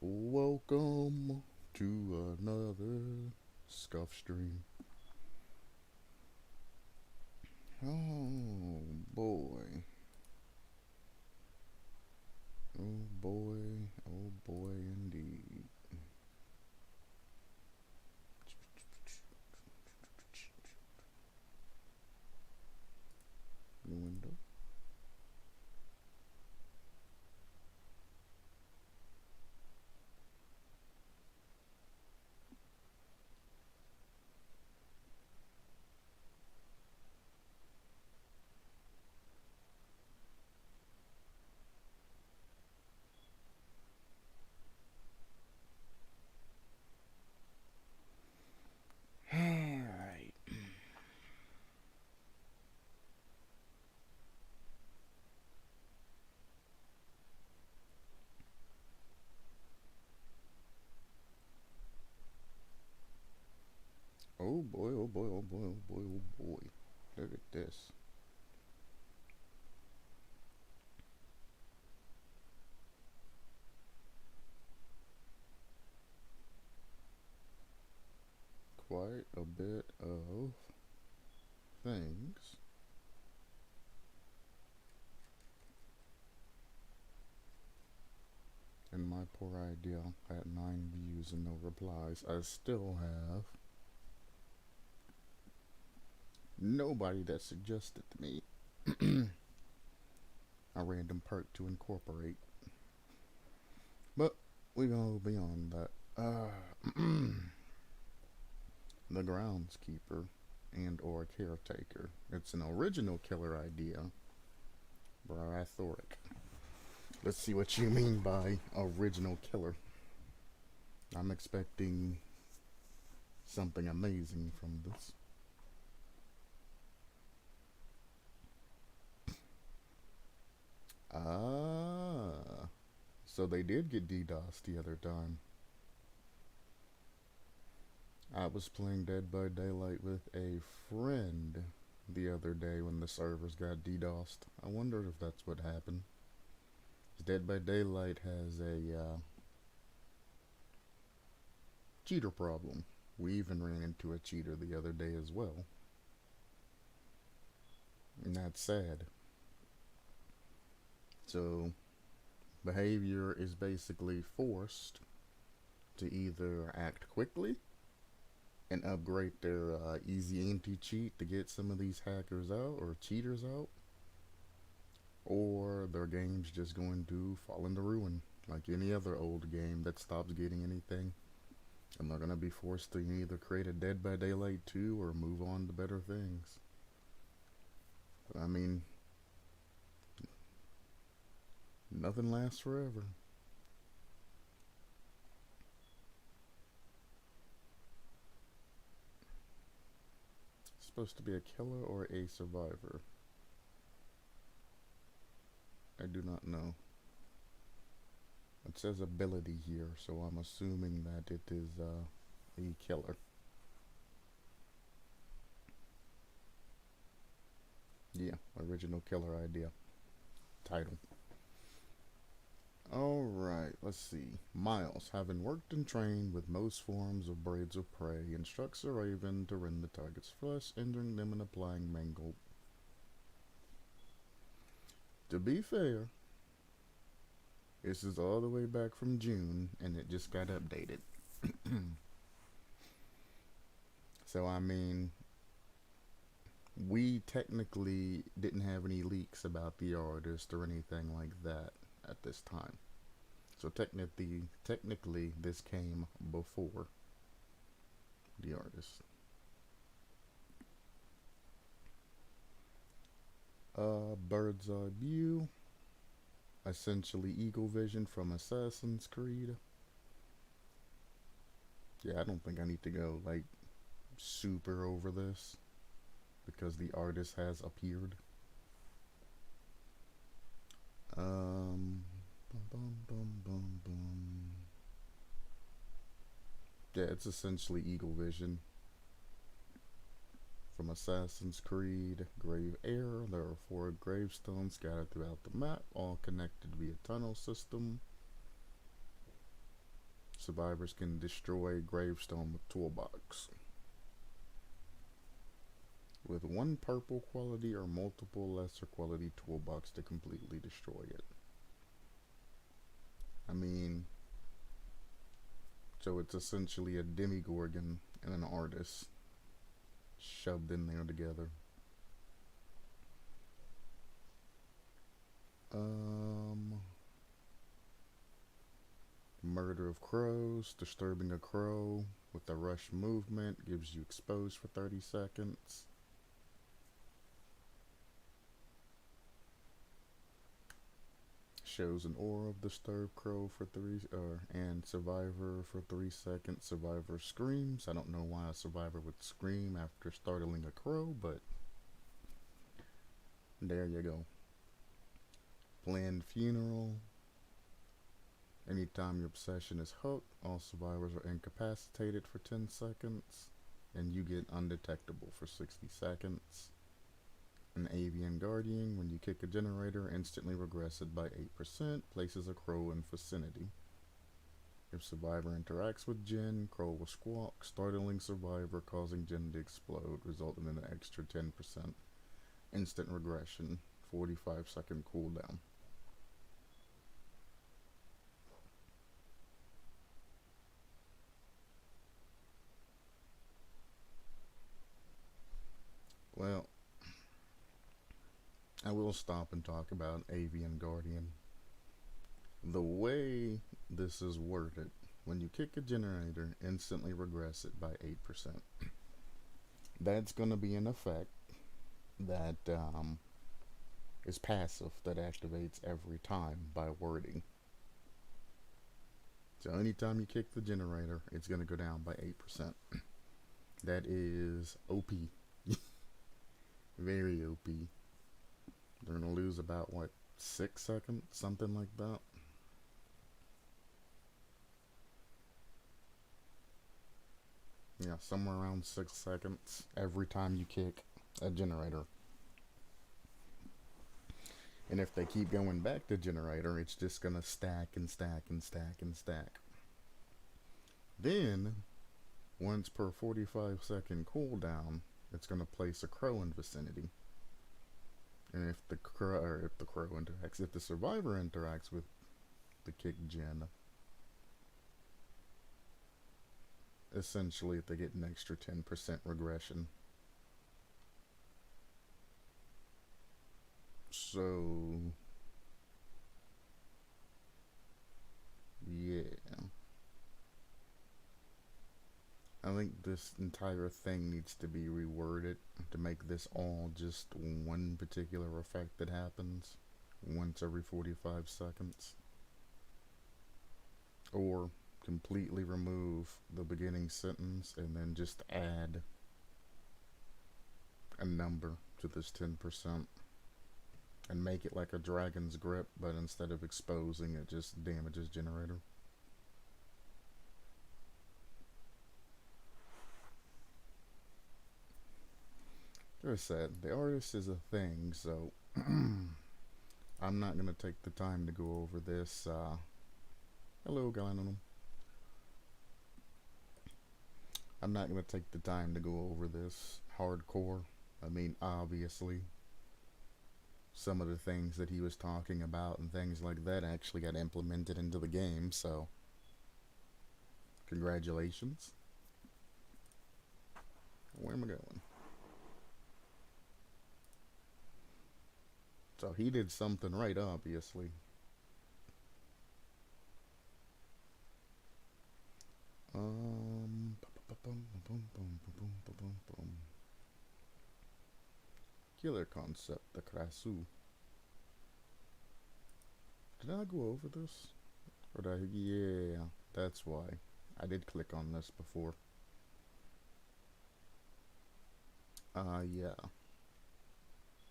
Welcome to another scuff stream. Oh boy. Oh boy. Oh boy indeed. New window. Alright. Oh boy, oh boy, oh boy, oh boy, oh boy. Look at this. Quite a bit of things. And my poor idea had 9 views and no replies. I still have nobody that suggested to me a random perk to incorporate. But we go beyond that. The groundskeeper and or caretaker. It's an original killer idea. Brythoric. Let's see what you mean by original killer. I'm expecting something amazing from this. Ah, so they did get DDoS the other time. I was playing Dead by Daylight with a friend the other day when the servers got DDoSed. I wondered if that's what happened. Dead by Daylight has a cheater problem. We even ran into a cheater the other day as well. And that's sad. So, behavior is basically forced to either act quickly and upgrade their easy anti-cheat to get some of these hackers out or cheaters out, or their game's just going to fall into ruin like any other old game that stops getting anything, and they're going to be forced to either create a Dead by Daylight 2 or move on to better things. I mean, nothing lasts forever. It's supposed to be a killer or a survivor. I do not know. It says ability here, so I'm assuming that it is a killer. Yeah, original killer idea. Title. Alright, let's see. Miles, having worked and trained with most forms of birds of prey, instructs a raven to rend the target's flesh, injuring them and applying mangle. To be fair, this is all the way back from June, and it just got updated. So, I mean, we technically didn't have any leaks about the artist or anything like that at this time. So technically, this came before the artist. Bird's eye view, essentially eagle vision from Assassin's Creed. Yeah, I don't think I need to go like super over this because the artist has appeared. Bum, bum, bum, bum. Yeah, it's essentially eagle vision from Assassin's Creed. Grave Air. There are 4 gravestones scattered throughout the map, all connected via tunnel system. Survivors can destroy gravestone with toolbox. With one purple quality or multiple lesser quality toolbox to completely destroy it. I mean, so it's essentially a demigorgon and an artist shoved in there together. Murder of crows. Disturbing a crow with a rush movement gives you exposed for 30 seconds. Shows an aura of disturbed crow for 3 and survivor for 3 seconds. Survivor screams. I don't know why a survivor would scream after startling a crow, but there you go. Planned funeral. Anytime your obsession is hooked, all survivors are incapacitated for 10 seconds, and you get undetectable for 60 seconds. An avian guardian, when you kick a generator, instantly regressed by 8%, places a crow in vicinity. If survivor interacts with Jinn, crow will squawk, startling survivor, causing Jinn to explode, resulting in an extra 10% instant regression, 45-second cooldown. Well, I will stop and talk about Avian Guardian. The way this is worded, when you kick a generator, instantly regress it by 8%. That's going to be an effect that is passive, that activates every time by wording. So anytime you kick the generator, it's going to go down by 8%. That is OP. Very OP. They're going to lose about, 6 seconds? Something like that. Yeah, somewhere around 6 seconds every time you kick a generator. And if they keep going back to generator, it's just going to stack and stack and stack and stack. Then, once per 45-second cooldown, it's going to place a crow in vicinity. And if the survivor interacts with the kick gen, essentially they get an extra 10% regression. So, yeah. I think this entire thing needs to be reworded to make this all just one particular effect that happens once every 45 seconds. Or completely remove the beginning sentence and then just add a number to this 10% and make it like a dragon's grip, but instead of exposing it, just damages generator. Like I said, the artist is a thing, so I'm not going to take the time to go over this. Hello, Galanum. I'm not going to take the time to go over this hardcore. I mean, obviously, some of the things that he was talking about and things like that actually got implemented into the game, so congratulations. Where am I going? So he did something right, obviously. Killer concept, the Krasu. Did I go over this? Or did I? Yeah, that's why. I did click on this before. Yeah.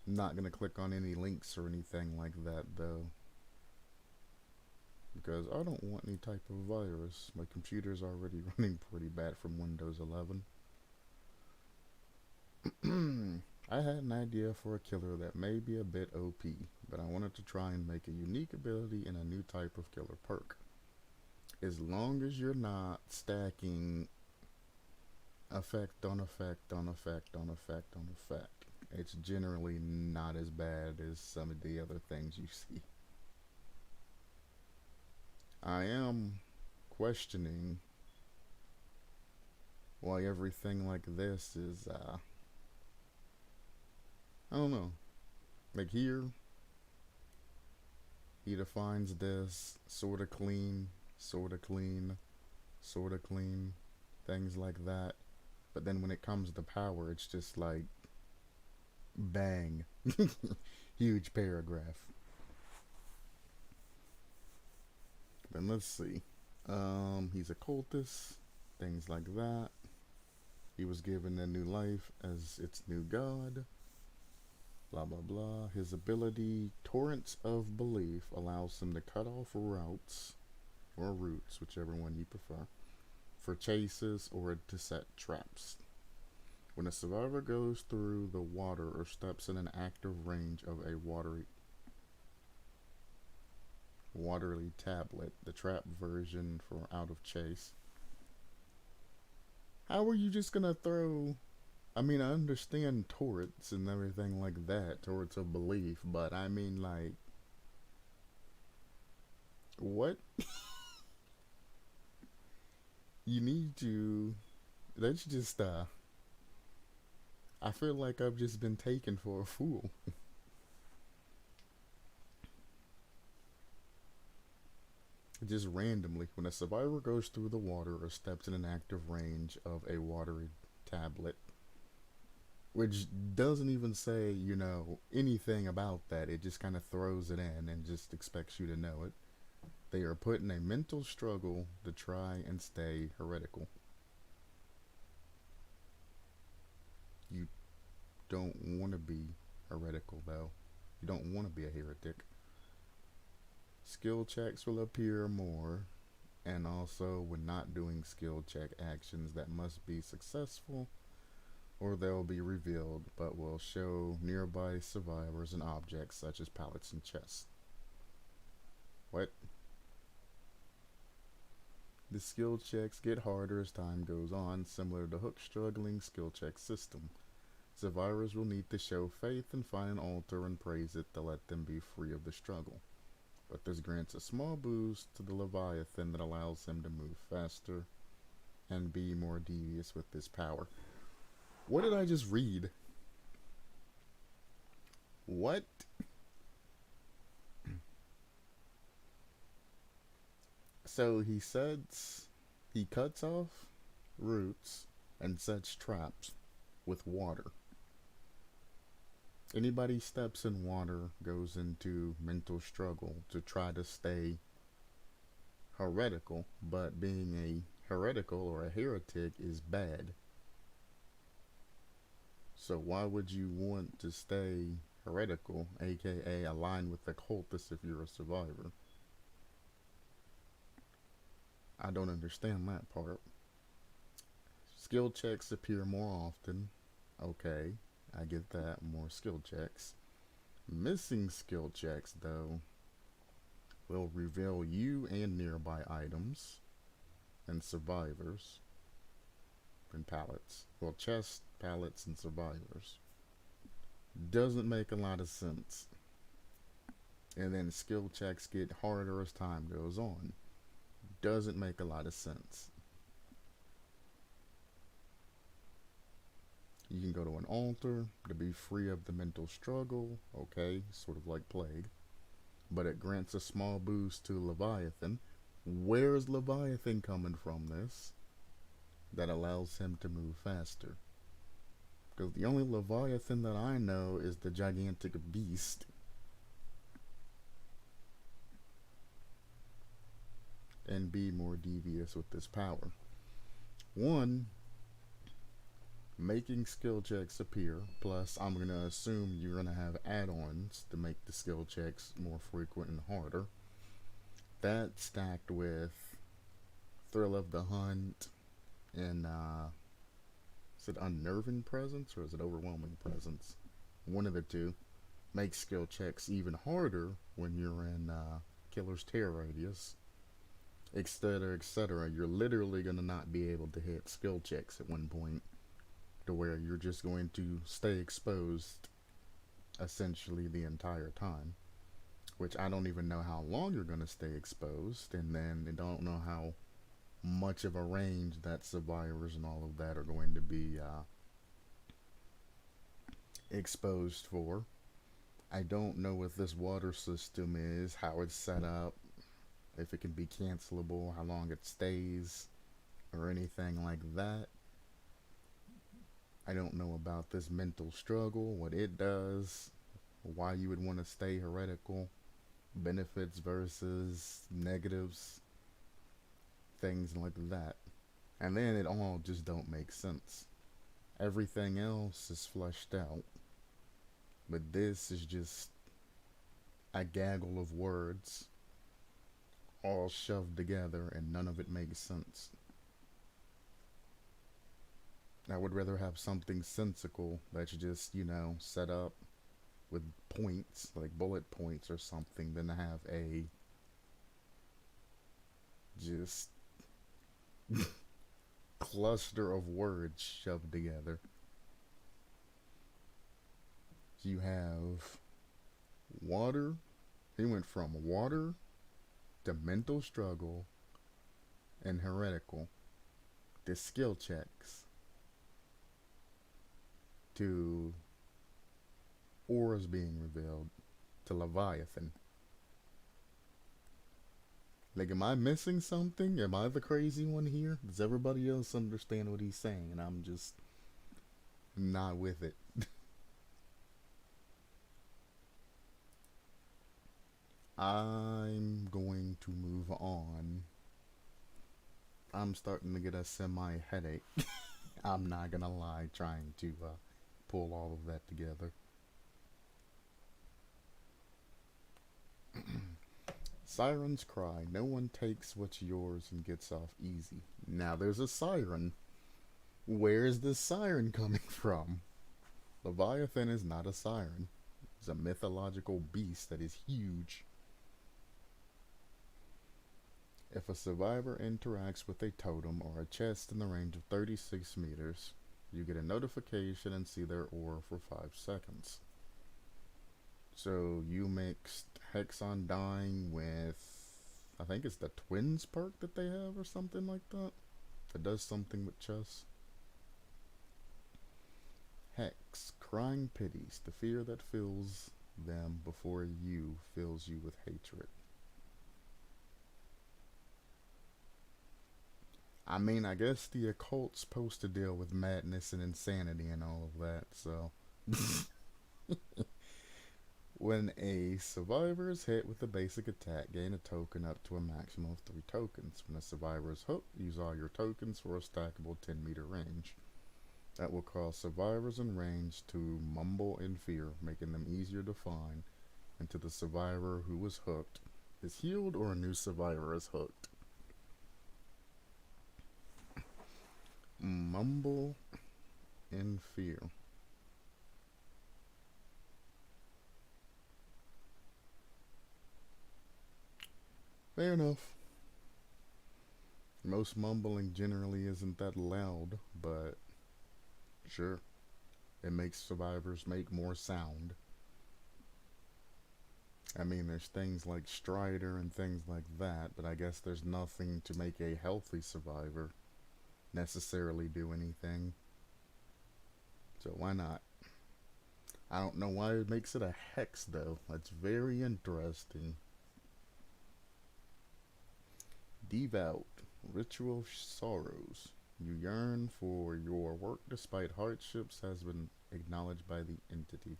I'm not gonna click on any links or anything like that, though. Because I don't want any type of virus. My computer's already running pretty bad from Windows 11. I had an idea for a killer that may be a bit OP, but I wanted to try and make a unique ability and a new type of killer perk. as long as you're not stacking effect on effect on effect on effect on effect, it's generally not as bad as some of the other things you see. I am questioning why everything like this is, I don't know. Like here, he defines this sorta clean, sorta clean, sorta clean, things like that. But then when it comes to power, it's just like bang, huge paragraph. Then let's see. He's a cultist, things like that. He was given a new life as its new god. Blah blah blah. His ability, Torrents of Belief, allows him to cut off routes or routes, whichever one you prefer, for chases or to set traps. When a survivor goes through the water or steps in an active range of a watery tablet, the trap version for out of chase. How are you just gonna throw? I mean, I understand turrets and everything like that, turrets of belief, but I mean, like, what? You need to. That's just, I feel like I've just been taken for a fool. Just randomly, when a survivor goes through the water or steps in an active range of a watery tablet, which doesn't even say, anything about that. It just kind of throws it in and just expects you to know it. They are put in a mental struggle to try and stay heretical. You don't want to be heretical, though. You don't want to be a heretic. Skill checks will appear more, and also when not doing skill check actions that must be successful, or they'll be revealed but will show nearby survivors and objects such as pallets and chests. What? The skill checks get harder as time goes on, similar to Hook's struggling skill check system. Survivors will need to show faith and find an altar and praise it to let them be free of the struggle. But this grants a small boost to the Leviathan that allows him to move faster and be more devious with his power. What did I just read? What? So he cuts off roots and sets traps with water. Anybody steps in water goes into mental struggle to try to stay heretical, but being a heretical or a heretic is bad. So why would you want to stay heretical, aka align with the cultists if you're a survivor? I don't understand that part. Skill checks appear more often. Okay, I get that. More skill checks. Missing skill checks, though, will reveal you and nearby items and survivors and pallets. Well, chests, pallets, and survivors. Doesn't make a lot of sense. And then skill checks get harder as time goes on. Doesn't make a lot of sense. You can go to an altar to be free of the mental struggle. Okay, sort of like plague. But it grants a small boost to Leviathan. Where's Leviathan coming from this? That allows him to move faster. Because the only Leviathan that I know is the gigantic beast. And be more devious with this power. One, making skill checks appear. Plus, I'm going to assume you're going to have add-ons to make the skill checks more frequent and harder. That stacked with Thrill of the Hunt and, is it Unnerving Presence or is it Overwhelming Presence? One of the two. Makes skill checks even harder when you're in Killer's Tear Radius. etc., etc. You're literally going to not be able to hit skill checks at one point to where you're just going to stay exposed essentially the entire time. Which I don't even know how long you're going to stay exposed, and then I don't know how much of a range that survivors and all of that are going to be exposed for. I don't know what this water system is, how it's set up, if it can be cancelable, how long it stays, or anything like that. I don't know about this mental struggle, what it does, why you would want to stay heretical, benefits versus negatives, things like that. And then it all just don't make sense. Everything else is fleshed out, but this is just a gaggle of words all shoved together and none of it makes sense. I would rather have something sensical that's just, set up with points, like bullet points or something, than to have a just cluster of words shoved together. You have water. He went from water to mental struggle and heretical to skill checks to auras being revealed to Leviathan. Like, am I missing something? Am I the crazy one here? Does everybody else understand what he's saying? And I'm just not with it. I'm going to move on. I'm starting to get a semi headache. I'm not gonna lie, trying to pull all of that together. Sirens cry. No one takes what's yours and gets off easy. Now there's a siren. Where is this siren coming from? Leviathan is not a siren. It's a mythological beast that is huge. If a survivor interacts with a totem or a chest in the range of 36 meters, you get a notification and see their aura for 5 seconds. So you mixed Hexon Dying with, I think it's the Twins perk that they have or something like that. It does something with chess. Hex, crying pities, the fear that fills them before you fills you with hatred. I mean, I guess the occult's supposed to deal with madness and insanity and all of that, so. When a survivor is hit with a basic attack, gain a token up to a maximum of 3 tokens. When a survivor is hooked, use all your tokens for a stackable 10-meter range. That will cause survivors in range to mumble in fear, making them easier to find until the survivor who was hooked is healed or a new survivor is hooked. Mumble in fear. Fair enough. Most mumbling generally isn't that loud, but sure. It makes survivors make more sound. I mean, there's things like Strider and things like that, but I guess there's nothing to make a healthy survivor necessarily do anything. So why not? I don't know why it makes it a hex, though. That's very interesting. Devout, ritual sorrows. You yearn for your work despite hardships has been acknowledged by the entity.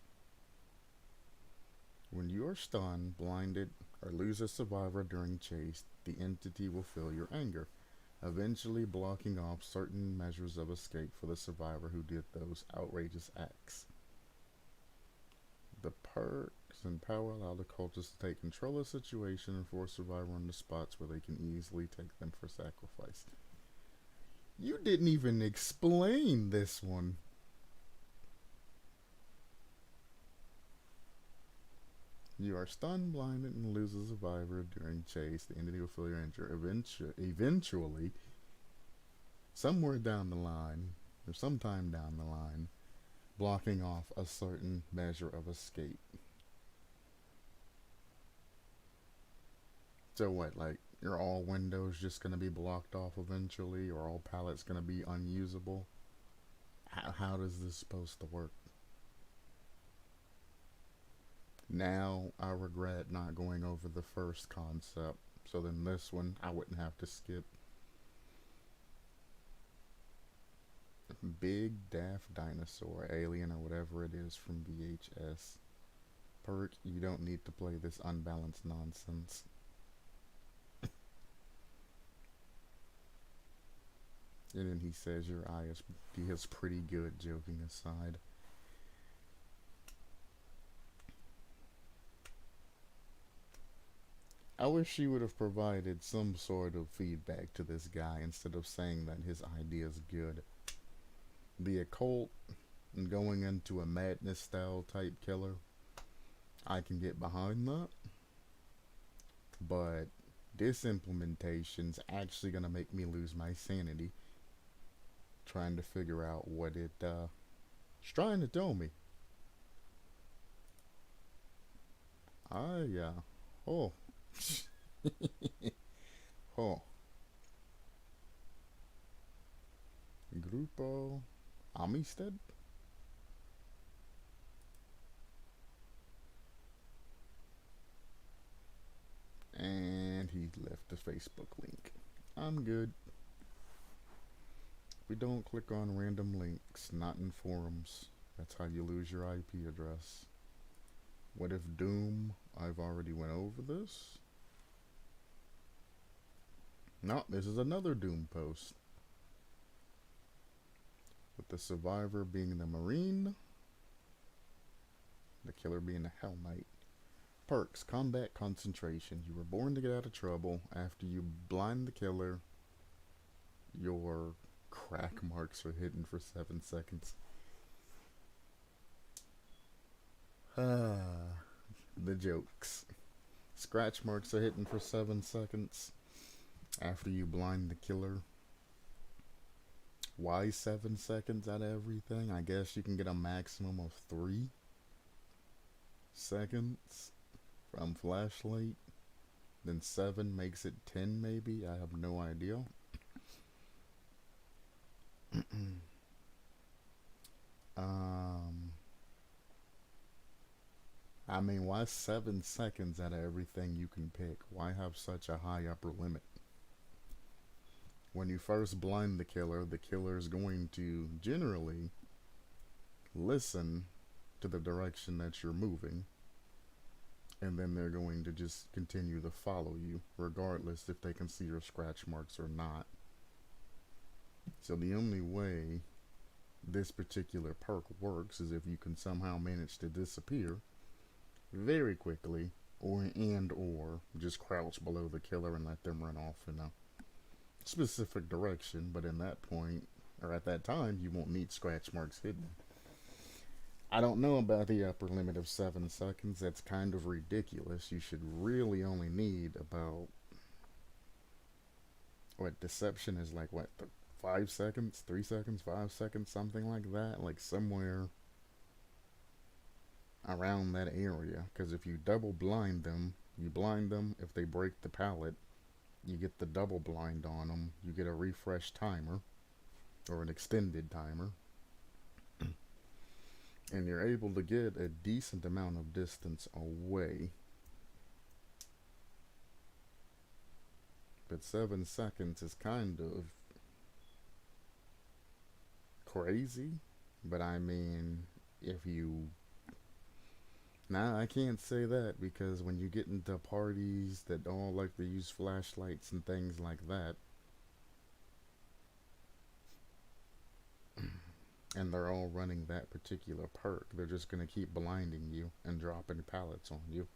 When you are stunned, blinded, or lose a survivor during chase, the entity will feel your anger, eventually blocking off certain measures of escape for the survivor who did those outrageous acts. The perks and power allow the cultists to take control of the situation and force survivor into spots where they can easily take them for sacrifice. You didn't even explain this one. You are stunned, blinded, and lose a survivor during chase. The entity will feel your injury. Eventually, somewhere down the line, or sometime down the line, blocking off a certain measure of escape. So what, like, are all windows just going to be blocked off eventually, or all pallets going to be unusable? How is this supposed to work? Now I regret not going over the first concept, so then this one I wouldn't have to skip. Big Daft Dinosaur, Alien, or whatever it is from VHS. Perk, you don't need to play this unbalanced nonsense. And then he says your ISP is pretty good, joking aside. I wish she would have provided some sort of feedback to this guy instead of saying that his idea is good. The occult and going into a madness style type killer, I can get behind that. But this implementation's actually gonna make me lose my sanity trying to figure out what it's trying to tell me. Yeah. Oh. Oh. Grupo Amistad? And he left the Facebook link. I'm good. We don't click on random links, not in forums. That's how you lose your IP address. What if Doom? I've already went over this. No, this is another Doom post. With the survivor being the Marine, the killer being the Hell Knight. Perks, combat concentration. You were born to get out of trouble. After you blind the killer, your crack marks are hidden for 7 seconds. The jokes. Scratch marks are hidden for 7 seconds after you blind the killer. Why 7 seconds out of everything? I guess you can get a maximum of 3 seconds from flashlight. Then 7 makes it 10 maybe? I have no idea. I mean, why 7 seconds out of everything you can pick? Why have such a high upper limit? When you first blind the killer is going to generally listen to the direction that you're moving, and then they're going to just continue to follow you, regardless if they can see your scratch marks or not. So the only way this particular perk works is if you can somehow manage to disappear very quickly, or just crouch below the killer and let them run off in a specific direction. But in that point, or at that time, you won't need scratch marks hidden. I don't know about the upper limit of 7 seconds. That's kind of ridiculous. You should really only need about, what, deception is like, what, 5 seconds, 3 seconds, 5 seconds, something like that, like somewhere around that area. Because if you double blind them, you blind them. If they break the pallet, you get the double blind on them. You get a refresh timer, or an extended timer, and you're able to get a decent amount of distance away. But 7 seconds is kind of crazy. But I mean, if you... Nah, I can't say that, because when you get into parties that all like to use flashlights and things like that, and they're all running that particular perk, they're just going to keep blinding you and dropping pallets on you.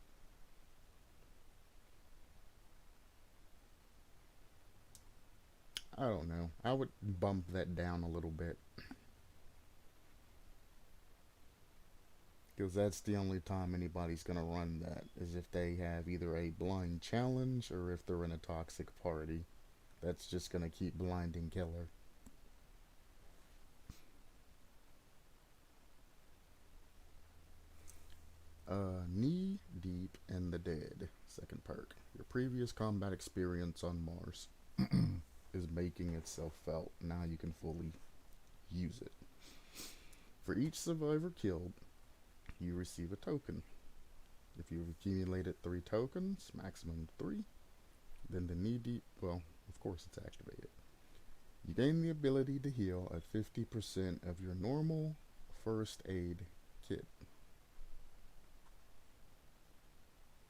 I don't know. I would bump that down a little bit. Because that's the only time anybody's gonna run that, is if they have either a blind challenge or if they're in a toxic party. That's just gonna keep blinding killer. Knee deep in the dead. Second perk. Your previous combat experience on Mars is making itself felt. Now you can fully use it. For each survivor killed, you receive a token. If you've accumulated 3 tokens, maximum 3, then the knee deep, well, of course it's activated. You gain the ability to heal at 50% of your normal first aid kit.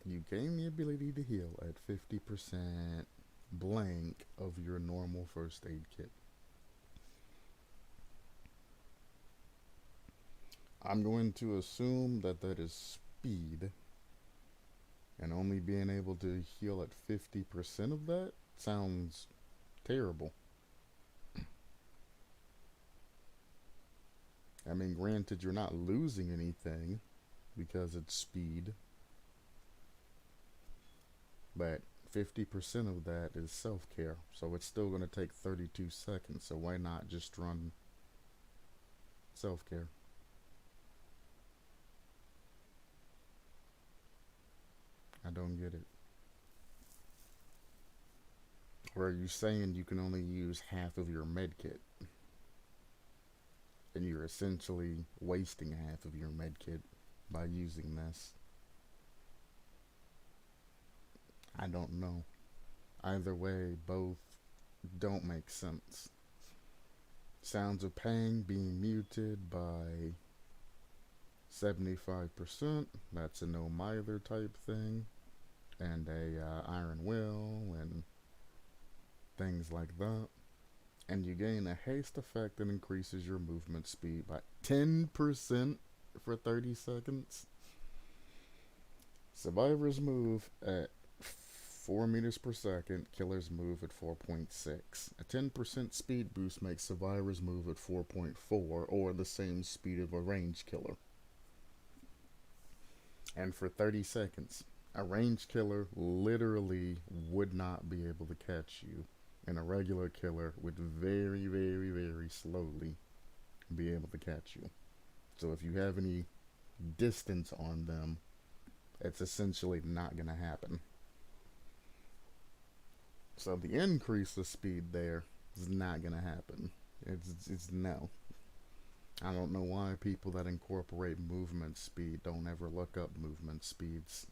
You gain the ability to heal at 50% blank of your normal first aid kit. I'm going to assume that that is speed, and only being able to heal at 50% of that sounds terrible. I mean, granted, you're not losing anything because it's speed, but 50% of that is self-care, so it's still going to take 32 seconds, so why not just run self-care? I don't get it. Or are you saying you can only use half of your med kit? And you're essentially wasting half of your med kit by using this. I don't know. Either way, both don't make sense. Sounds of pain being muted by 75%. That's a no mither type thing. And a iron will and things like that. And you gain a haste effect that increases your movement speed by 10% for 30 seconds. Survivors move at 4 meters per second, killers move at 4.6. A 10% speed boost makes survivors move at 4.4, or the same speed of a ranged killer. And for 30 seconds, a ranged killer literally would not be able to catch you, and a regular killer would very, very, very slowly be able to catch you. So if you have any distance on them, it's essentially not going to happen. So the increase of speed there is not going to happen. It's no. I don't know why people that incorporate movement speed don't ever look up movement speeds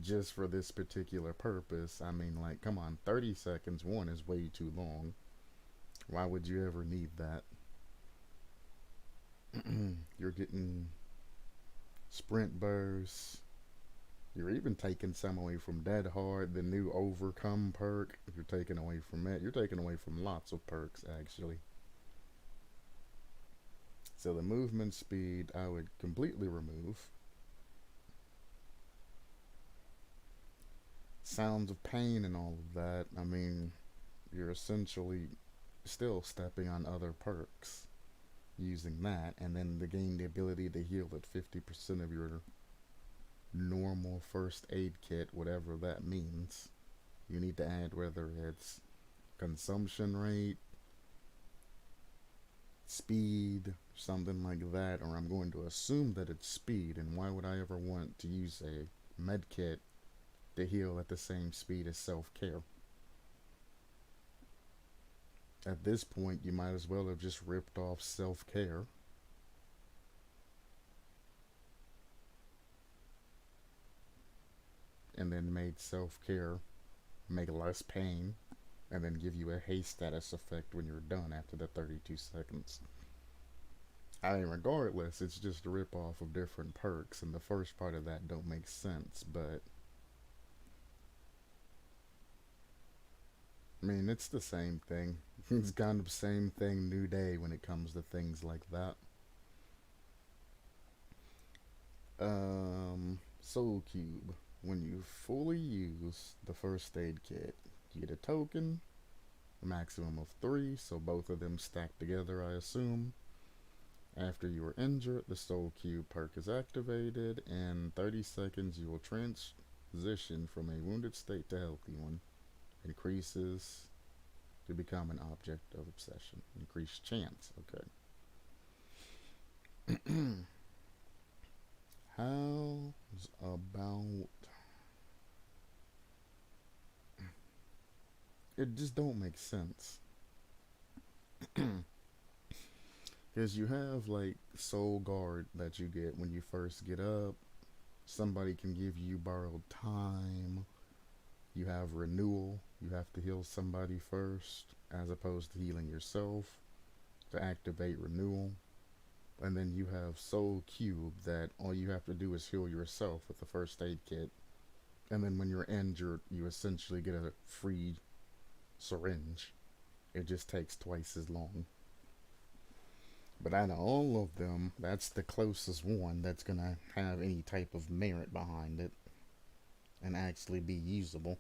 just for this particular purpose. I mean, like, come on, 30 seconds, one, is way too long. Why would you ever need that? You're getting sprint bursts. You're even taking some away from Dead Hard, the new Overcome perk. You're taking away from it. You're taking away from lots of perks, actually. So the movement speed I would completely remove. Sounds of pain and all of that, I mean, you're essentially still stepping on other perks using that, and then to gain the ability to heal at 50% of your normal first aid kit, whatever that means. You need to add whether it's consumption rate, speed, something like that, or I'm going to assume that it's speed, and why would I ever want to use a med kit to heal at the same speed as self-care? At this point, you might as well have just ripped off self-care and then made self-care make less pain and then give you a haste status effect when you're done after the 32 seconds. I mean, regardless, it's just a rip-off of different perks, and the first part of that don't make sense, but I mean, it's the same thing. It's kind of same thing, new day when it comes to things like that. Soul Cube. When you fully use the first aid kit, you get a token, a maximum of 3, so both of them stacked together, I assume. After you are injured, the Soul Cube perk is activated. In 30 seconds, you will transition from a wounded state to healthy one. Increases to become an object of obsession. Increased chance. Okay. How's about... It just don't make sense. Because you have like Soul Guard that you get when you first get up. Somebody can give you borrowed time. You have renewal. You have to heal somebody first, as opposed to healing yourself to activate renewal. And then you have Soul Cube that all you have to do is heal yourself with the first aid kit. And then when you're injured, you essentially get a free syringe. It just takes twice as long. But out of all of them, that's the closest one that's gonna have any type of merit behind it and actually be usable.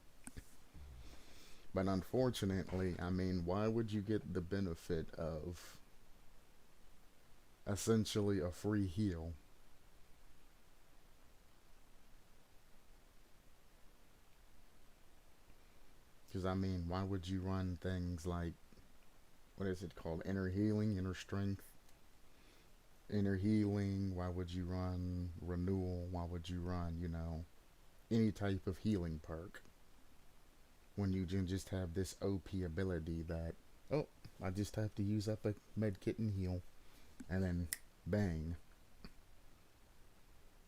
But unfortunately, I mean, why would you get the benefit of essentially a free heal? Because, I mean, why would you run things like, what is it called? Inner healing, inner strength, inner healing. Why would you run renewal? Why would you run, any type of healing perk when you can just have this OP ability that, oh, I just have to use up a med kit and heal, and then bang.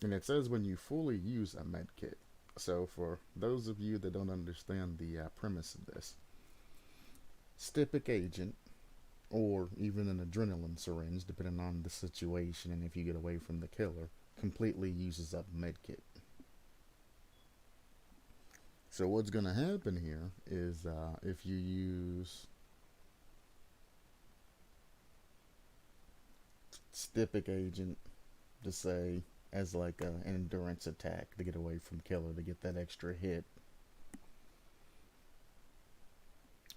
And it says when you fully use a med kit. So for those of you that don't understand the premise of this, Stipic agent, or even an adrenaline syringe, depending on the situation and if you get away from the killer, completely uses up medkit. So what's going to happen here is if you use Stipic agent to say as like an endurance attack to get away from killer, to get that extra hit,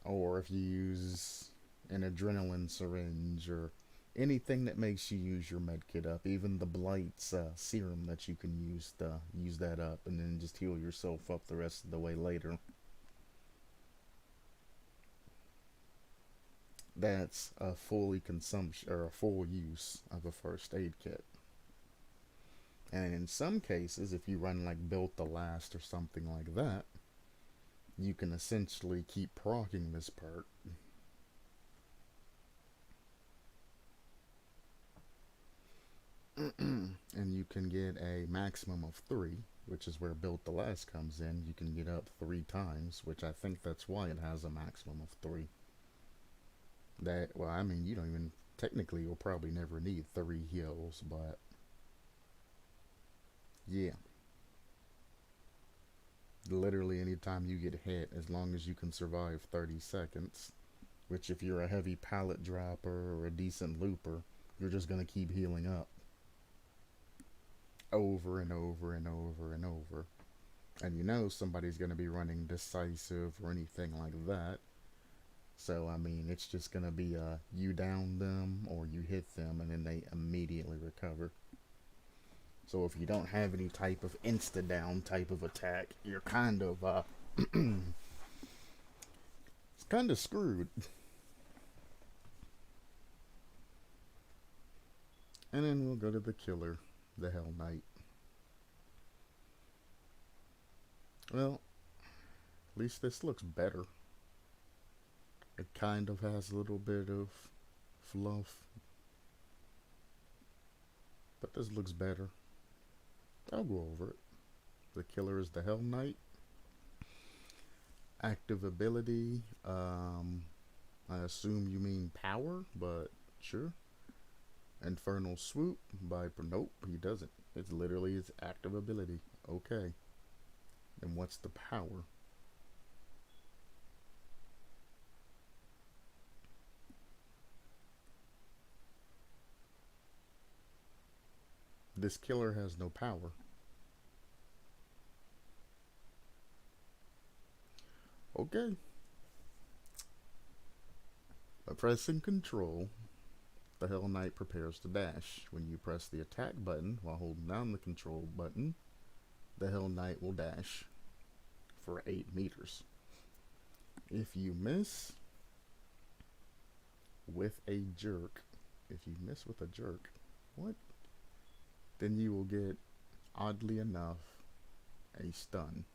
or if you use an adrenaline syringe or anything that makes you use your medkit up, even the Blight's serum that you can use to use that up and then just heal yourself up the rest of the way later. That's a fully consumption or a full use of a first aid kit. And in some cases, if you run like Built to Last or something like that, you can essentially keep proccing this perk. And you can get a maximum of 3, which is where Built to Last comes in. You can get up 3 times, which I think that's why it has a maximum of 3. That, well, I mean, you don't even, technically you'll probably never need 3 heals, but yeah. Literally anytime you get hit, as long as you can survive 30 seconds, which if you're a heavy pallet dropper or a decent looper, you're just going to keep healing up over and over and over and over. And you know somebody's going to be running decisive or anything like that. So, I mean, it's just going to be you down them or you hit them and then they immediately recover. So if you don't have any type of insta-down type of attack, you're kind of, it's kind of screwed. And then we'll go to the killer, the Hell Knight. Well, at least this looks better. It kind of has a little bit of fluff, but this looks better. I'll go over it. The killer is the Hell Knight. Active ability, I assume you mean power, but sure. Infernal Swoop by, nope, he doesn't. It's literally his active ability. Okay. And what's the power? This killer has no power. Okay. By pressing control, the Hell Knight prepares to dash. When you press the attack button while holding down the control button, the Hell Knight will dash for 8 meters. If you miss with a jerk, what? Then you will get, oddly enough, a stun.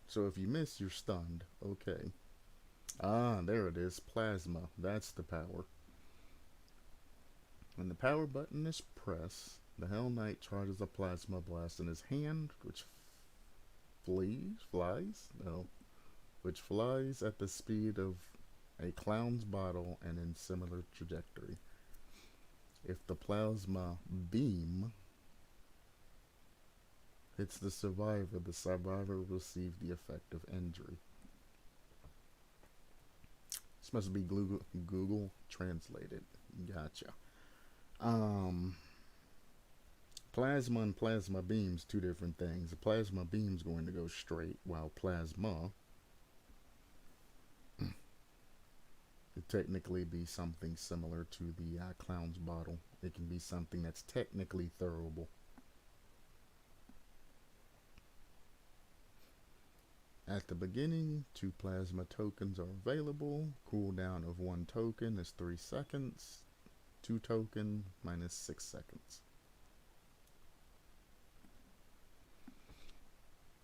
So if you miss, you're stunned. Okay. Ah, there it is. Plasma. That's the power. When the power button is pressed, the Hell Knight charges a plasma blast in his hand, which which flies at the speed of a clown's bottle and in similar trajectory. If the plasma beam hits the survivor will receive the effect of injury. This must be Google translated. Gotcha. Plasma and plasma beams, two different things. The plasma beam's going to go straight, while plasma could technically be something similar to the clown's bottle. It can be something that's technically throwable. At the beginning, 2 plasma tokens are available. Cooldown of 1 token is 3 seconds. 2 token minus 6 seconds.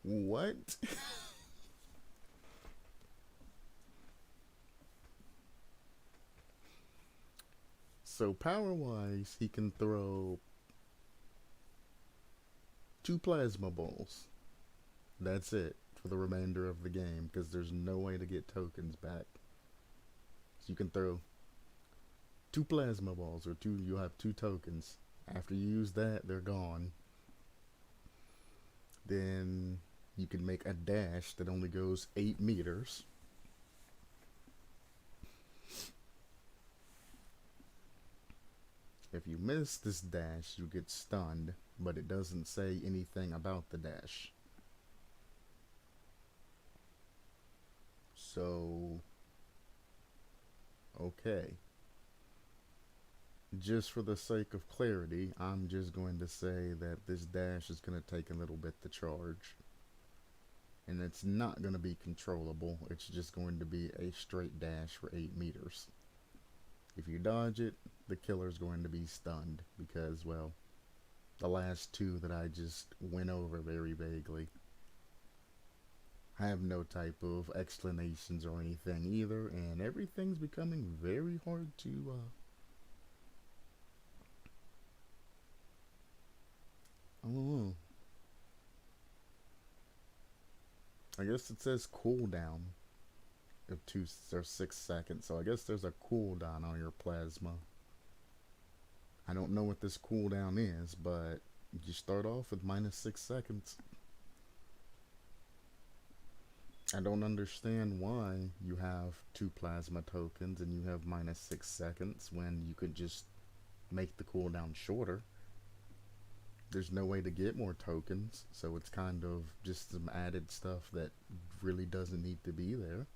What? So power-wise, he can throw 2 plasma balls. That's it for the remainder of the game, because there's no way to get tokens back. So you can throw 2 plasma balls, or you'll have 2 tokens. After you use that, they're gone. Then you can make a dash that only goes 8 meters. If you miss this dash, you get stunned, but it doesn't say anything about the dash. So, okay. Just for the sake of clarity, I'm just going to say that this dash is going to take a little bit to charge. And it's not going to be controllable. It's just going to be a straight dash for 8 meters. If you dodge it, the killer's going to be stunned because, well, the last 2 that I just went over very vaguely, I have no type of explanations or anything either, and everything's becoming very hard to, I don't know. I guess it says cooldown of 2 or 6 seconds, so I guess there's a cooldown on your plasma. I don't know what this cooldown is, but you start off with minus 6 seconds. I don't understand why you have 2 plasma tokens and you have minus 6 seconds when you could just make the cooldown shorter. There's no way to get more tokens, so it's kind of just some added stuff that really doesn't need to be there.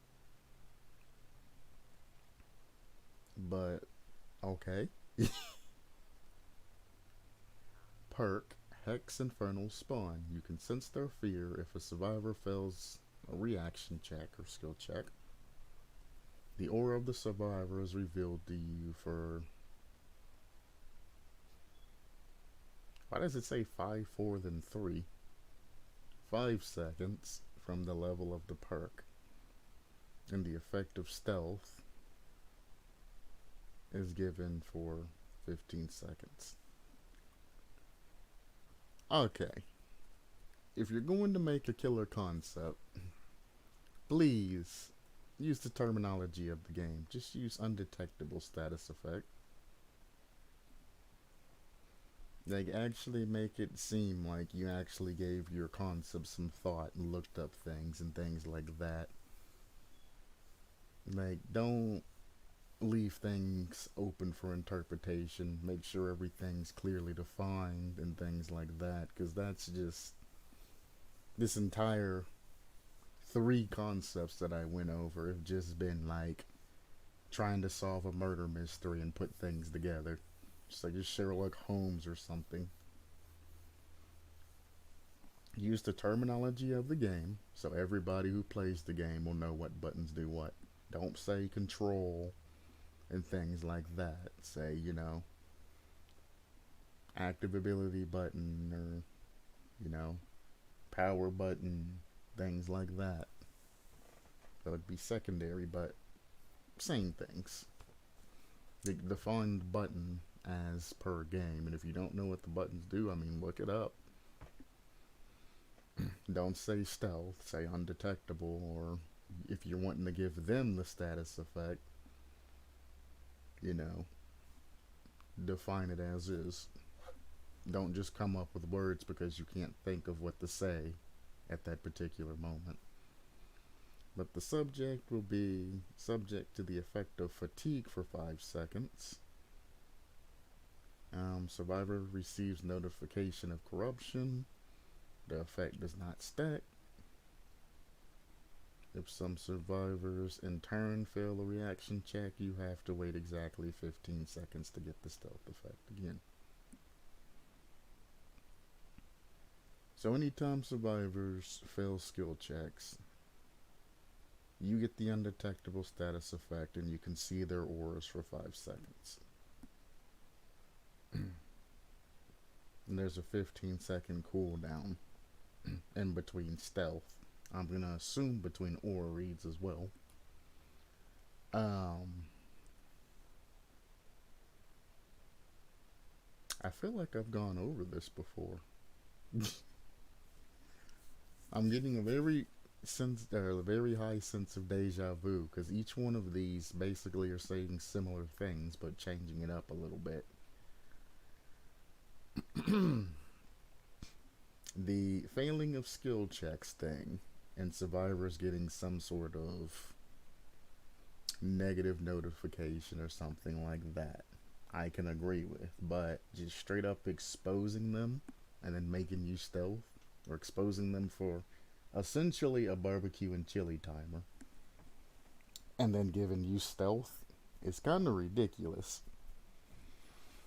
But, okay. Perk, Hex Infernal Spawn. You can sense their fear if a survivor fails a reaction check or skill check. The aura of the survivor is revealed to you for... Why does it say 5, 4, then 3? 5 seconds from the level of the perk. And the effect of stealth is given for 15 seconds. Okay. If you're going to make a killer concept, please use the terminology of the game. Just use undetectable status effect. Like, actually make it seem like you actually gave your concept some thought and looked up things and things like that. Like, don't leave things open for interpretation. Make sure everything's clearly defined and things like that, because that's just... This entire three concepts that I went over have just been like trying to solve a murder mystery and put things together. Just like just Sherlock Holmes or something. Use the terminology of the game so everybody who plays the game will know what buttons do what. Don't say control and things like that. Say, active ability button or, you know, power button, things like that. That would be secondary, but same things. Define the button as per game, and if you don't know what the buttons do, I mean, look it up. Don't say stealth, say undetectable, or if you're wanting to give them the status effect, you know, define it as is. Don't just come up with words because you can't think of what to say at that particular moment. But the subject will be subject to the effect of fatigue for 5 seconds. Survivor receives notification of corruption. The effect does not stack. If some survivors in turn fail a reaction check, you have to wait exactly 15 seconds to get the stealth effect again. So anytime survivors fail skill checks, you get the undetectable status effect and you can see their auras for 5 seconds. And there's a 15-second cooldown in between stealth. I'm going to assume between aura reads as well. I feel like I've gone over this before. I'm getting a very high sense of deja vu because each one of these basically are saying similar things but changing it up a little bit. The failing of skill checks thing and survivors getting some sort of negative notification or something like that, I can agree with, but just straight up exposing them and then making you stealth or exposing them for essentially a barbecue and chili timer and then giving you stealth is kind of ridiculous.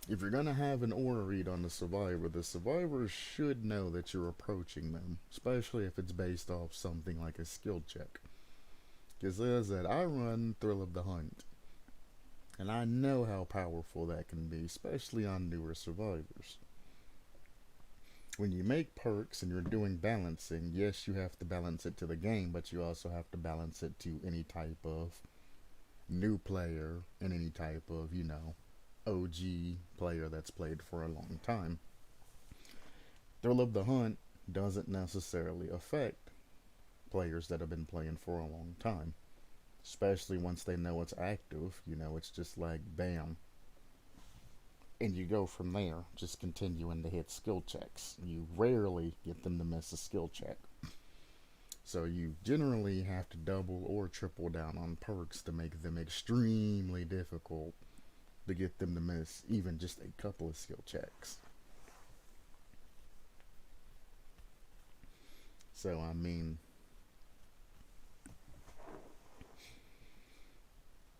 If you're gonna have an aura read on the survivor should know that you're approaching them, especially if it's based off something like a skill check. Because as that, I run Thrill of the Hunt, and I know how powerful that can be, especially on newer survivors. When you make perks and you're doing balancing, yes, you have to balance it to the game, but you also have to balance it to any type of new player and any type of, OG player that's played for a long time. Thrill of the Hunt doesn't necessarily affect players that have been playing for a long time, especially once they know it's active. It's just like bam, and you go from there, just continuing to hit skill checks. You rarely get them to miss a skill check, so you generally have to double or triple down on perks to make them extremely difficult to get them to miss even just a couple of skill checks. So I mean,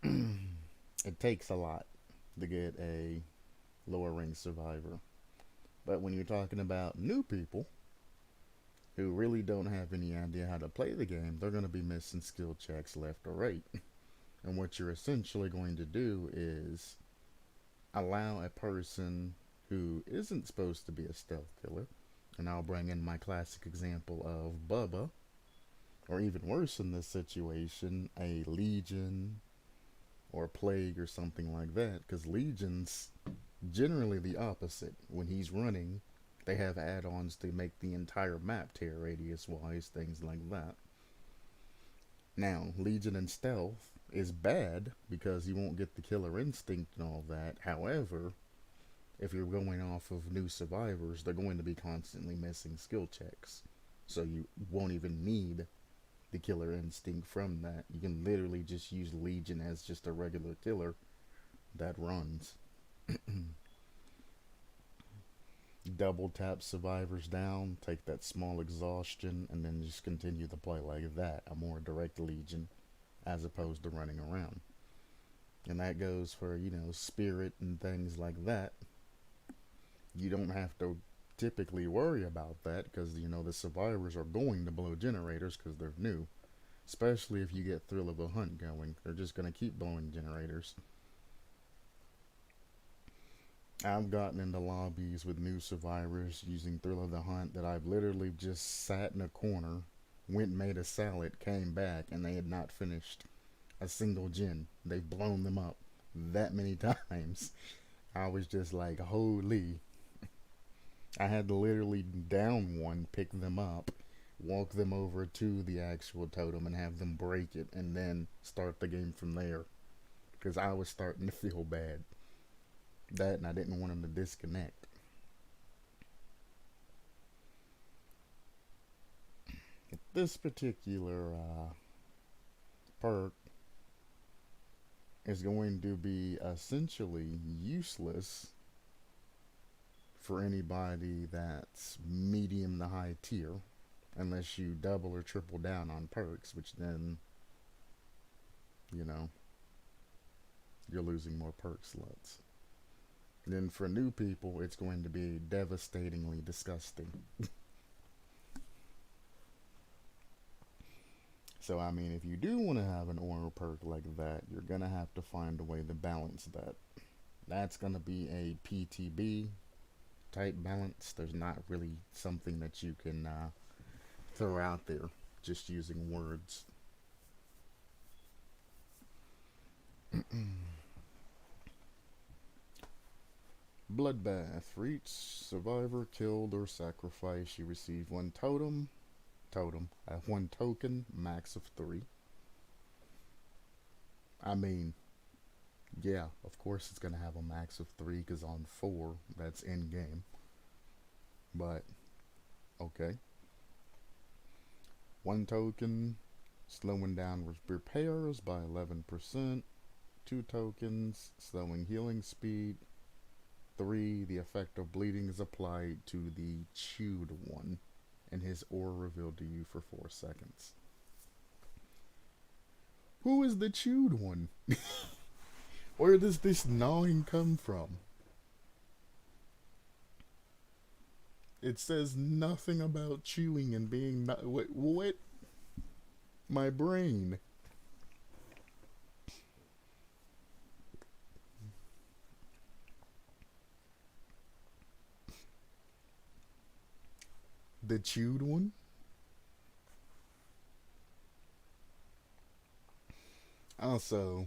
it takes a lot to get a lower rank survivor. But when you're talking about new people who really don't have any idea how to play the game, they're going to be missing skill checks left or right. And what you're essentially going to do is allow a person who isn't supposed to be a stealth killer, and I'll bring in my classic example of Bubba, or even worse in this situation, a Legion or Plague or something like that, because Legion's generally the opposite. When he's running, they have add-ons to make the entire map tear radius wise, things like that. Now, Legion and Stealth is bad because you won't get the killer instinct and all that. However, if you're going off of new survivors, they're going to be constantly missing skill checks. So you won't even need the killer instinct from that. You can literally just use Legion as just a regular killer that runs. double tap survivors down, take that small exhaustion, and then just continue the play like that. A more direct legion as opposed to running around. And that goes for, spirit and things like that. You don't have to typically worry about that because, the survivors are going to blow generators because they're new. Especially if you get Thrill of the Hunt going. They're just going to keep blowing generators. I've gotten into lobbies with new survivors using Thrill of the Hunt that I've literally just sat in a corner, went and made a salad, came back, and they had not finished a single gen. They've blown them up that many times. I was just like, holy. I had to literally down one, pick them up, walk them over to the actual totem and have them break it, and then start the game from there. Because I was starting to feel bad. That, and I didn't want them to disconnect. This particular perk is going to be essentially useless for anybody that's medium to high tier, unless you double or triple down on perks, which then, you're losing more perk slots. Then for new people, it's going to be devastatingly disgusting. So, if you do want to have an aura perk like that, you're going to have to find a way to balance that. That's going to be a PTB type balance. There's not really something that you can throw out there just using words. Bloodbath. For each survivor killed or sacrificed, you receive one one token, max of 3. Yeah, of course it's going to have a max of 3 because on 4, that's in game. But, okay. 1 token, slowing down repairs by 11%. 2 tokens, slowing healing speed. 3, the effect of bleeding is applied to the chewed one, and his aura revealed to you for 4 seconds. Who is the chewed one? Where does this gnawing come from? It says nothing about chewing and being what? My brain. The chewed one? Also,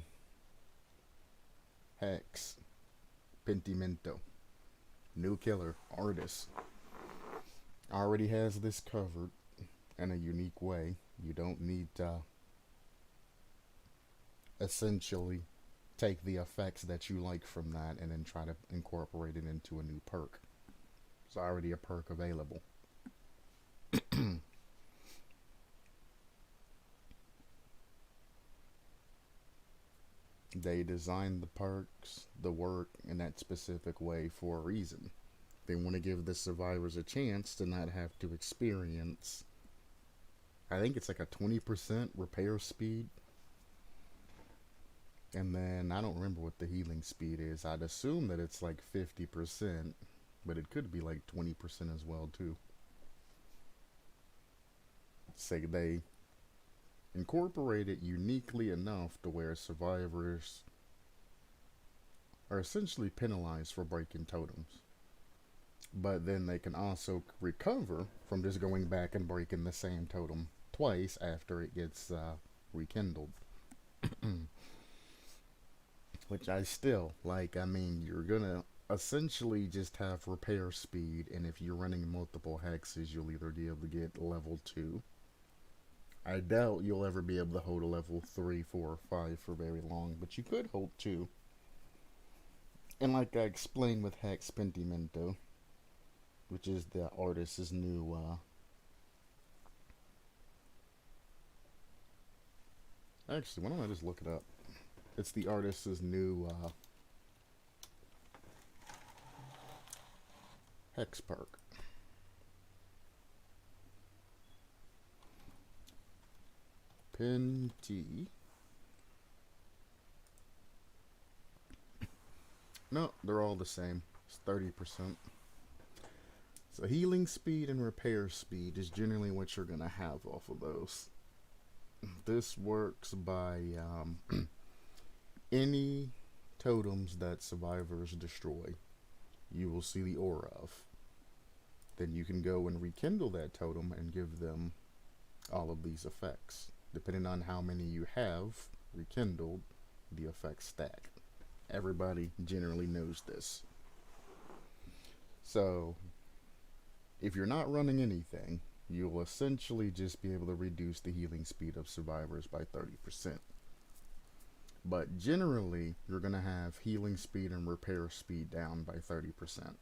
Hex, Pentimento, new killer, artist. Already has this covered in a unique way. You don't need to essentially take the effects that you like from that and then try to incorporate it into a new perk. It's already a perk available. They designed the perks, the work, in that specific way for a reason. They want to give the survivors a chance to not have to experience, I think it's like a 20% repair speed. And then, I don't remember what the healing speed is. I'd assume that it's like 50%, but it could be like 20% as well too. Say they incorporate it uniquely enough to where survivors are essentially penalized for breaking totems. But then they can also recover from just going back and breaking the same totem twice after it gets rekindled. Which I still like. You're gonna essentially just have repair speed, and if you're running multiple hexes, you'll either be able to get level 2. I doubt you'll ever be able to hold a level 3, 4, or 5 for very long, but you could hold 2. And like I explained with Hex Pentimento, which is the artist's new actually, why don't I just look it up? It's the artist's new Hex perk. Pin T. No, they're all the same. It's 30%. So healing speed and repair speed is generally what you're going to have off of those. This works by any totems that survivors destroy, you will see the aura of. Then you can go and rekindle that totem and give them all of these effects. Depending on how many you have rekindled, the effects stack. Everybody generally knows this. So, if you're not running anything, you'll essentially just be able to reduce the healing speed of survivors by 30%. But generally, you're going to have healing speed and repair speed down by 30%.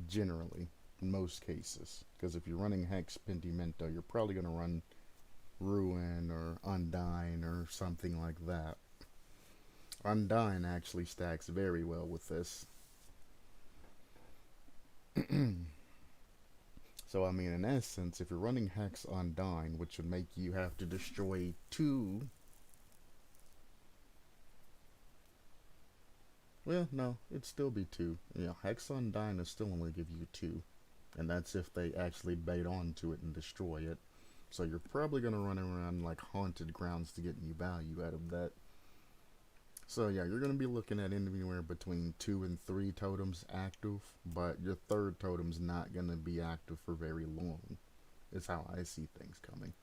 Generally, in most cases. Because if you're running Hex Pentimento, you're probably going to run Ruin or Undyne or something like that. Undyne actually stacks very well with this. So, I mean, in essence, if you're running Hex Undyne, which would make you have to destroy 2... Well, no, it'd still be 2. You know, Hex Undyne will still only give you 2. And that's if they actually bait onto it and destroy it. So you're probably going to run around like haunted grounds to get any value out of that. So yeah, you're going to be looking at anywhere between 2 and 3 totems active, but your third totem's not going to be active for very long. Is how I see things coming.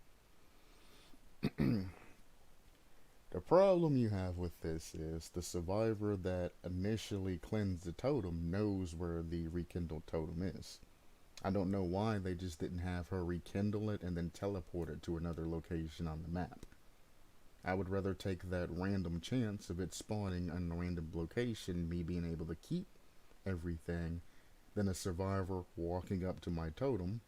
The problem you have with this is the survivor that initially cleansed the totem knows where the rekindled totem is. I don't know why they just didn't have her rekindle it and then teleport it to another location on the map. I would rather take that random chance of it spawning in a random location, me being able to keep everything, than a survivor walking up to my totem,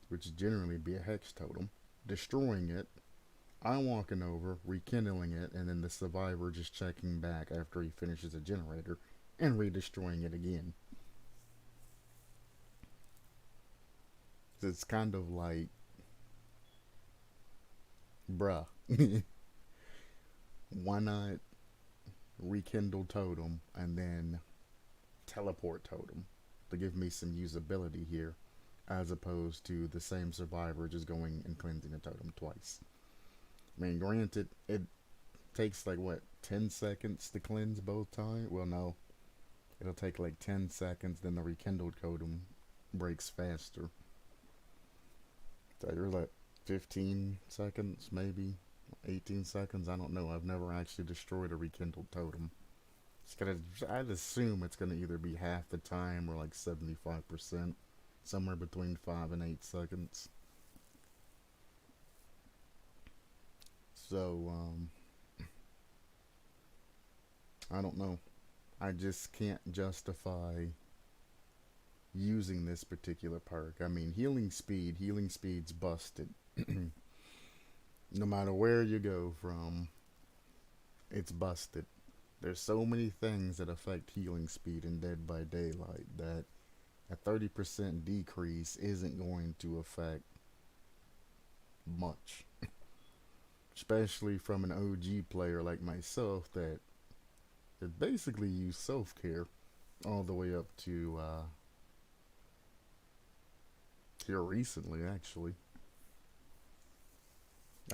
which would generally be a hex totem, destroying it, I'm walking over, rekindling it, and then the survivor just checking back after he finishes a generator and redestroying it again. It's kind of like, bruh, why not rekindle totem and then teleport totem to give me some usability here, as opposed to the same survivor just going and cleansing a totem twice. I mean, granted, it takes like, what, 10 seconds to cleanse both times? Well, no. It'll take like 10 seconds, then the rekindled totem breaks faster. So you're like 15 seconds, maybe 18 seconds. I don't know. I've never actually destroyed a rekindled totem. I'd assume it's gonna either be half the time or like 75%, somewhere between 5 and 8 seconds. So I don't know. I just can't justify using this particular perk. I mean, healing speed's busted. No matter where you go from, it's busted. There's so many things that affect healing speed in Dead by Daylight that a 30% decrease isn't going to affect much. Especially from an OG player like myself that basically used self-care all the way up to here recently, actually.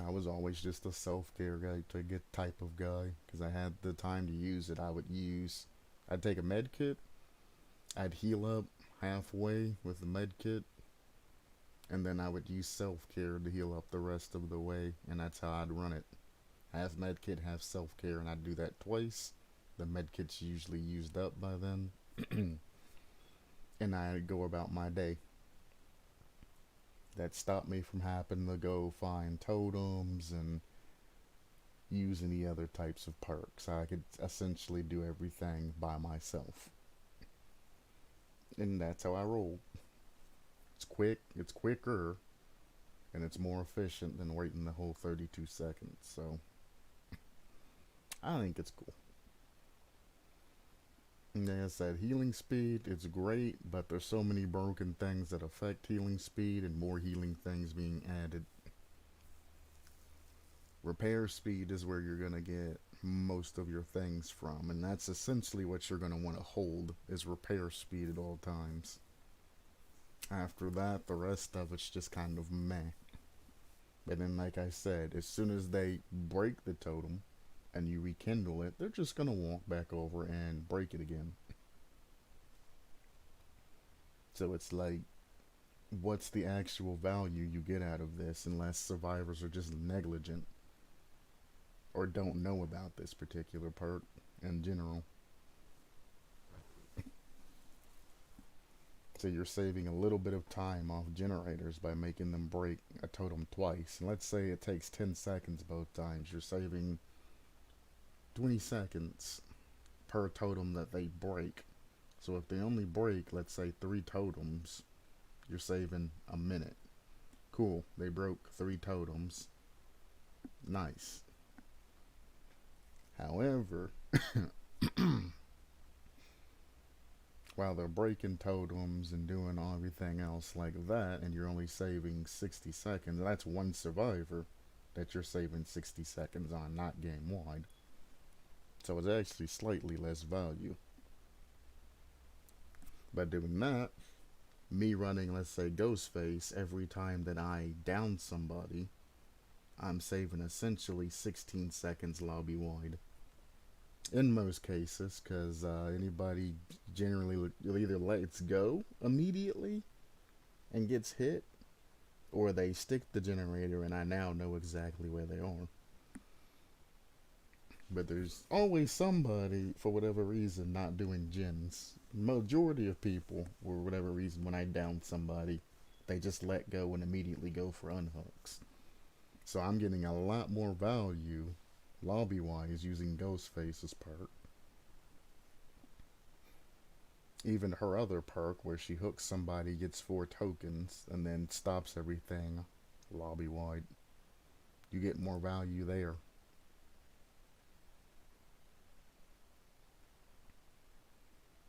I was always just a self-care guy, to get type of guy, because I had the time to use it. I'd take a med kit, I'd heal up halfway with the med kit, and then I would use self-care to heal up the rest of the way, and that's how I'd run it. Half med kit, half self-care, and I'd do that twice. The med kit's usually used up by then, and I'd go about my day. That stopped me from having to go find totems and use any other types of perks. I could essentially do everything by myself. And that's how I roll. It's quick, it's quicker, and it's more efficient than waiting the whole 32 seconds. So I think it's cool. Like I said, healing speed, it's great, but there's so many broken things that affect healing speed and more healing things being added. Repair speed is where you're going to get most of your things from, and that's essentially what you're going to want to hold is repair speed at all times. After that, the rest of it's just kind of meh. But then, like I said, as soon as they break the totem and you rekindle it, they're just going to walk back over and break it again. So it's like, what's the actual value you get out of this unless survivors are just negligent or don't know about this particular perk in general? So you're saving a little bit of time off generators by making them break a totem twice. And let's say it takes 10 seconds both times. You're saving 20 seconds per totem that they break. So if they only break, let's say 3 totems, you're saving a minute. Cool, they broke 3 totems. Nice. However, while they're breaking totems and doing everything else like that, and you're only saving 60 seconds, that's one survivor that you're saving 60 seconds on, not game wide. So it's actually slightly less value. By doing that, me running, let's say, Ghostface every time that I down somebody, I'm saving essentially 16 seconds lobby wide. In most cases, because anybody generally either lets go immediately and gets hit, or they stick the generator and I now know exactly where they are. But there's always somebody, for whatever reason, not doing gens. Majority of people, for whatever reason, when I down somebody, they just let go and immediately go for unhooks. So I'm getting a lot more value lobby-wise using Ghostface's perk. Even her other perk where she hooks somebody, gets 4 tokens, and then stops everything lobby-wide. You get more value there.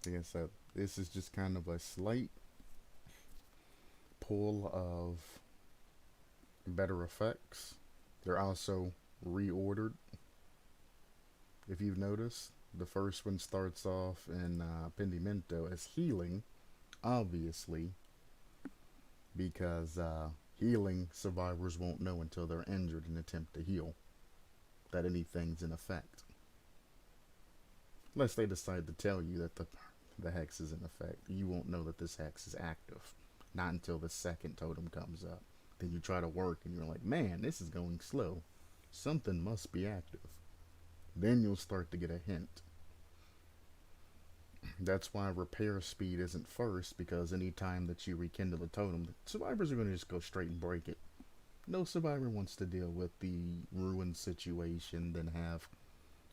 Like I said, this is just kind of a slight pull of better effects. They're also reordered. If you've noticed, the first one starts off in Pendimento as healing, obviously, because healing survivors won't know until they're injured and attempt to heal that anything's in effect. Unless they decide to tell you that the hex is in effect. You won't know that this hex is active. Not until the second totem comes up. Then you try to work and you're like, man, this is going slow. Something must be active. Then you'll start to get a hint. That's why repair speed isn't first, because anytime that you rekindle a totem, survivors are going to just go straight and break it. No survivor wants to deal with the ruin situation, then have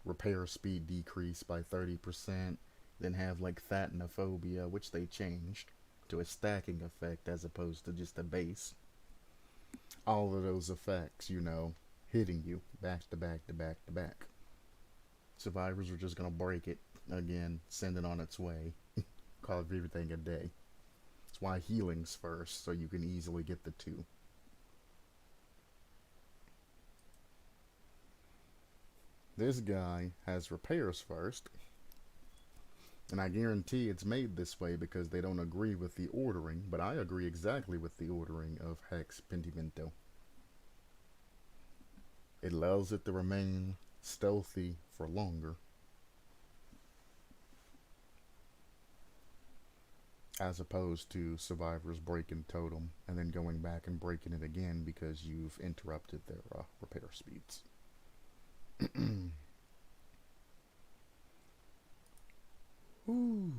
repair speed decrease by 30%, then have like Thatanophobia, which they changed to a stacking effect as opposed to just a base. All of those effects, hitting you back to back to back to back. Survivors are just gonna break it again, send it on its way, call everything a day. That's why healing's first, so you can easily get the 2. This guy has repairs first, and I guarantee it's made this way because they don't agree with the ordering, but I agree exactly with the ordering of Hex Pentimento. It allows it to remain stealthy for longer, as opposed to survivors breaking totem and then going back and breaking it again because you've interrupted their repair speeds. Ooh.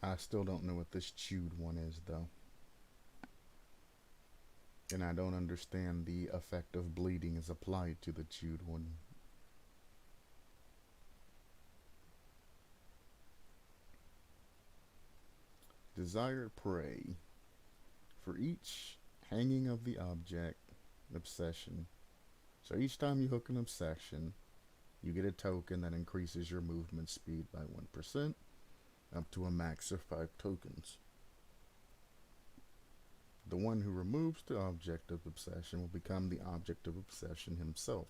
I still don't know what this chewed one is, though. And I don't understand the effect of bleeding is applied to the chewed one. Desired prey. For each hanging of the object, obsession, So each time you hook an obsession, you get a token that increases your movement speed by 1%, up to a max of 5 tokens. The one who removes the object of obsession will become the object of obsession himself.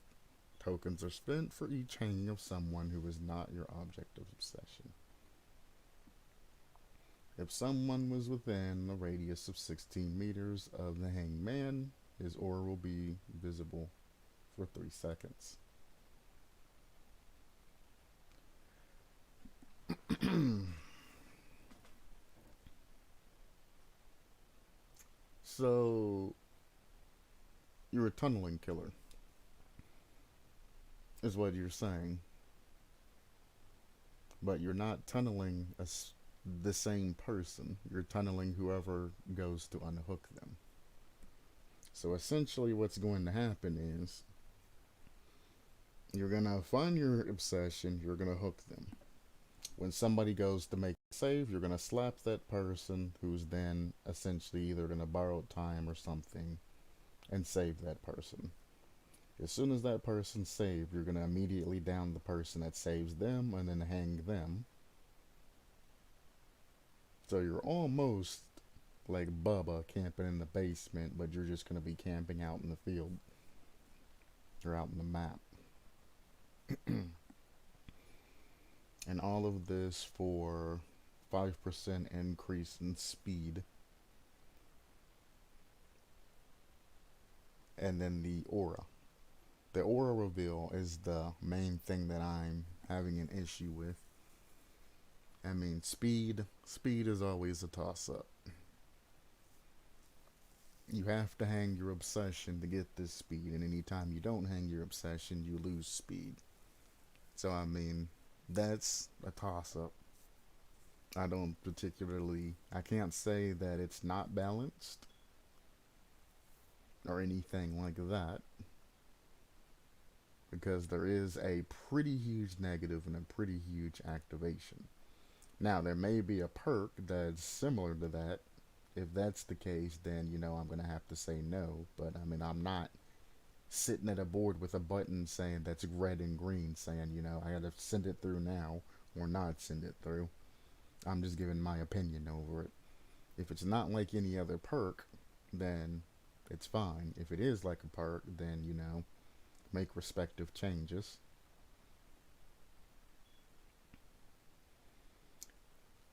Tokens are spent for each hanging of someone who is not your object of obsession. If someone was within a radius of 16 meters of the hanged man, his aura will be visible for 3 seconds. So, you're a tunneling killer, is what you're saying. But you're not tunneling the same person. You're tunneling whoever goes to unhook them. So essentially what's going to happen is you're going to find your obsession, you're going to hook them. When somebody goes to make a save, you're going to slap that person who's then essentially either going to borrow time or something and save that person. As soon as that person's saved, you're going to immediately down the person that saves them and then hang them. So you're almost like Bubba camping in the basement, but you're just going to be camping out in the field or out in the map. And all of this for 5% increase in speed. And then the aura. The aura reveal is the main thing that I'm having an issue with. I mean, speed is always a toss-up. You have to hang your obsession to get this speed, and anytime you don't hang your obsession, you lose speed. So, I mean, that's a toss-up. I can't say that it's not balanced or anything like that, because there is a pretty huge negative and a pretty huge activation. Now, there may be a perk that's similar to that. If that's the case, then, I'm going to have to say no. But, I mean, I'm not sitting at a board with a button saying that's red and green, saying, I got to send it through now or not send it through. I'm just giving my opinion over it. If it's not like any other perk, then it's fine. If it is like a perk, then, make respective changes.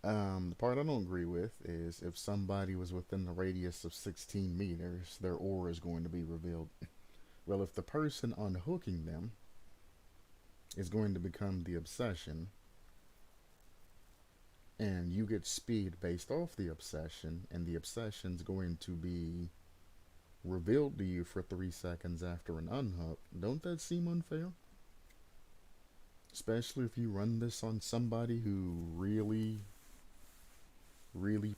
The part I don't agree with is if somebody was within the radius of 16 meters, their aura is going to be revealed. Well, if the person unhooking them is going to become the obsession, and you get speed based off the obsession, and the obsession's going to be revealed to you for 3 seconds after an unhook, don't that seem unfair? Especially if you run this on somebody who really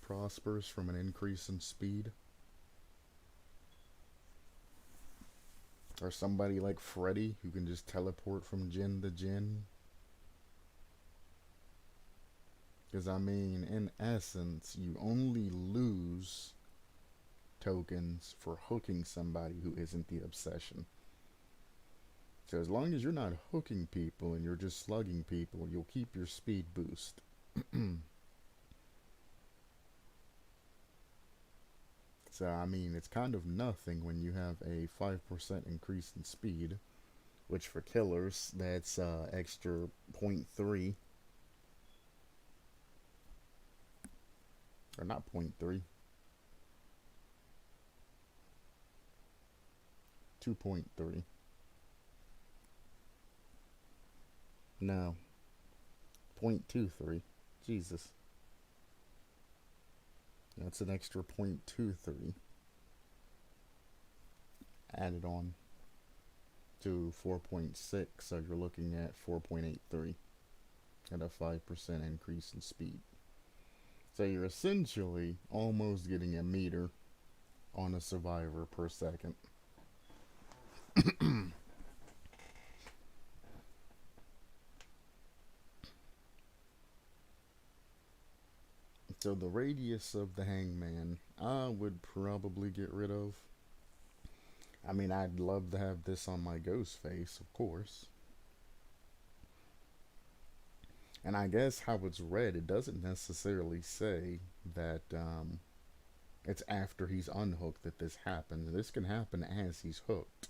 prospers from an increase in speed. Or somebody like Freddy who can just teleport from gen to gen. Because, I mean, in essence, you only lose tokens for hooking somebody who isn't the obsession. So as long as you're not hooking people and you're just slugging people, you'll keep your speed boost. So, I mean, it's kind of nothing when you have a 5% increase in speed, which for killers, that's extra 0.3. Or not 0.3. 2.3. No. 0.23. Jesus. That's an extra 0.23 added on to 4.6, so you're looking at 4.83 at a 5% increase in speed. So you're essentially almost getting a meter on a survivor per second. So the radius of the hangman, I would probably get rid of. I mean, I'd love to have this on my ghost face, of course. And I guess how it's read, it doesn't necessarily say that it's after he's unhooked that this happens. This can happen as he's hooked.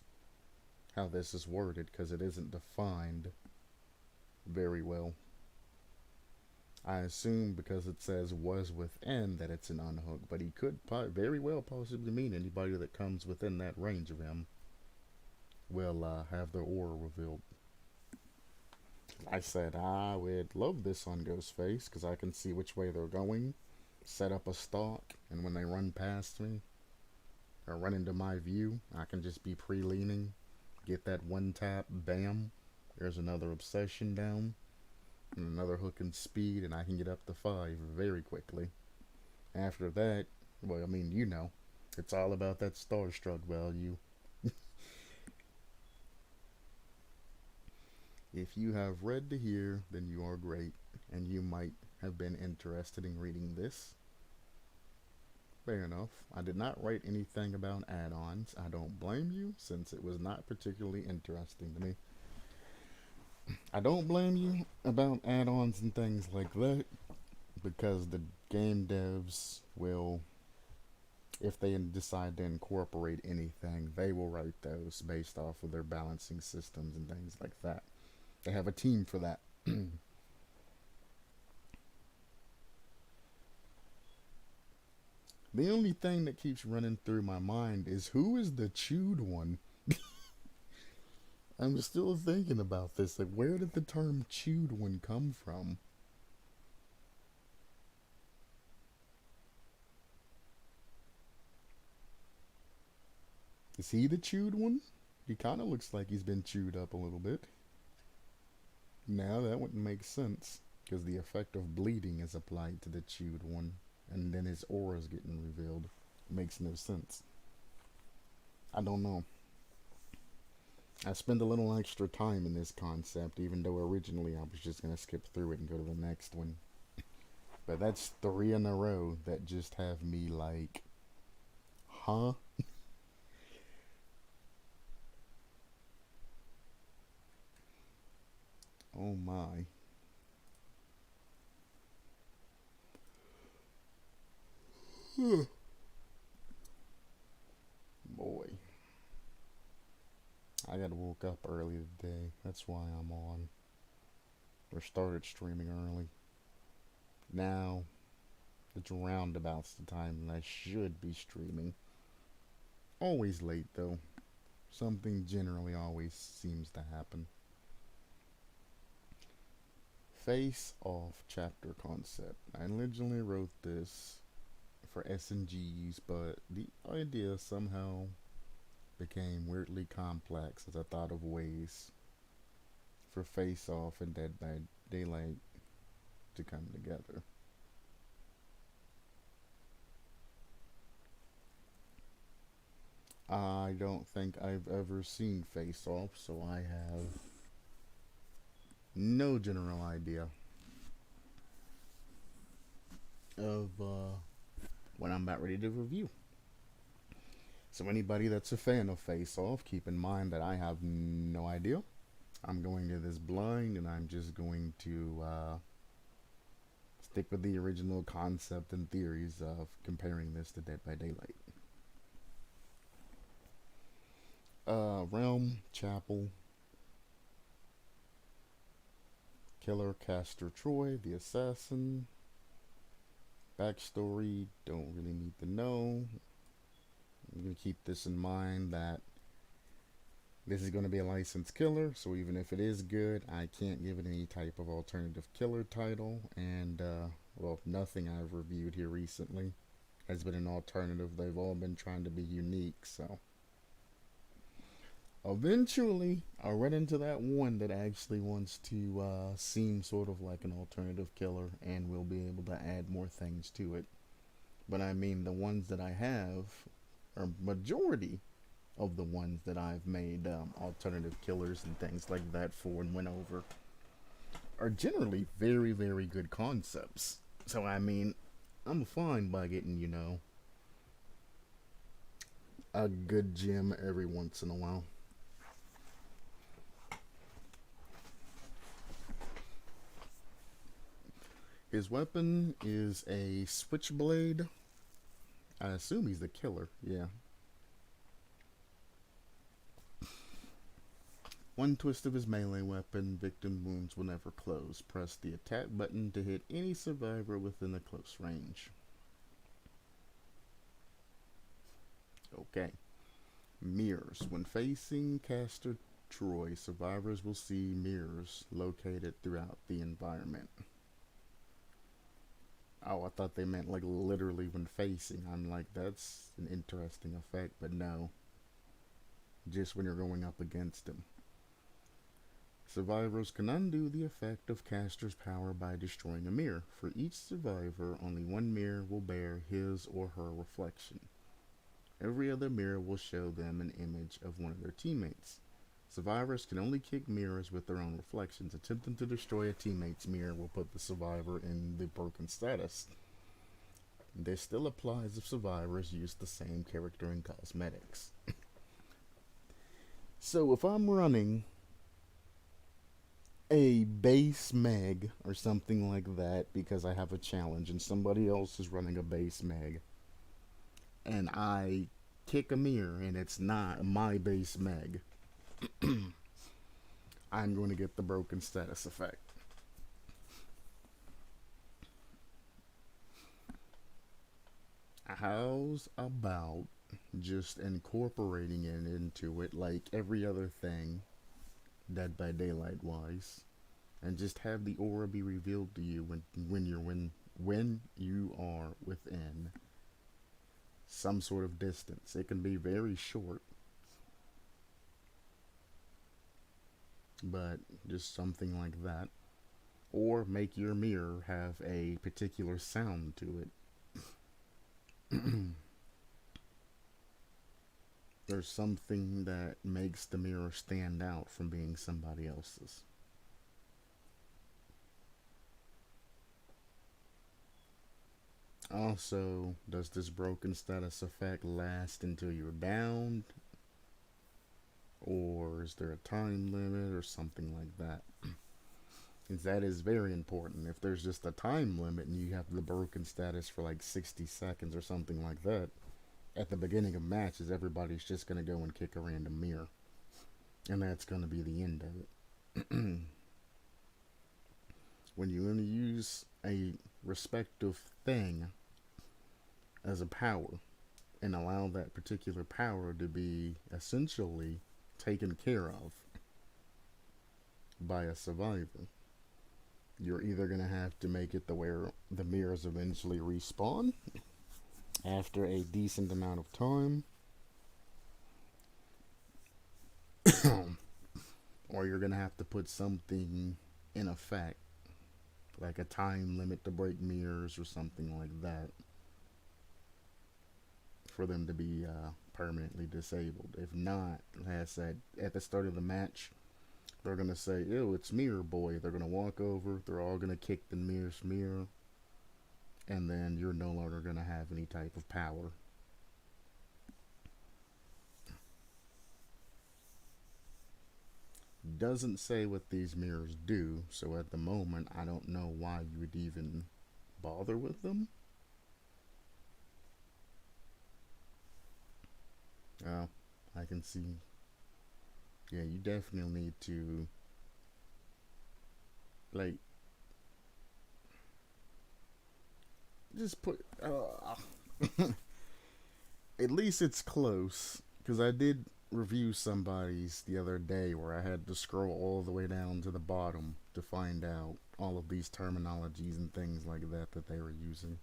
How this is worded, because it isn't defined very well. I assume because it says was within that it's an unhook, but he could very well possibly mean anybody that comes within that range of him will have their aura revealed. I said I would love this on Ghostface because I can see which way they're going, set up a stalk, and when they run past me or run into my view, I can just be pre-leaning, get that one tap, bam, there's another obsession down, and another hook and speed, and I can get up to 5 very quickly. After that, well, I mean, it's all about that starstruck value. If you have read to here, then you are great, and you might have been interested in reading this. Fair enough. I did not write anything about add-ons. I don't blame you, since it was not particularly interesting to me. I don't blame you about add-ons and things like that, because the game devs will, if they decide to incorporate anything, they will write those based off of their balancing systems and things like that. They have a team for that. The only thing that keeps running through my mind is who is the chewed one? I'm still thinking about this. Like, where did the term chewed one come from? Is he the chewed one? He kind of looks like he's been chewed up a little bit. Now that wouldn't make sense, because the effect of bleeding is applied to the chewed one, and then his aura is getting revealed. It makes no sense. I don't know. I spend a little extra time in this concept, even though originally I was just going to skip through it and go to the next one. But that's 3 in a row that just have me like, huh? Oh my. Boy. I got woke up early today. That's why I'm on. Or started streaming early. Now, it's roundabouts the time that I should be streaming. Always late though. Something generally always seems to happen. Face Off chapter concept. I originally wrote this for SNGs, but the idea somehow became weirdly complex as I thought of ways for Face Off and Dead by Daylight to come together. I don't think I've ever seen Face Off, so I have no general idea of what I'm about ready to review. So anybody that's a fan of Face Off, keep in mind that I have no idea. I'm going to this blind, and I'm just going to stick with the original concept and theories of comparing this to Dead by Daylight. Realm, Chapel, Killer Castor Troy, the assassin. Backstory, don't really need to know. I'm going to keep this in mind that this is going to be a licensed killer, so even if it is good, I can't give it any type of alternative killer title. And, well, nothing I've reviewed here recently has been an alternative. They've all been trying to be unique, so. Eventually, I'll run into that one that actually wants to seem sort of like an alternative killer, and we'll be able to add more things to it. But I mean, the ones that I have, or majority of the ones that I've made alternative killers and things like that for and went over, are generally very, very good concepts. So I mean, I'm fine by getting, a good gem every once in a while. His weapon is a switchblade. I assume he's the killer, yeah. One twist of his melee weapon, victim wounds will never close. Press the attack button to hit any survivor within a close range. Okay. Mirrors. When facing caster Troy, survivors will see mirrors located throughout the environment. Oh, I thought they meant like literally when facing. I'm like, that's an interesting effect, but no. Just when you're going up against him. Survivors can undo the effect of caster's power by destroying a mirror. For each survivor, only one mirror will bear his or her reflection. Every other mirror will show them an image of one of their teammates. Survivors can only kick mirrors with their own reflections. Attempting to destroy a teammate's mirror will put the survivor in the broken status. This still applies if survivors use the same character in cosmetics. So if I'm running a base meg or something like that because I have a challenge and somebody else is running a base meg and I kick a mirror and it's not my base meg, I'm going to get the broken status effect. How's about just incorporating it into it like every other thing, Dead by Daylight wise, and just have the aura be revealed to you when you are within some sort of distance. It can be very short, but just something like that. Or make your mirror have a particular sound to it. There's something that makes the mirror stand out from being somebody else's. Also, does this broken status effect last until you're downed? Or is there a time limit or something like that? Because that is very important. If there's just a time limit and you have the broken status for like 60 seconds or something like that, at the beginning of matches, everybody's just going to go and kick a random mirror. And that's going to be the end of it. When you only use a respective thing as a power and allow that particular power to be essentially taken care of by a survivor, you're either going to have to make it to where the mirrors eventually respawn after a decent amount of time, or you're going to have to put something in effect, like a time limit to break mirrors or something like that, for them to be permanently disabled. If not, like I said, at the start of the match, they're going to say, ew, it's Mirror Boy. They're going to walk over, they're all going to kick the nearest mirror, and then you're no longer going to have any type of power. Doesn't say what these mirrors do, so at the moment, I don't know why you would even bother with them. I can see. Yeah, you definitely need to, like, just put. At least it's close, because I did review somebody's the other day where I had to scroll all the way down to the bottom to find out all of these terminologies and things like that that they were using.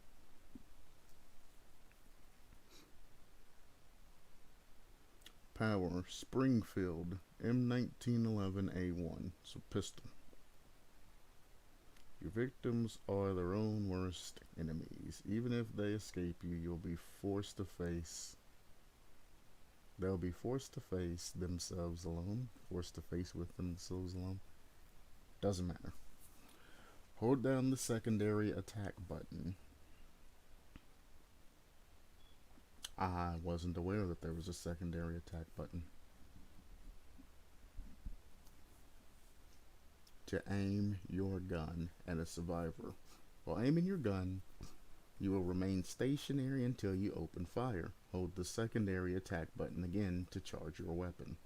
Power, Springfield, M1911A1, so pistol. Your victims are their own worst enemies. Even if they escape you, you'll be forced to face. They'll be forced to face themselves alone. Forced to face with themselves alone. Doesn't matter. Hold down the secondary attack button. I wasn't aware that there was a secondary attack button. To aim your gun at a survivor. While aiming your gun, you will remain stationary until you open fire. Hold the secondary attack button again to charge your weapon.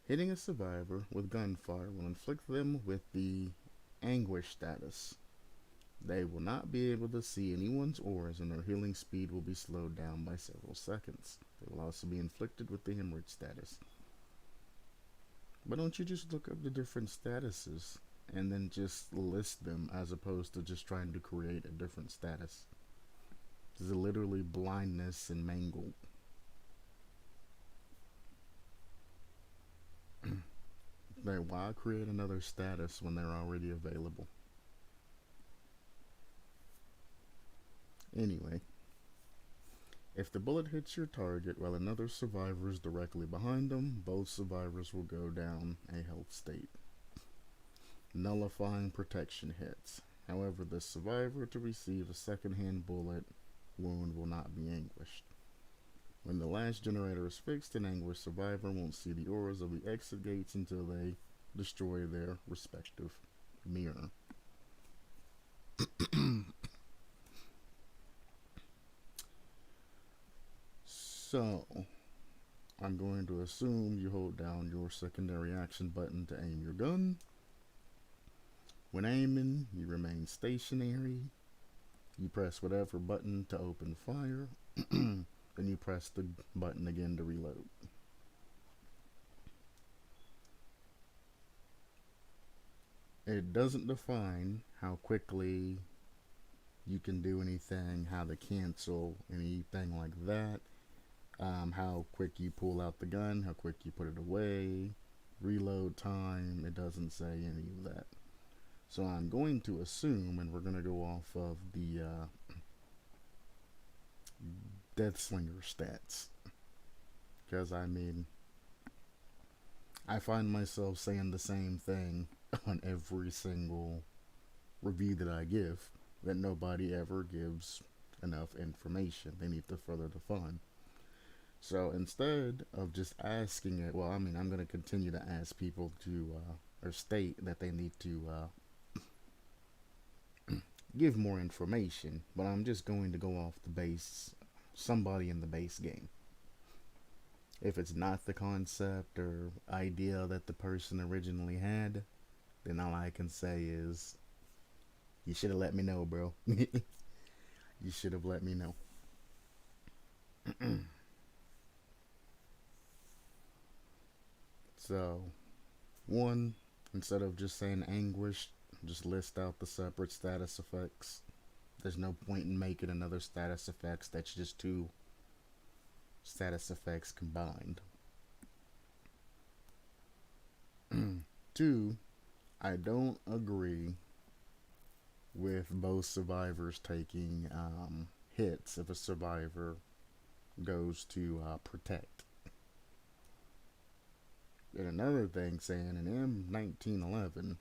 Hitting a survivor with gunfire will inflict them with the anguish status. They will not be able to see anyone's auras and their healing speed will be slowed down by several seconds. They will also be inflicted with the hemorrhage status. Why don't you just look up the different statuses and then just list them as opposed to just trying to create a different status? This is literally blindness and mangled. Like, why create another status when they're already available? Anyway, if the bullet hits your target while another survivor is directly behind them, both survivors will go down a health state. Nullifying protection hits. However, the survivor to receive a second-hand bullet wound will not be anguished. When the last generator is fixed, an anguished survivor won't see the auras of the exit gates until they destroy their respective mirror. So, I'm going to assume you hold down your secondary action button to aim your gun. When aiming, you remain stationary. You press whatever button to open fire. Then you press the button again to reload. It doesn't define how quickly you can do anything, how to cancel anything like that, how quick you pull out the gun, how quick you put it away, reload time. It doesn't say any of that. So I'm going to assume, and we're going to go off of the Deathslinger stats. Because, I mean, I find myself saying the same thing on every single review that I give, that nobody ever gives enough information. They need to further define. So instead of just asking it, well, I mean, I'm going to continue to ask people to, or state that they need to give more information, but I'm just going to go off the base, somebody in the base game. If it's not the concept or idea that the person originally had, then all I can say is, you should have let me know, bro. You should have let me know. So, one, instead of just saying anguish, just list out the separate status effects. There's no point in making another status effects that's just two status effects combined. Two, I don't agree with both survivors taking hits if a survivor goes to protect. And another thing saying an M1911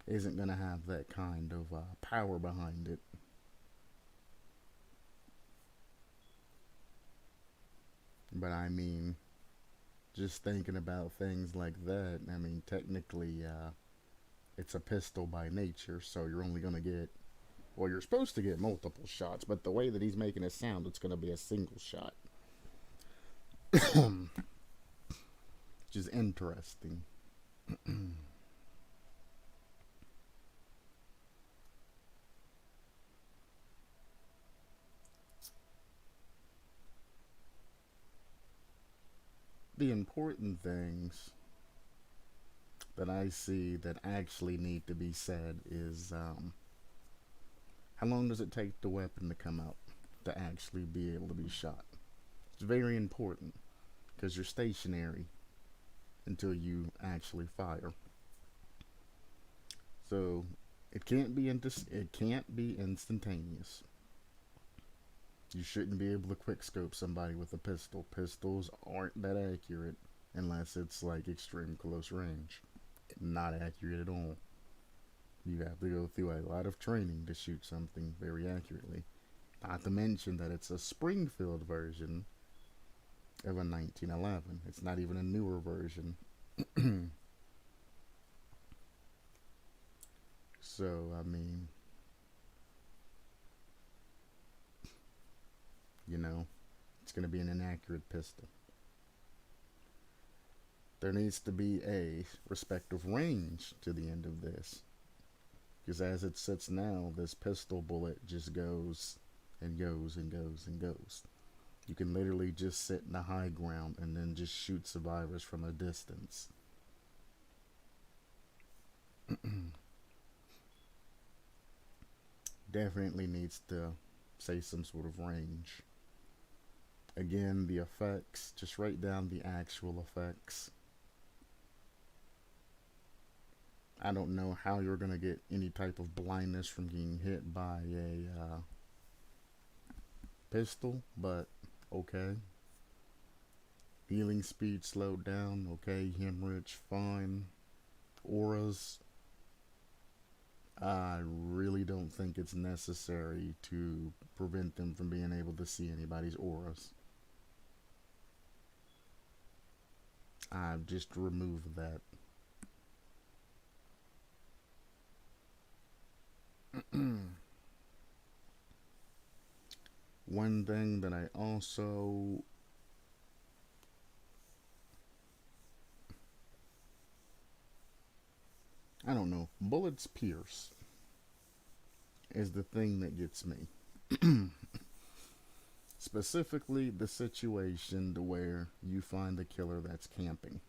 isn't going to have that kind of power behind it. But I mean, just thinking about things like that, I mean, technically, it's a pistol by nature, so you're only going to get, well, you're supposed to get multiple shots, but the way that he's making it sound, it's going to be a single shot. Which is interesting. The important things that I see that actually need to be said is how long does it take the weapon to come out to actually be able to be shot? It's very important because you're stationary until you actually fire. So it can't be instantaneous. You shouldn't be able to quickscope somebody with a pistol. Pistols aren't that accurate unless it's like extreme close range. Not accurate at all. You have to go through a lot of training to shoot something very accurately. Not to mention that it's a Springfield version of a 1911. It's not even a newer version. So, I mean, you know, it's going to be an inaccurate pistol. There needs to be a respective range to the end of this. Because as it sits now, this pistol bullet just goes and goes and goes and goes. You can literally just sit in the high ground and then just shoot survivors from a distance. Definitely needs to say some sort of range. Again, the effects, just write down the actual effects. I don't know how you're going to get any type of blindness from getting hit by a pistol, but okay. Healing speed slowed down, okay. Hemorrhage, fine. Auras, I really don't think it's necessary to prevent them from being able to see anybody's auras. I've just removed that. One thing that I don't know, bullets pierce is the thing that gets me. Specifically, the situation to where you find the killer that's camping.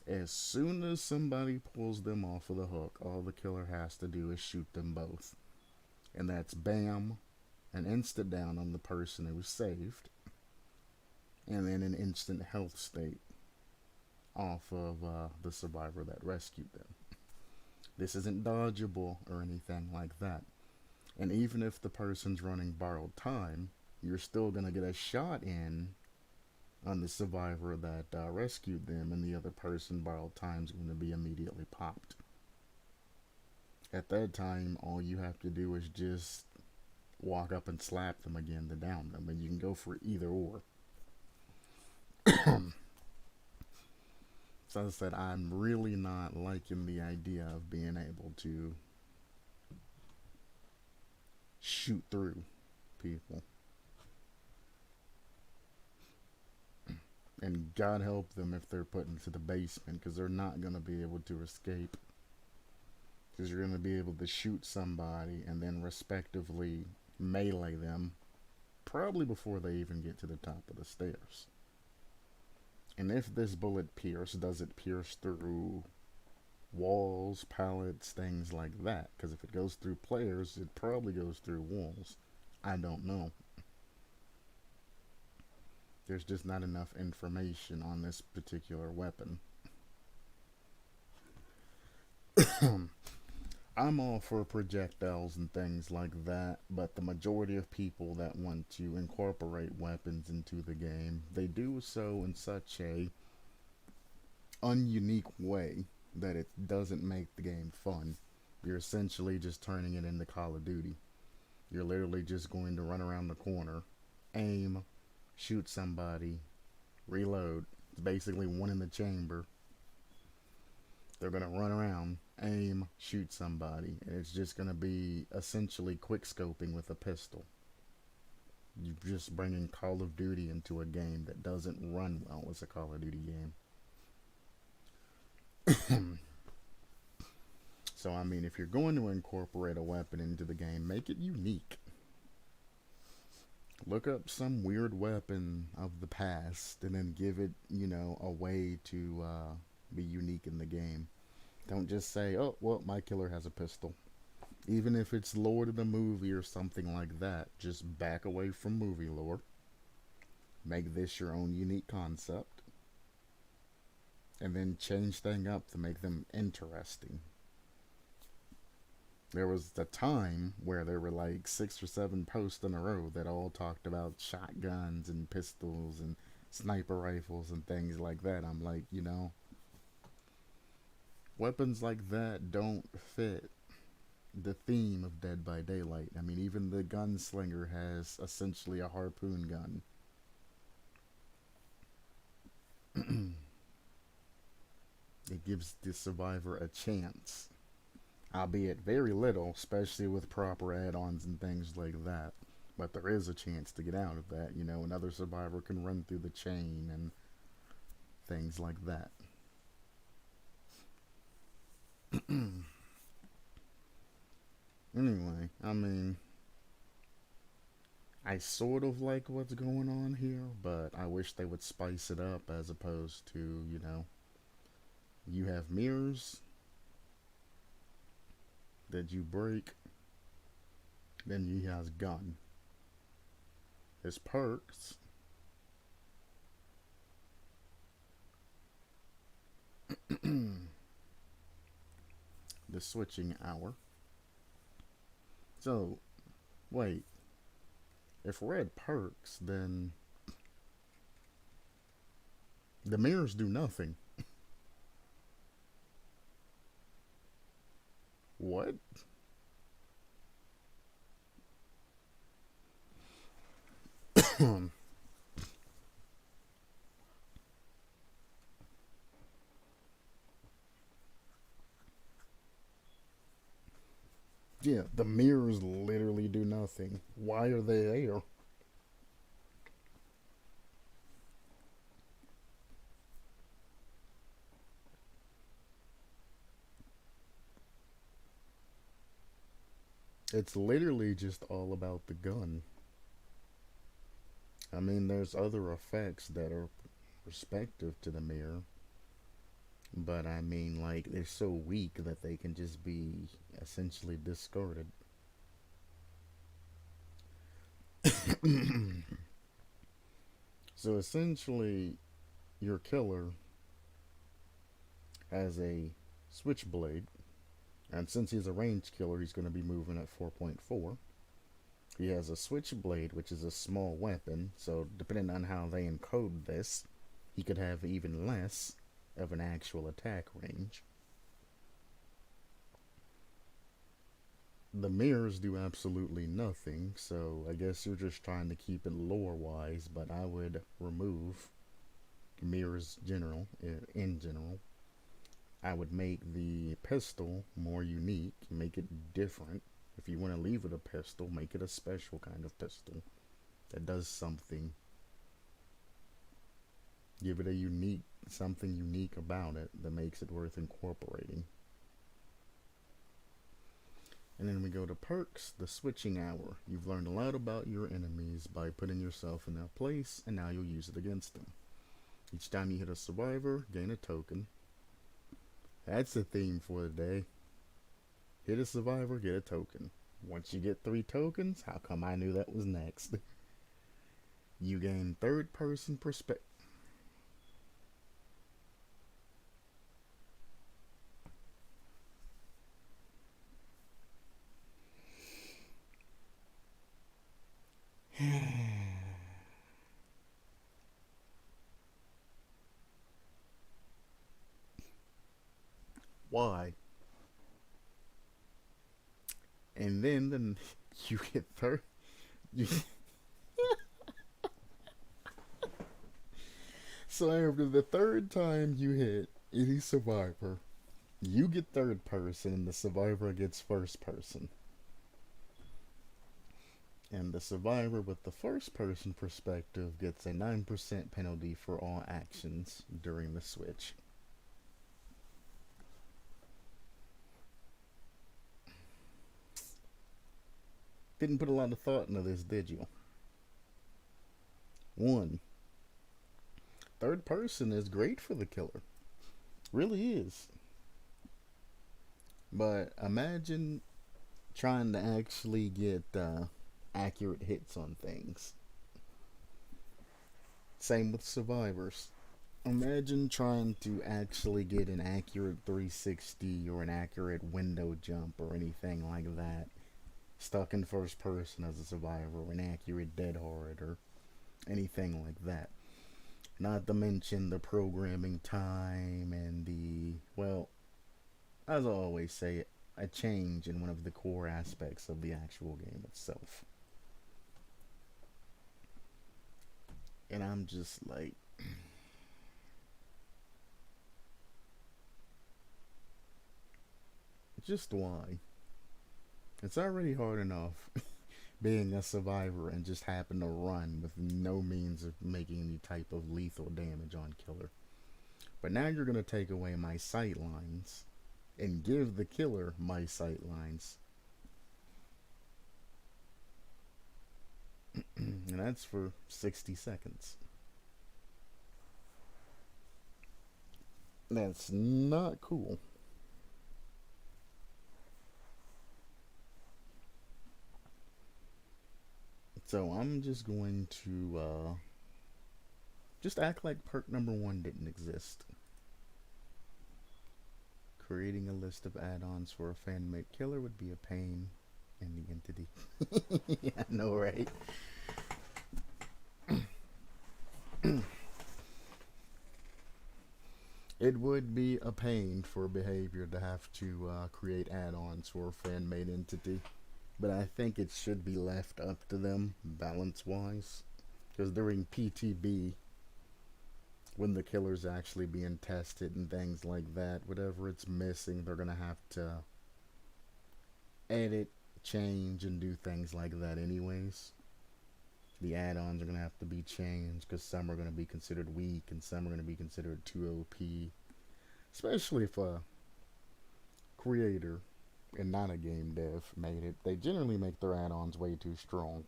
As soon as somebody pulls them off of the hook, all the killer has to do is shoot them both. And that's bam, an instant down on the person who was saved, and then an instant health state off of the survivor that rescued them. This isn't dodgeable or anything like that. And even if the person's running borrowed time, you're still going to get a shot in on the survivor that rescued them, and the other person borrowed time's going to be immediately popped. At that time, all you have to do is just walk up and slap them again to down them, and you can go for either or. So as I said, I'm really not liking the idea of being able to shoot through people. And God help them if they're put into the basement, because they're not going to be able to escape. Because you're going to be able to shoot somebody and then respectively melee them, probably before they even get to the top of the stairs. And if this bullet pierce, does it pierce through walls, pallets, things like that? Because if it goes through players, it probably goes through walls. I don't know. There's just not enough information on this particular weapon. I'm all for projectiles and things like that, but the majority of people that want to incorporate weapons into the game, they do so in such a ununique way that it doesn't make the game fun. You're essentially just turning it into Call of Duty. You're literally just going to run around the corner, aim, shoot somebody, reload. It's basically one in the chamber. They're going to run around, aim, shoot somebody, and it's just going to be essentially quick scoping with a pistol. You're just bringing Call of Duty into a game that doesn't run well as a Call of Duty game. So, I mean, if you're going to incorporate a weapon into the game, make it unique. Look up some weird weapon of the past and then give it, a way to be unique in the game. Don't just say, oh, well, my killer has a pistol. Even if it's lore to the movie or something like that, just back away from movie lore. Make this your own unique concept. And then change things up to make them interesting. There was a time where there were like 6 or 7 posts in a row that all talked about shotguns and pistols and sniper rifles and things like that. I'm like, weapons like that don't fit the theme of Dead by Daylight. I mean, even the gunslinger has essentially a harpoon gun. It gives the survivor a chance, albeit very little, especially with proper add ons and things like that. But there is a chance to get out of that. You know, another survivor can run through the chain and things like that. Anyway, I mean, I sort of like what's going on here, but I wish they would spice it up as opposed to, you have mirrors that you break, then you has gun. There's perks. The switching hour. So, wait, if we're at perks, then the mirrors do nothing. What? Yeah, the mirrors literally do nothing. Why are they there? It's literally just all about the gun. I mean, there's other effects that are respective to the mirror, but I mean, like, they're so weak that they can just be essentially discarded. So essentially, your killer has a switchblade, and since he's a ranged killer, he's going to be moving at 4.4. He has a switchblade, which is a small weapon, so depending on how they encode this, he could have even less of an actual attack range. The mirrors do absolutely nothing, so I guess you're just trying to keep it lore wise, but I would remove mirrors in general. I would make the pistol more unique, make it different. If you want to leave it a pistol, make it a special kind of pistol that does something. Give it a unique, something unique about it that makes it worth incorporating. And then we go to perks, the switching hour. You've learned a lot about your enemies by putting yourself in their place, and now you'll use it against them. Each time you hit a survivor, gain a token. That's the theme for the day. Hit a survivor, get a token. Once you get 3 tokens, how come I knew that was next? You gain third person perspective. Why? And then you get third. You, so after the third time you hit any survivor, you get third person, and the survivor gets first person. And the survivor with the first person perspective gets a 9% penalty for all actions during the switch. Didn't put a lot of thought into this, did you? One, third person is great for the killer. Really is. But imagine trying to actually get accurate hits on things. Same with survivors. Imagine trying to actually get an accurate 360 or an accurate window jump or anything like that. Stuck in first person as a survivor, or an accurate dead hard, or anything like that. Not to mention the programming time and the, well, as I always say, a change in one of the core aspects of the actual game itself. And I'm just like, just why? It's already hard enough being a survivor and just happen to run with no means of making any type of lethal damage on killer. But now you're gonna take away my sight lines and give the killer my sight lines. And that's for 60 seconds. That's not cool. So I'm just going to just act like perk number one didn't exist. Creating a list of add-ons for a fan-made killer would be a pain in the entity. Yeah, I know, right? It would be a pain for behavior to have to create add-ons for a fan-made entity, but I think it should be left up to them balance-wise. Because during PTB, when the killer's actually being tested and things like that, whatever it's missing, they're gonna have to edit, change, and do things like that anyways. The add-ons are gonna have to be changed because some are gonna be considered weak and some are gonna be considered too OP. Especially if a creator and not a game dev made it, they generally make their add-ons way too strong.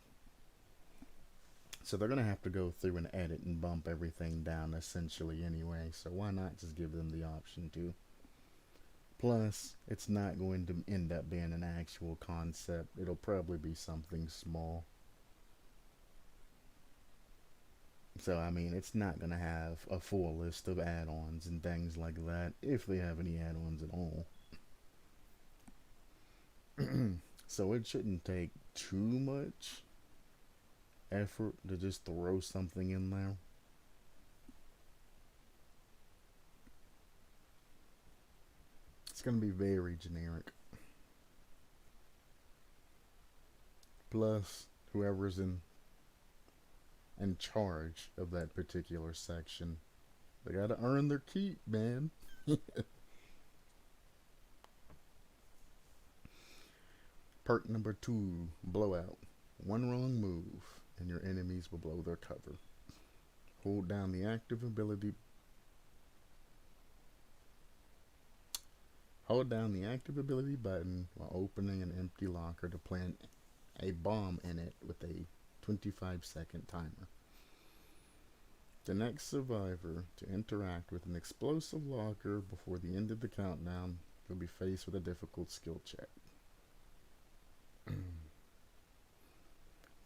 So they're gonna have to go through and edit and bump everything down essentially anyway. So why not just give them the option to? Plus, it's not going to end up being an actual concept. It'll probably be something small. So, I mean, it's not going to have a full list of add-ons and things like that, if they have any add-ons at all. So it shouldn't take too much effort to just throw something in there. It's going to be very generic. Plus, whoever's in charge of that particular section, they gotta earn their keep, man. Perk number 2, blowout. One wrong move and your enemies will blow their cover. Hold down the active ability Hold down the active ability button while opening an empty locker to plant a bomb in it with a 25-second timer. The next survivor to interact with an explosive locker before the end of the countdown will be faced with a difficult skill check.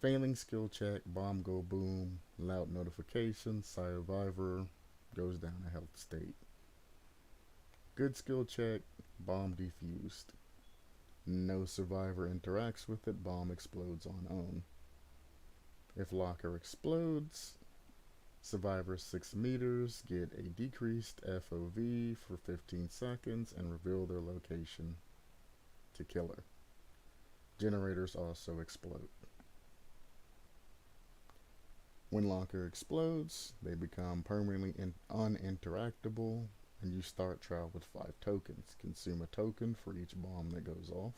Failing skill check, bomb go boom, loud notification, survivor goes down a health state. Good skill check, bomb defused. No survivor interacts with it, bomb explodes on own. If locker explodes, survivors 6 meters get a decreased FOV for 15 seconds and reveal their location to killer. Generators also explode. When locker explodes, they become permanently uninteractable, and you start trial with 5 tokens. Consume a token for each bomb that goes off.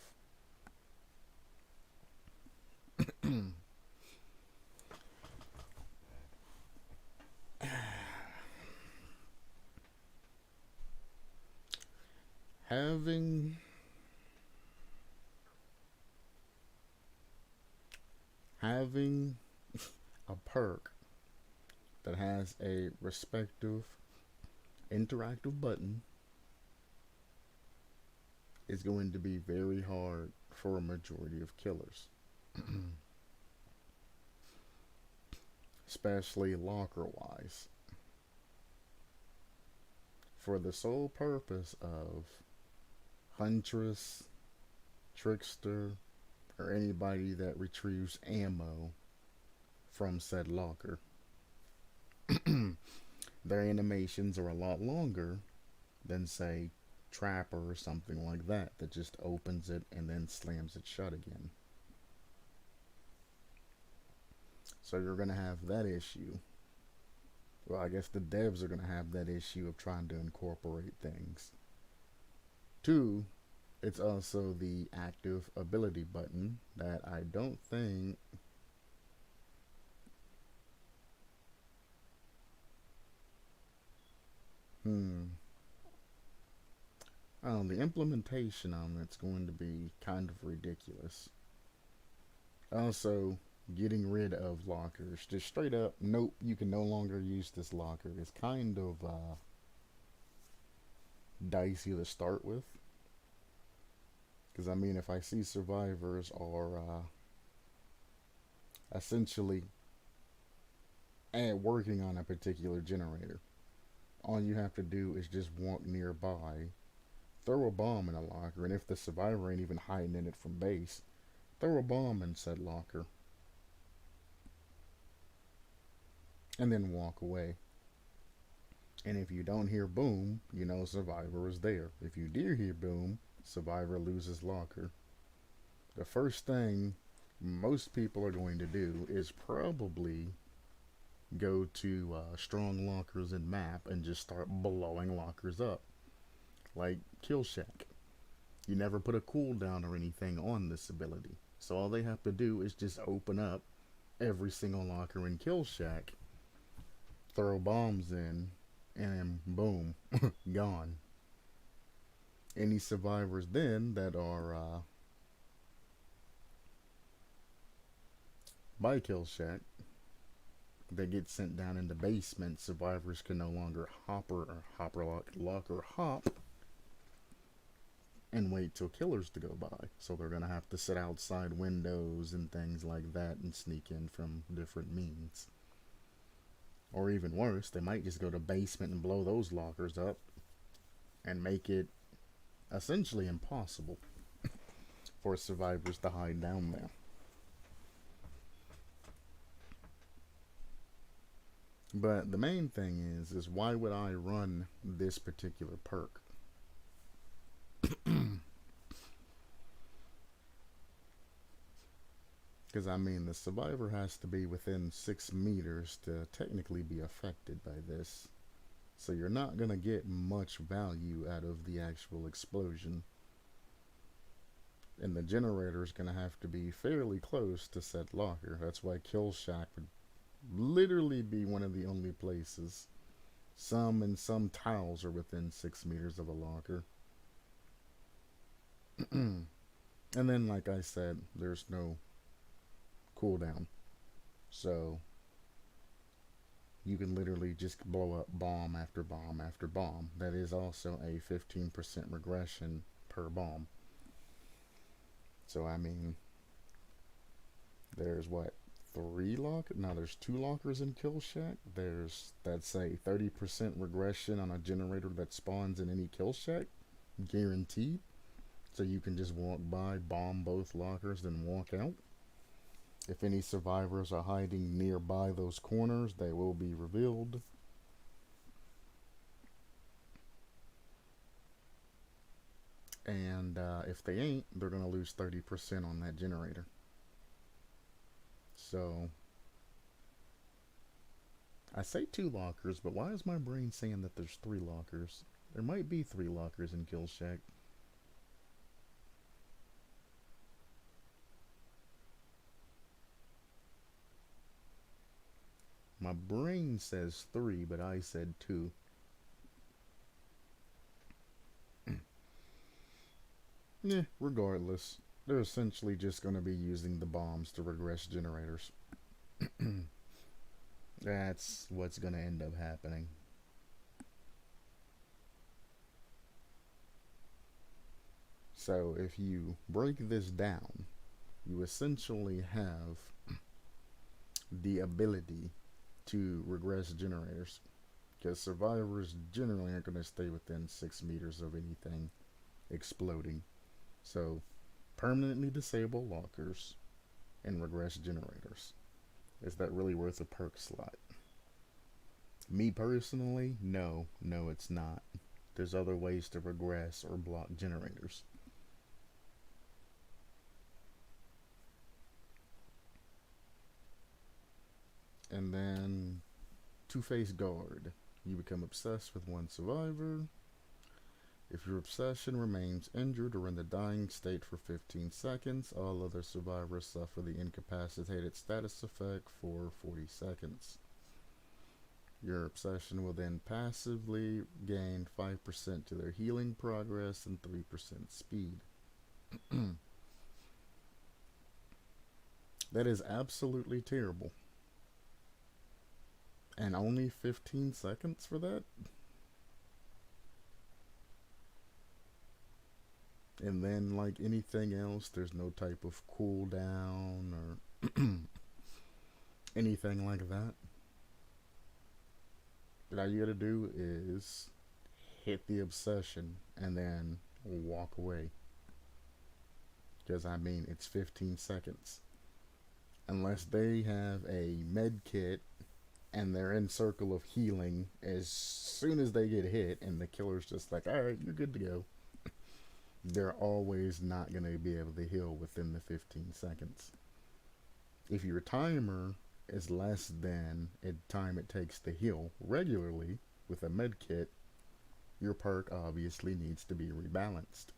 Having a perk that has a respective interactive button is going to be very hard for a majority of killers. Especially locker wise. For the sole purpose of Huntress, Trickster, or anybody that retrieves ammo from said locker. Their animations are a lot longer than, say, trapper or something like that that just opens it and then slams it shut again. So you're going to have that issue. Well, I guess the devs are going to have that issue of trying to incorporate things. Two, it's also the active ability button that I don't think. Hmm. The implementation on it's going to be kind of ridiculous. Also, getting rid of lockers, just straight up, nope, you can no longer use this locker, is kind of dicey to start with. Because I mean, if I see survivors are essentially working on a particular generator, all you have to do is just walk nearby, throw a bomb in a locker, and if the survivor ain't even hiding in it from base, throw a bomb in said locker, and then walk away. And if you don't hear boom, you know survivor is there. If you do hear boom, survivor loses locker. The first thing most people are going to do is probably go to strong lockers and map and just start blowing lockers up. Like Kill Shack. You never put a cooldown or anything on this ability. So all they have to do is just open up every single locker in Kill Shack, throw bombs in, and boom, gone. Any survivors then that are by Kill Shack, they get sent down in the basement. Survivors can no longer lock or hop and wait till killers to go by. So they're gonna have to sit outside windows and things like that and sneak in from different means. Or even worse, they might just go to basement and blow those lockers up and make it essentially impossible for survivors to hide down there. But the main thing is why would I run this particular perk? Because I mean, the survivor has to be within 6 meters to technically be affected by this. So you're not going to get much value out of the actual explosion. And the generator is going to have to be fairly close to said locker. That's why Kill Shack would literally be one of the only places. Some tiles are within 6 meters of a locker. And then, like I said, there's no cooldown. So you can literally just blow up bomb after bomb after bomb. That is also a 15% regression per bomb. So I mean, there's what, 3 lockers? No, there's 2 lockers in Kill Shack. That's a 30% regression on a generator that spawns in any Kill Shack, guaranteed. So you can just walk by, bomb both lockers, then walk out. If any survivors are hiding nearby those corners, they will be revealed. And if they ain't, they're going to lose 30% on that generator. So, I say 2 lockers, but why is my brain saying that there's 3 lockers? There might be 3 lockers in Kill Shack. My brain says 3, but I said 2. Regardless, they're essentially just going to be using the bombs to regress generators. That's what's going to end up happening. So if you break this down, you essentially have the ability to regress generators, because survivors generally aren't going to stay within 6 meters of anything exploding. So permanently disable lockers and regress generators. Is that really worth a perk slot? Me personally, no, it's not. There's other ways to regress or block generators. And then two-face guard. You become obsessed with one survivor. If your obsession remains injured or in the dying state for 15 seconds, all other survivors suffer the incapacitated status effect for 40 seconds. Your obsession will then passively gain 5% to their healing progress and 3% speed. That is absolutely terrible. And only 15 seconds for that? And then, like anything else, there's no type of cooldown or anything like that. But all you gotta do is hit the obsession and then walk away. Because, I mean, it's 15 seconds. Unless they have a med kit and they're in circle of healing as soon as they get hit and the killer's just like, alright, you're good to go. They're always not going to be able to heal within the 15 seconds. If your timer is less than the time it takes to heal regularly with a med kit, your perk obviously needs to be rebalanced.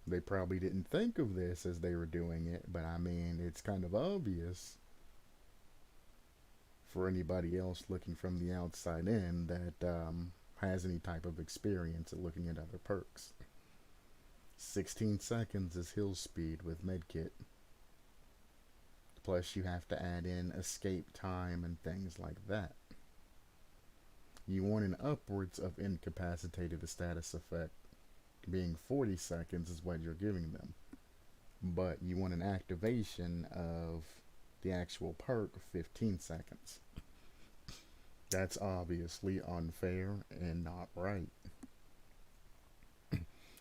They probably didn't think of this as they were doing it, but I mean, it's kind of obvious for anybody else looking from the outside in that has any type of experience at looking at other perks. 16 seconds is heal speed with medkit. Plus you have to add in escape time and things like that. You want an upwards of incapacitated status effect, being 40 seconds is what you're giving them. But you want an activation of the actual perk of 15 seconds. That's obviously unfair and not right.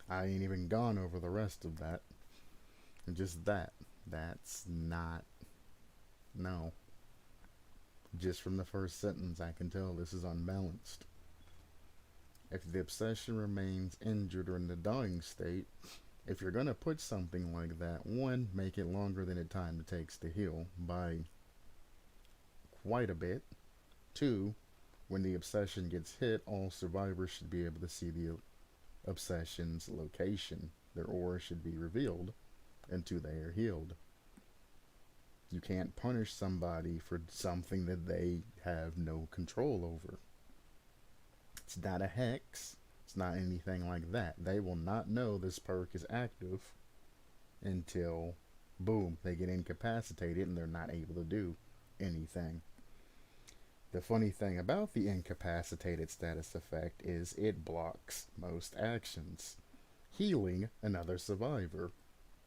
I ain't even gone over the rest of that. Just that. That's not... No. Just from the first sentence, I can tell this is unbalanced. If the obsession remains injured or in the dying state, if you're going to put something like that, one, make it longer than the time it takes to heal by quite a bit. Two, when the obsession gets hit, all survivors should be able to see the obsession's location. Their aura should be revealed until they are healed. You can't punish somebody for something that they have no control over. It's not a hex. It's not anything like that. They will not know this perk is active until, boom, they get incapacitated and they're not able to do anything. The funny thing about the incapacitated status effect is it blocks most actions. Healing another survivor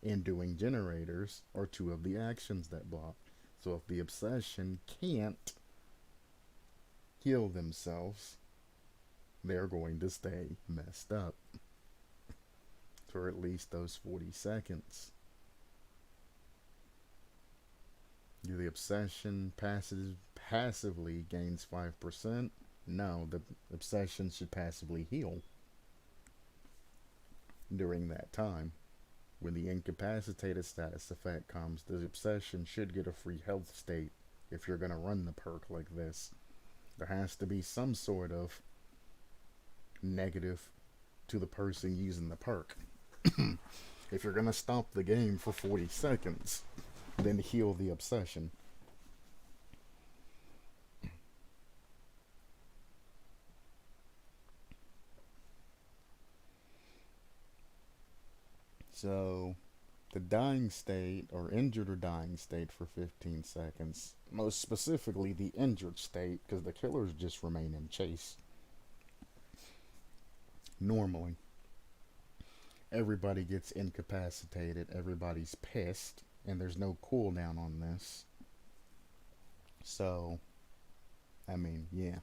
and doing generators are two of the actions that block. So if the obsession can't heal themselves, they're going to stay messed up for at least those 40 seconds. The obsession passively gains 5%. No, the obsession should passively heal during that time. When the incapacitated status effect comes, the obsession should get a free health state if you're going to run the perk like this. There has to be some sort of negative to the person using the perk. If you're going to stop the game for 40 seconds, then heal the obsession. So, the dying state, or injured or dying state for 15 seconds, most specifically the injured state, because the killers just remain in chase. Normally, everybody gets incapacitated, everybody's pissed, and there's no cooldown on this. So, I mean, yeah,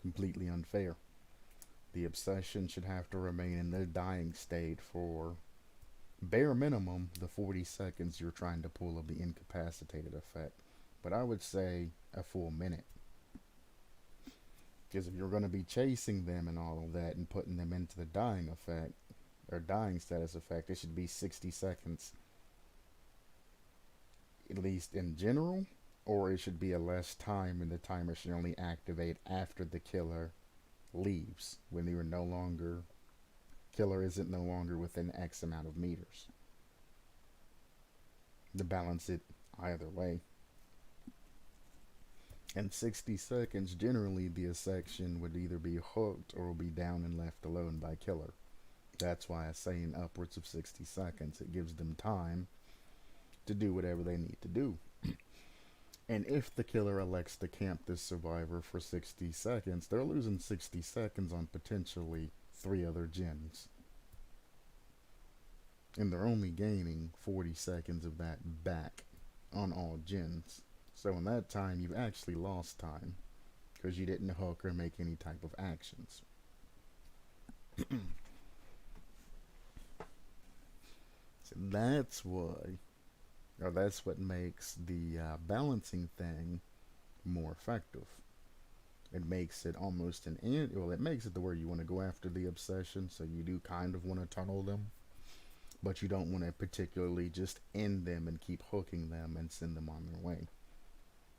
completely unfair. The obsession should have to remain in the dying state for bare minimum the 40 seconds you're trying to pull of the incapacitated effect. But I would say a full minute. Because if you're going to be chasing them and all of that and putting them into the dying effect, or dying status effect, it should be 60 seconds, at least in general, or it should be a less time and the timer should only activate after the killer leaves, when you're no longer, killer isn't no longer within X amount of meters. To balance it either way. In 60 seconds, generally the section would either be hooked or will be down and left alone by killer. That's why I say in upwards of 60 seconds. It gives them time to do whatever they need to do. And if the killer elects to camp this survivor for 60 seconds, they're losing 60 seconds on potentially 3 other gens. And they're only gaining 40 seconds of that back on all gens. So in that time, you've actually lost time because you didn't hook or make any type of actions. So that's why, or that's what makes the balancing thing more effective. It makes it almost an end. Well, it makes it to where you want to go after the obsession, so you do kind of want to tunnel them, but you don't want to particularly just end them and keep hooking them and send them on their way.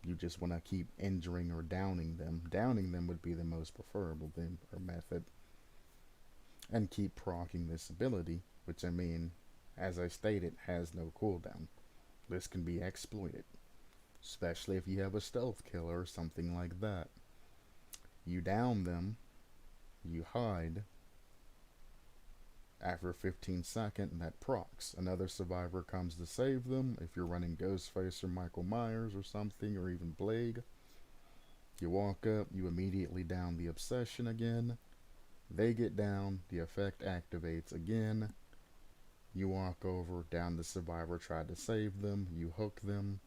You just want to keep injuring or downing them. Downing them would be the most preferable thing or method. And keep proccing this ability, which I mean, as I stated, has no cooldown. This can be exploited, especially if you have a stealth killer or something like that. You down them, you hide. After 15 seconds, that procs. Another survivor comes to save them. If you're running Ghostface or Michael Myers or something, or even Blade, you walk up, you immediately down the obsession again. They get down, the effect activates again. You walk over, down the survivor, try to save them, you hook them,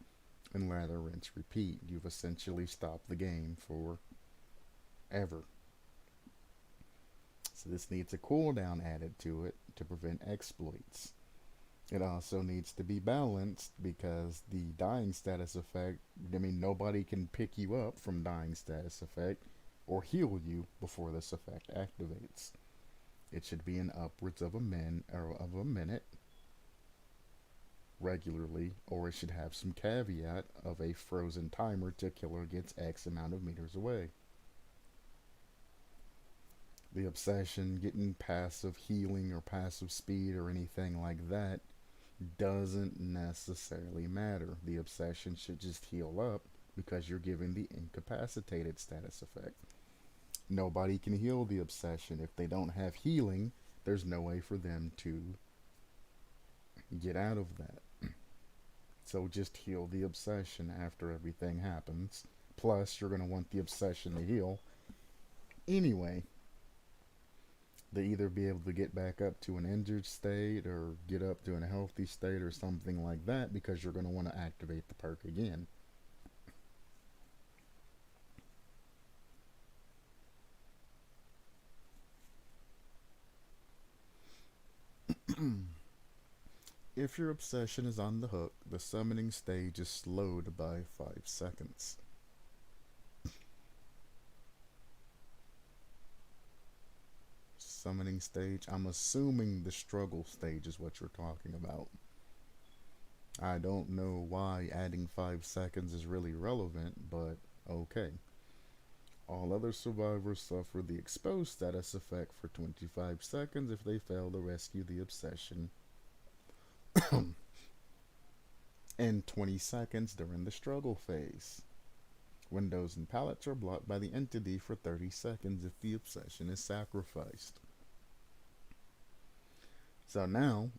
and lather, rinse, repeat. You've essentially stopped the game for ever. So this needs a cooldown added to it to prevent exploits. It also needs to be balanced because the dying status effect, I mean, nobody can pick you up from dying status effect or heal you before this effect activates. It should be in upwards of a minute regularly, or it should have some caveat of a frozen timer till killer gets X amount of meters away. The obsession, getting passive healing or passive speed or anything like that doesn't necessarily matter. The obsession should just heal up because you're giving the incapacitated status effect. Nobody can heal the obsession. If they don't have healing, there's no way for them to get out of that. So just heal the obsession after everything happens. Plus, you're going to want the obsession to heal anyway. They either be able to get back up to an injured state or get up to a healthy state or something like that, because you're going to want to activate the perk again. If your obsession is on the hook, the summoning stage is slowed by 5 seconds. Summoning stage, I'm assuming the struggle stage is what you're talking about. I don't know why adding 5 seconds is really relevant, but okay. All other survivors suffer the exposed status effect for 25 seconds if they fail to rescue the obsession and 20 seconds during the struggle phase. Windows and palettes are blocked by the entity for 30 seconds if the obsession is sacrificed. So now,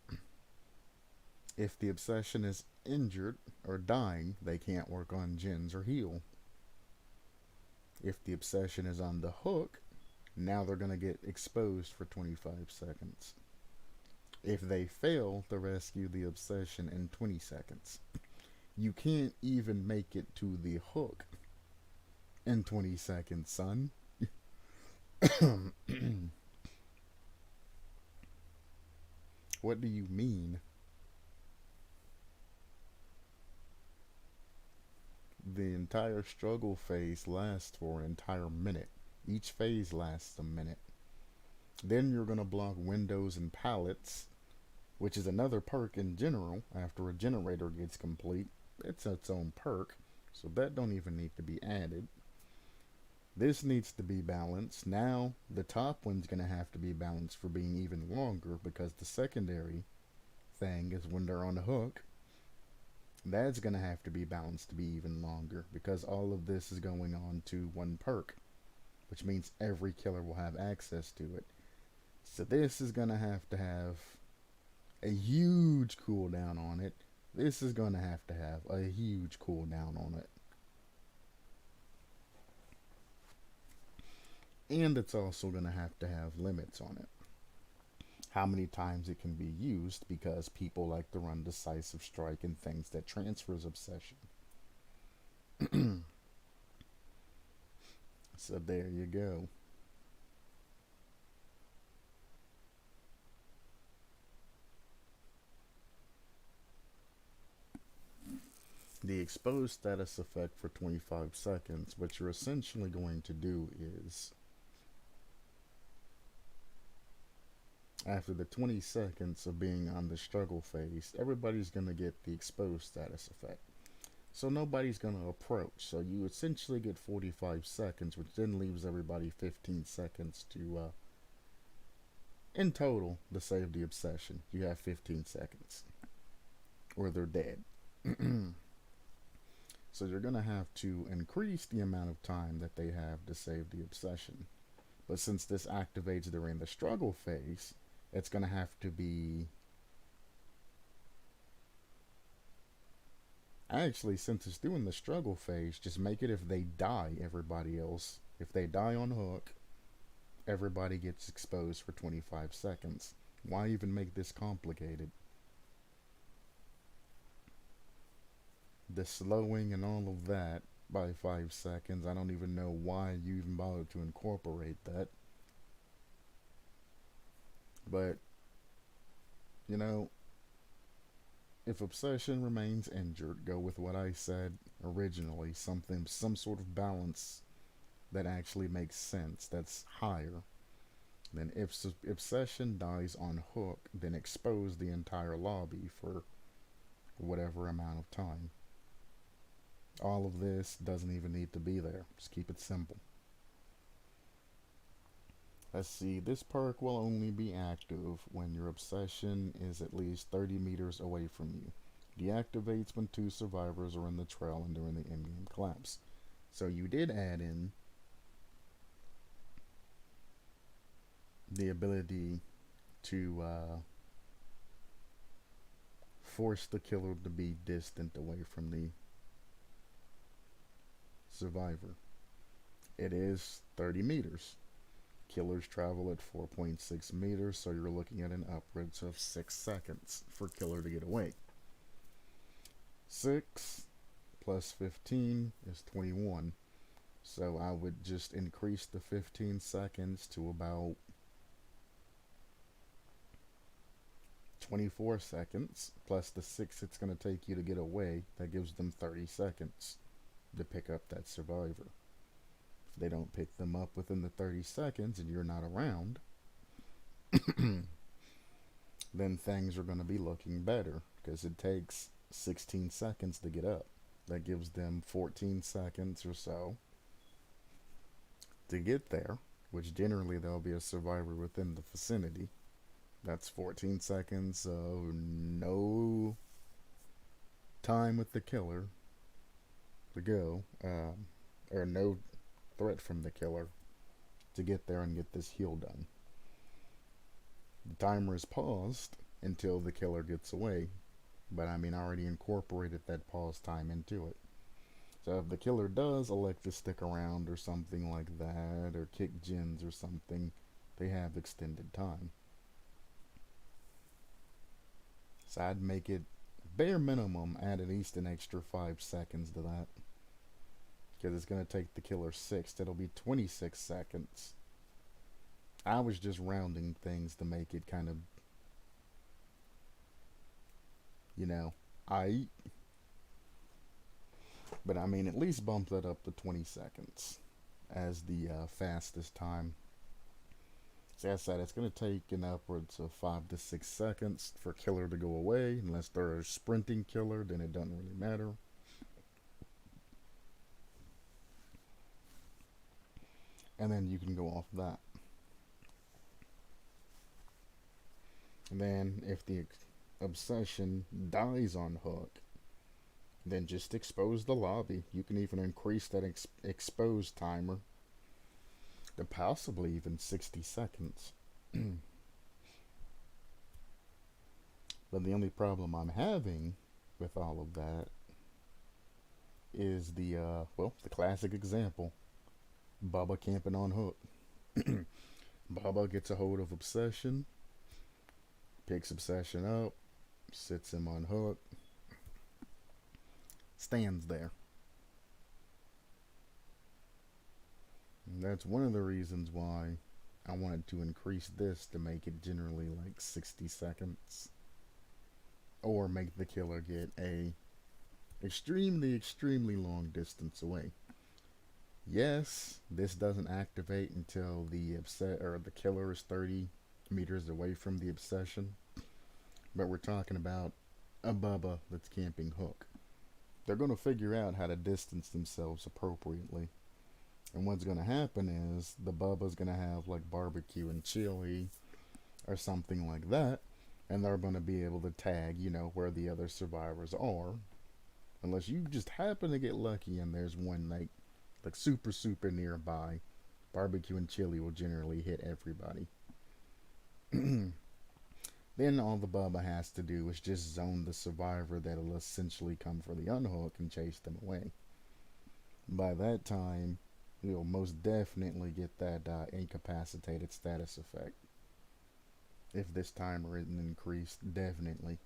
if the obsession is injured or dying, they can't work on gens or heal. If the obsession is on the hook, now they're going to get exposed for 25 seconds. If they fail to rescue the obsession in 20 seconds, you can't even make it to the hook in 20 seconds, son. What do you mean? The entire struggle phase lasts for an entire minute. Each phase lasts a minute. Then you're going to block windows and pallets, which is another perk in general. After a generator gets complete, it's its own perk, so that don't even need to be added. This needs to be balanced. Now, the top one's going to have to be balanced for being even longer because the secondary thing is when they're on the hook. That's going to have to be balanced to be even longer because all of this is going on to one perk, which means every killer will have access to it. So this is going to have a huge cooldown on it. This is going to have a huge cooldown on it. And it's also going to have limits on it. How many times it can be used because people like to run decisive strike and things that transfers obsession. So there you go. The exposed status effect for 25 seconds, what you're essentially going to do is after the 20 seconds of being on the struggle phase, everybody's going to get the exposed status effect. So nobody's going to approach. So you essentially get 45 seconds, which then leaves everybody 15 seconds to, in total, to save the obsession. You have 15 seconds. Or they're dead. So you're going to have to increase the amount of time that they have to save the obsession. But since this activates during the struggle phase, it's going to have to be... Actually, since it's doing the struggle phase, just make it if they die, everybody else. If they die on hook, everybody gets exposed for 25 seconds. Why even make this complicated? The slowing and all of that by 5 seconds, I don't even know why you even bothered to incorporate that. But, you know, if obsession remains injured, go with what I said originally, some sort of balance that actually makes sense, that's higher. Then if obsession dies on hook, then expose the entire lobby for whatever amount of time. All of this doesn't even need to be there. Just keep it simple. Let's see, this perk will only be active when your obsession is at least 30 meters away from you. Deactivates when 2 survivors are in the trail and during the in-game collapse. So you did add in the ability to force the killer to be distant away from the survivor. It is 30 meters. Killers travel at 4.6 meters, so you're looking at an upwards of 6 seconds for killer to get away. 6 plus 15 is 21. So I would just increase the 15 seconds to about 24 seconds, plus the 6 it's going to take you to get away. That gives them 30 seconds to pick up that survivor. If they don't pick them up within the 30 seconds and you're not around, then things are going to be looking better because it takes 16 seconds to get up. That gives them 14 seconds or so to get there, which generally there'll be a survivor within the vicinity. That's 14 seconds, so no time with the killer to go, or no threat from the killer to get there and get this heal done. The timer is paused until the killer gets away, but I mean, I already incorporated that pause time into it. So if the killer does elect to stick around or something like that, or kick gens or something, they have extended time. So I'd make it bare minimum, add at least an extra 5 seconds to that. Because it's going to take the killer 6. That'll be 26 seconds. I was just rounding things to make it kind of, you know, but I mean, at least bump that up to 20 seconds. as the fastest time. So as I said, it's going to take an upwards of 5 to 6 seconds for killer to go away. Unless they're a sprinting killer, then it doesn't really matter. And then you can go off that. And then if the obsession dies on hook, then just expose the lobby. You can even increase that expose timer to possibly even 60 seconds. But the only problem I'm having with all of that is the classic example. Bubba camping on hook. Bubba gets a hold of obsession, picks obsession up, sits him on hook, stands there. And that's one of the reasons why I wanted to increase this to make it generally like 60 seconds. Or make the killer get a extremely long distance away. Yes, this doesn't activate until the killer is 30 meters away from the obsession. But we're talking about a Bubba that's camping hook. They're going to figure out how to distance themselves appropriately. And what's going to happen is the Bubba's going to have like barbecue and chili or something like that. And they're going to be able to tag, where the other survivors are. Unless you just happen to get lucky and there's one like super nearby. Barbecue and chili will generally hit everybody. Then all the Bubba has to do is just zone the survivor that'll essentially come for the unhook and chase them away. By that time, you'll most definitely get that incapacitated status effect. If this timer isn't increased, definitely.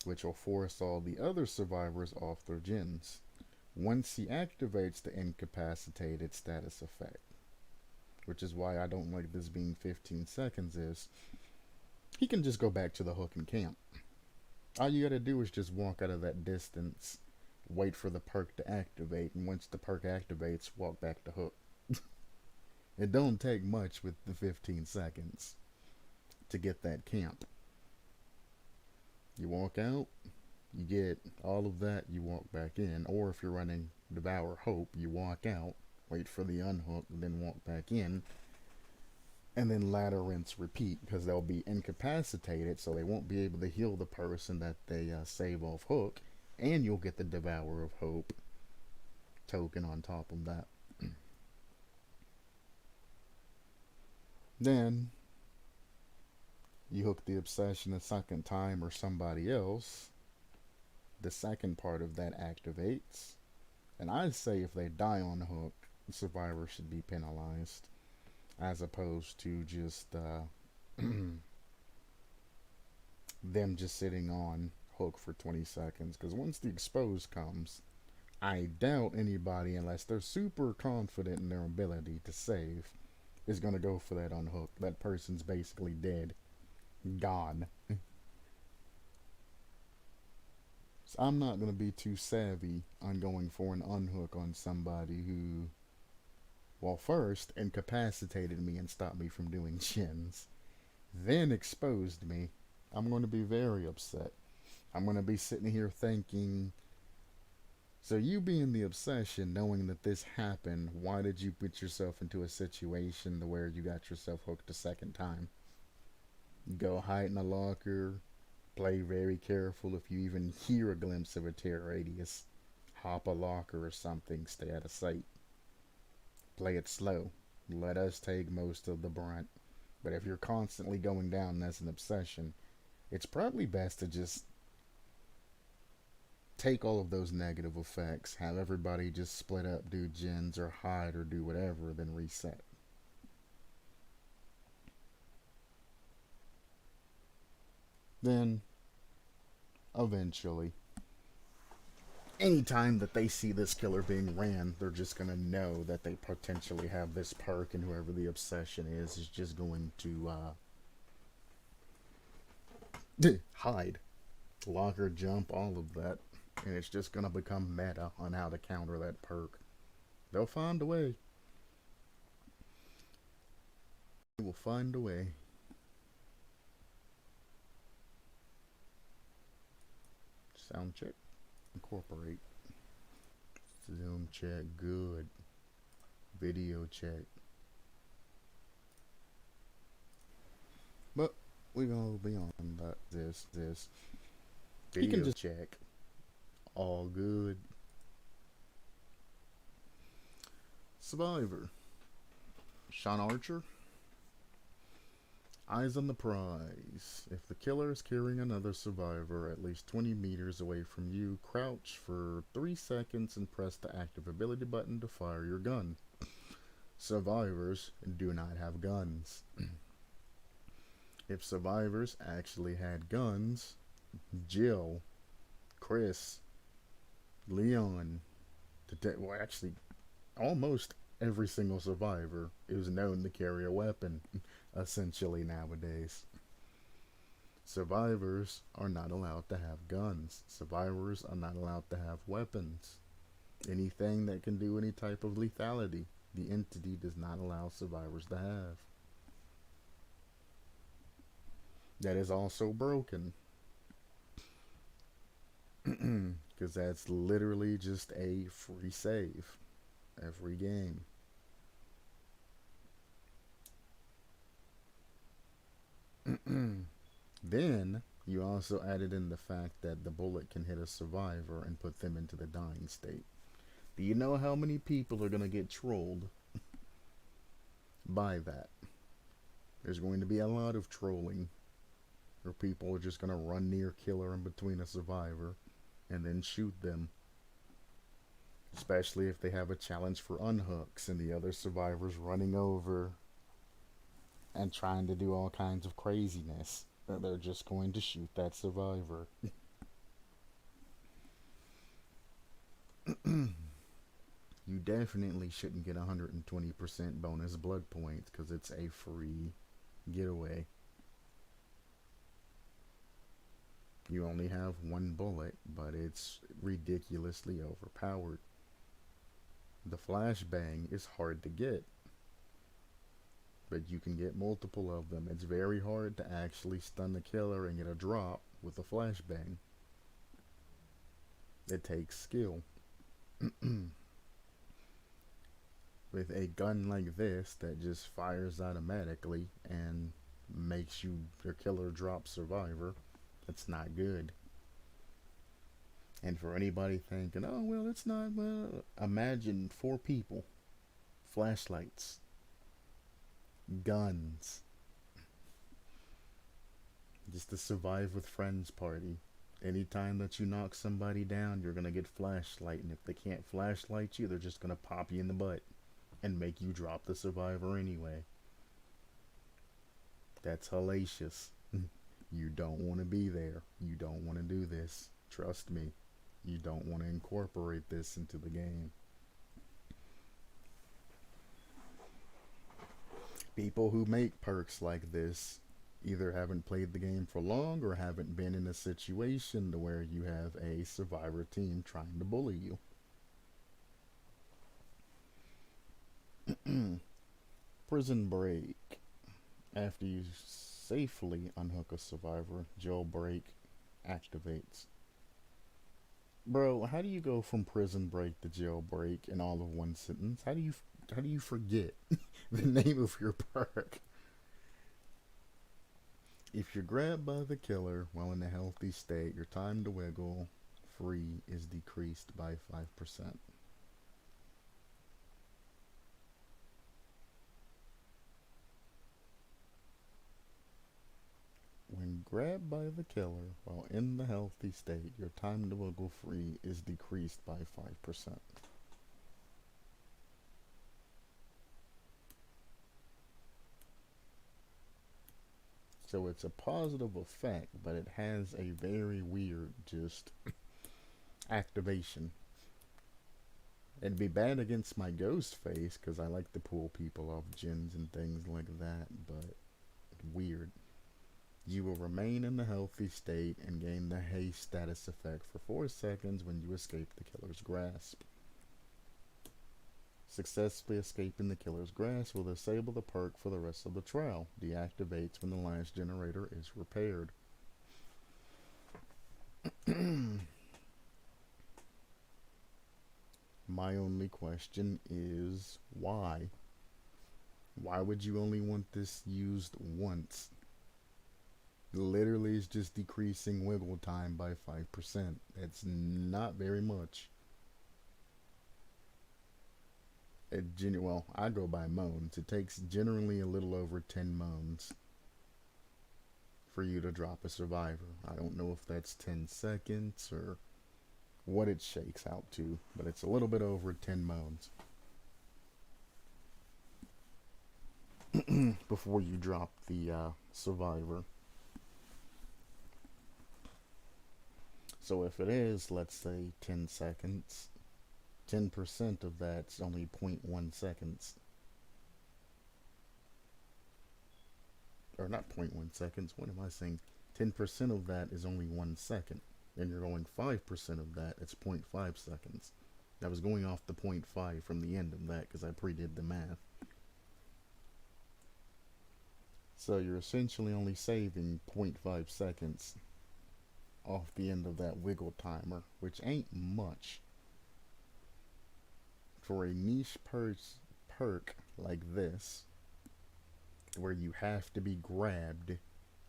Which will force all the other survivors off their gens once he activates the incapacitated status effect. Which is why I don't like this being 15 seconds is he can just go back to the hook and camp. All you gotta do is just walk out of that distance, wait for the perk to activate, and once the perk activates, walk back to hook. It don't take much with the 15 seconds to get that camp. You walk out, you get all of that, you walk back in. Or if you're running Devour Hope, you walk out, wait for the unhook, then walk back in. And then ladder rinse repeat, because they'll be incapacitated, so they won't be able to heal the person that they save off hook. And you'll get the Devour of Hope token on top of that. Then you hook the obsession a second time or somebody else. The second part of that activates. And I'd say if they die on hook, the survivor should be penalized. As opposed to just them just sitting on hook for 20 seconds. Because once the expose comes, I doubt anybody, unless they're super confident in their ability to save, is going to go for that unhook. That person's basically dead. Gone. So I'm not going to be too savvy on going for an unhook on somebody who, well, first incapacitated me and stopped me from doing chins, then exposed me. I'm going to be very upset. I'm going to be sitting here thinking, so you being the obsession, knowing that this happened, why did you put yourself into a situation to where you got yourself hooked a second time? Go hide in a locker, play very careful. If you even hear a glimpse of a tear radius, hop a locker or something, stay out of sight. Play it slow. Let us take most of the brunt. But if you're constantly going down as an obsession, it's probably best to just take all of those negative effects, have everybody just split up, do gens or hide or do whatever, then reset. Then, eventually, anytime that they see this killer being ran, they're just going to know that they potentially have this perk, and whoever the obsession is just going to hide. Locker, jump, all of that. and it's just gonna become meta on how to counter that perk. They'll find a way. They will find a way. Sound check. Incorporate. Zoom check. Good. Video check. But we gonna be on that. This. Video just check. All good. Survivor. Sean Archer. Eyes on the prize. If the killer is carrying another survivor at least 20 meters away from you, crouch for 3 seconds and press the active ability button to fire your gun. Survivors do not have guns. If survivors actually had guns, Jill, Chris, Leon, well, actually, almost every single survivor is known to carry a weapon, essentially, nowadays. Survivors are not allowed to have guns. Survivors are not allowed to have weapons. Anything that can do any type of lethality, the entity does not allow survivors to have. That is also broken. Because that's literally just a free save every game. Then you also added in the fact that the bullet can hit a survivor and put them into the dying state. Do you know how many people are going to get trolled by that? There's going to be a lot of trolling, where people are just going to run near killer in between a survivor and then shoot them. Especially if they have a challenge for unhooks and the other survivors running over and trying to do all kinds of craziness. They're just going to shoot that survivor. You definitely shouldn't get 120% bonus blood points because it's a free getaway. You only have one bullet, but it's ridiculously overpowered. The flashbang is hard to get, but you can get multiple of them. It's very hard to actually stun the killer and get a drop with a flashbang. It takes skill. With a gun like this that just fires automatically and makes your killer drop survivor, it's not good. And for anybody thinking, oh, well, it's not, well, imagine 4 people, flashlights, guns, just a survive with friends party. Anytime that you knock somebody down, you're going to get flashlight, and if they can't flashlight you, they're just going to pop you in the butt and make you drop the survivor anyway. That's hellacious. You don't want to be there. You don't want to do this. Trust me. You don't want to incorporate this into the game. People who make perks like this either haven't played the game for long or haven't been in a situation to where you have a survivor team trying to bully you. Prison break. After you safely unhook a survivor, jailbreak activates. Bro, how do you go from prison break to jailbreak in all of one sentence? How do you forget the name of your perk? If you're grabbed by the killer while in a healthy state, your time to wiggle free is decreased by 5%. When grabbed by the killer while in the healthy state, your time to wiggle free is decreased by 5%. So it's a positive effect, but it has a very weird just activation. It'd be bad against my ghost face because I like to pull people off gens and things like that, but weird. You will remain in the healthy state and gain the haste status effect for 4 seconds when you escape the killer's grasp. Successfully escaping the killer's grasp will disable the perk for the rest of the trial. Deactivates when the last generator is repaired. My only question is why? Why would you only want this used once? Literally is just decreasing wiggle time by 5%. It's not very much. Well, I go by moans. It takes generally a little over 10 moans for you to drop a survivor. I don't know if that's 10 seconds or what it shakes out to, but it's a little bit over 10 moans before you drop the survivor. So if it is, let's say 10 seconds, 10% of that's only 0.1 seconds. Or not 0.1 seconds, what am I saying? 10% of that is only 1 second. And you're going 5% of that, it's 0.5 seconds. I was going off the 0.5 from the end of that because I pre-did the math. So you're essentially only saving 0.5 seconds off the end of that wiggle timer, which ain't much. For a niche perk like this, where you have to be grabbed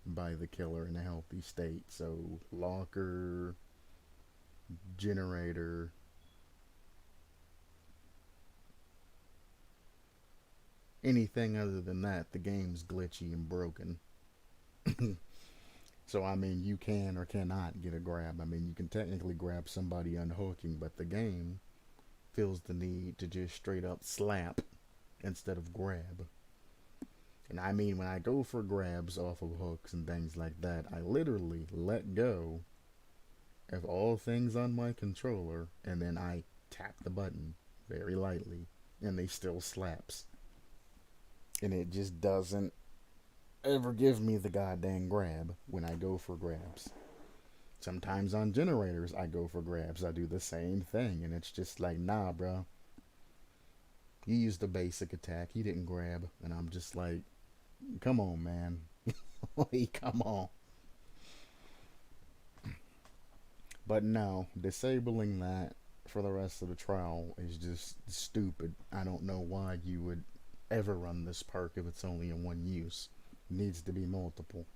by the killer in a healthy state, so locker, generator, anything other than that, the game's glitchy and broken. So, I mean, you can or cannot get a grab. I mean, you can technically grab somebody unhooking, but the game feels the need to just straight up slap instead of grab. And I mean, when I go for grabs off of hooks and things like that, I literally let go of all things on my controller, and then I tap the button very lightly, and they still slaps. And it just doesn't ever give me the goddamn grab when I go for grabs. Sometimes on generators, I go for grabs. I do the same thing, and it's just like, nah, bro. You used the basic attack. You didn't grab. And I'm just like, come on, man. Like, come on. But no, disabling that for the rest of the trial is just stupid. I don't know why you would ever run this perk if it's only in one use. It needs to be multiple.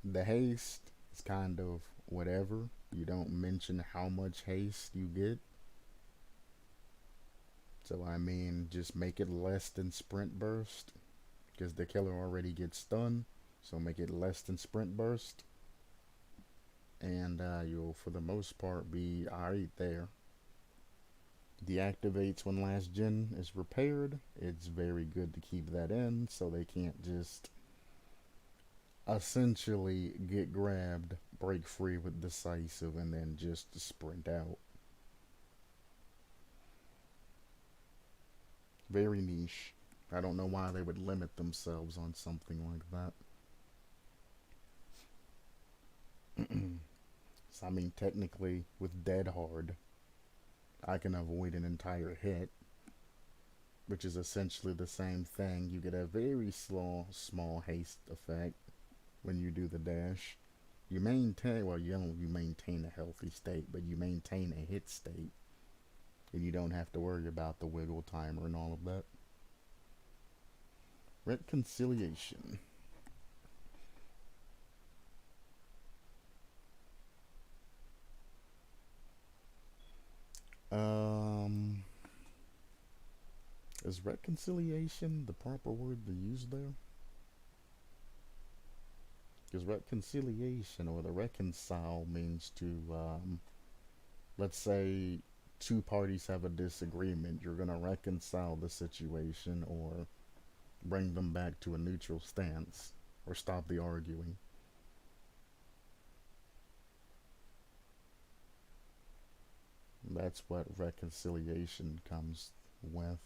The haste is kind of whatever. You don't mention how much haste you get. So, I mean, just make it less than sprint burst, because the killer already gets stunned. So make it less than sprint burst, and you'll, for the most part, be alright there. Deactivates when last gen is repaired. It's very good to keep that in, so they can't just essentially get grabbed, break free with decisive, and then just sprint out. Very niche. I don't know why they would limit themselves on something like that. So, I mean, technically, with Dead Hard, I can avoid an entire hit, which is essentially the same thing. You get a very small haste effect when you do the dash. You maintain, well, you maintain a healthy state, but you maintain a hit state, and you don't have to worry about the wiggle timer and all of that. Reconciliation. Is reconciliation the proper word to use there? Because reconciliation, or the reconcile, means to, let's say two parties have a disagreement. You're going to reconcile the situation or bring them back to a neutral stance or stop the arguing. That's what reconciliation comes with.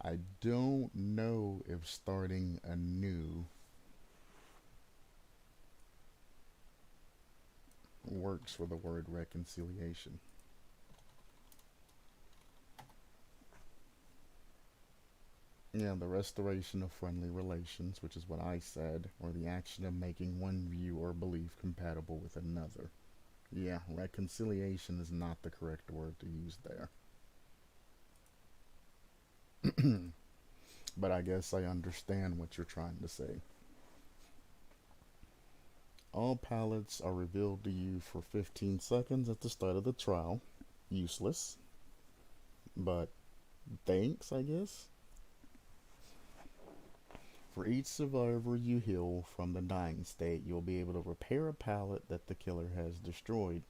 I don't know if starting anew works for the word reconciliation. Yeah, the restoration of friendly relations, which is what I said, or the action of making one view or belief compatible with another. Yeah, reconciliation is not the correct word to use there. But I guess I understand what you're trying to say. All palettes are revealed to you for 15 seconds at the start of the trial. Useless, but thanks, I guess. For each survivor you heal from the dying state, you'll be able to repair a pallet that the killer has destroyed.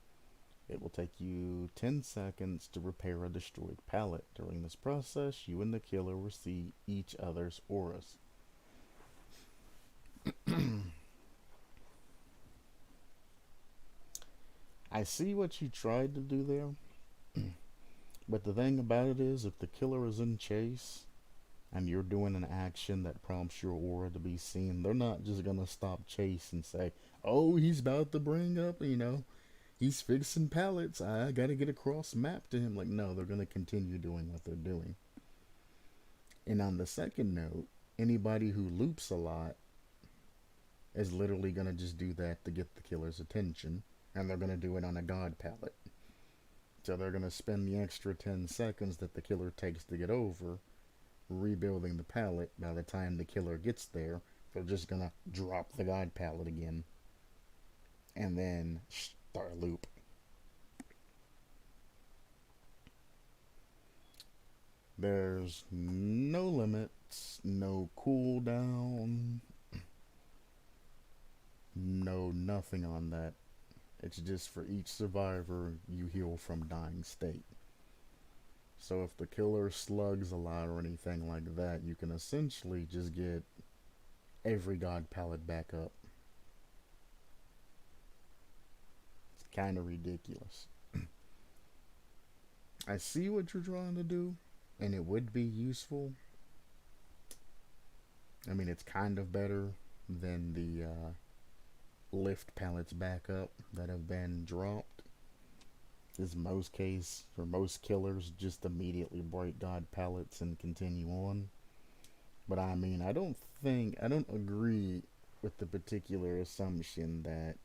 It will take you 10 seconds to repair a destroyed pallet. During this process, you and the killer will see each other's auras. I see what you tried to do there, but the thing about it is, if the killer is in chase and you're doing an action that prompts your aura to be seen, they're not just gonna stop chase and say, "Oh, he's about to bring up, he's fixing pallets. I gotta get across map to him." Like, no, they're gonna continue doing what they're doing. And on the second note, anybody who loops a lot is literally gonna just do that to get the killer's attention, and they're gonna do it on a god pallet. So they're gonna spend the extra 10 seconds that the killer takes to get over rebuilding the pallet. By the time the killer gets there, they're just gonna drop the god pallet again and then start a loop. There's no limits, no cooldown, no nothing on that. It's just for each survivor you heal from dying state. So if the killer slugs a lot or anything like that, you can essentially just get every god pallet back up. It's kind of ridiculous. I see what you're trying to do, and it would be useful. I mean, it's kind of better than the lift pallets back up that have been dropped. Is most case for most killers just immediately break god pallets and continue on. But I mean, I don't agree with the particular assumption that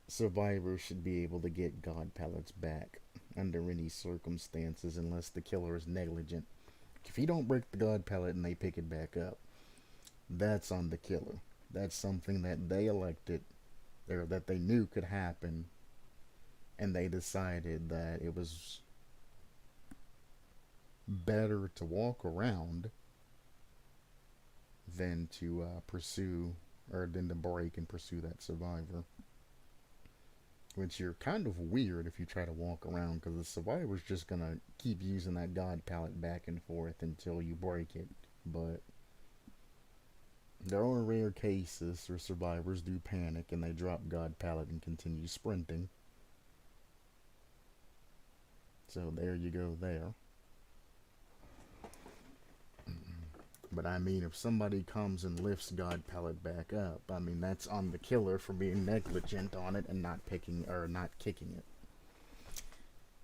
survivors should be able to get god pallets back under any circumstances unless the killer is negligent. If he don't break the god pallet and they pick it back up, that's on the killer. That's something that they elected or that they knew could happen, and they decided that it was better to walk around than to pursue or than to break and pursue that survivor. Which you're kind of weird if you try to walk around, because the survivor's just gonna keep using that god pallet back and forth until you break it. But there are rare cases where survivors do panic and they drop god pallet and continue sprinting. So there you go there. But I mean, if somebody comes and lifts god pallet back up, I mean, that's on the killer for being negligent on it and not picking or not kicking it.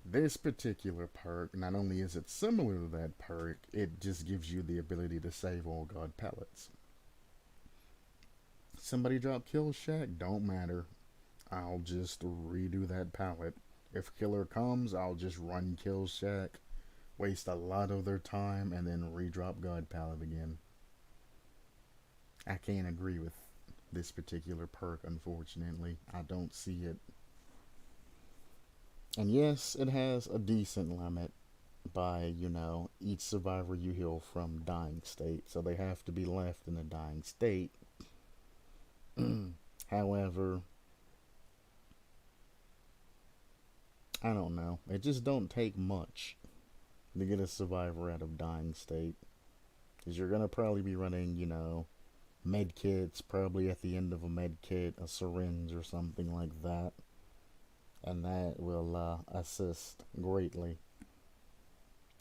This particular perk, not only is it similar to that perk, it just gives you the ability to save all god pallets. Somebody drop kill shack, don't matter. I'll just redo that pallet. If killer comes, I'll just run kill shack, waste a lot of their time, and then redrop god pallet again. I can't agree with this particular perk, unfortunately. I don't see it. And yes, it has a decent limit by, each survivor you heal from dying state. So they have to be left in a dying state. However, I don't know. It just don't take much to get a survivor out of dying state. Because you're going to probably be running, med kits, probably at the end of a med kit, a syringe or something like that. And that will assist greatly.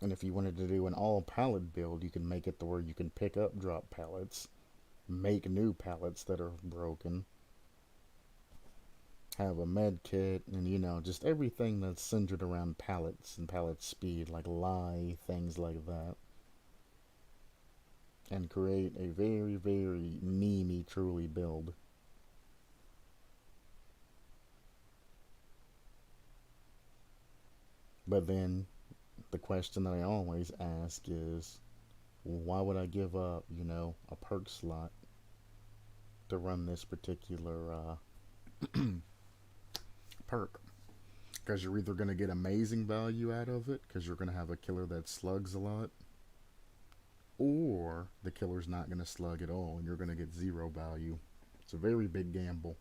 And if you wanted to do an all pallet build, you can make it to where you can pick up drop pallets, make new pallets that are broken, have a med kit, and just everything that's centered around pallets and pallet speed, like lie, things like that. And create a very, very memey truly build. But then the question that I always ask is, why would I give up, a perk slot to run this particular perk? Because you're either going to get amazing value out of it, because you're going to have a killer that slugs a lot, or the killer's not going to slug at all and you're going to get zero value. It's a very big gamble.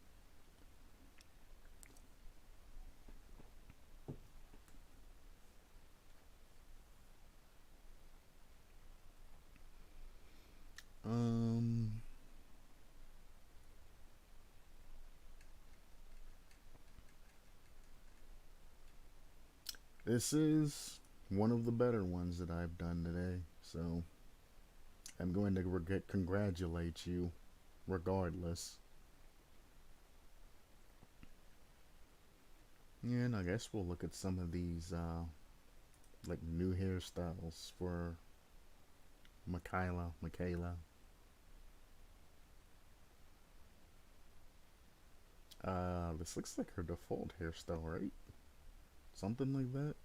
Um, this is one of the better ones that I've done today, so I'm going to congratulate you regardless. Yeah, and I guess we'll look at some of these like new hairstyles for Michaela. This looks like her default hairstyle, right? Something like that.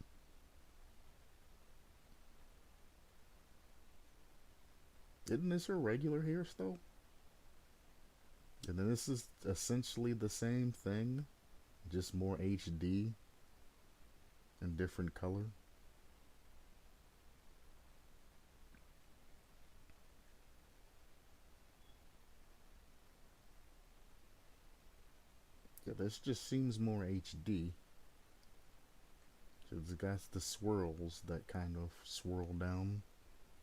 Isn't this her regular hairstyle? And then this is essentially the same thing, just more HD and different color. Yeah, this just seems more HD. It's got the swirls that kind of swirl down,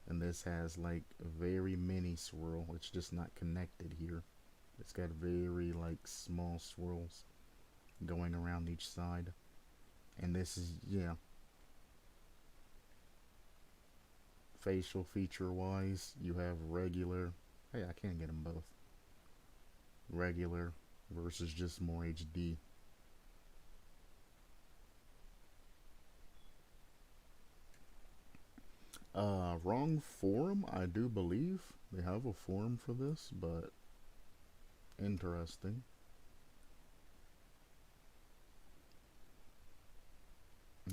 and this has like a very mini swirl. It's just not connected here. It's got very like small swirls going around each side. And this is, yeah, facial feature wise, you have regular. Hey, I can't get them both. Regular versus just more HD. Wrong forum, I do believe. They have a forum for this, but interesting.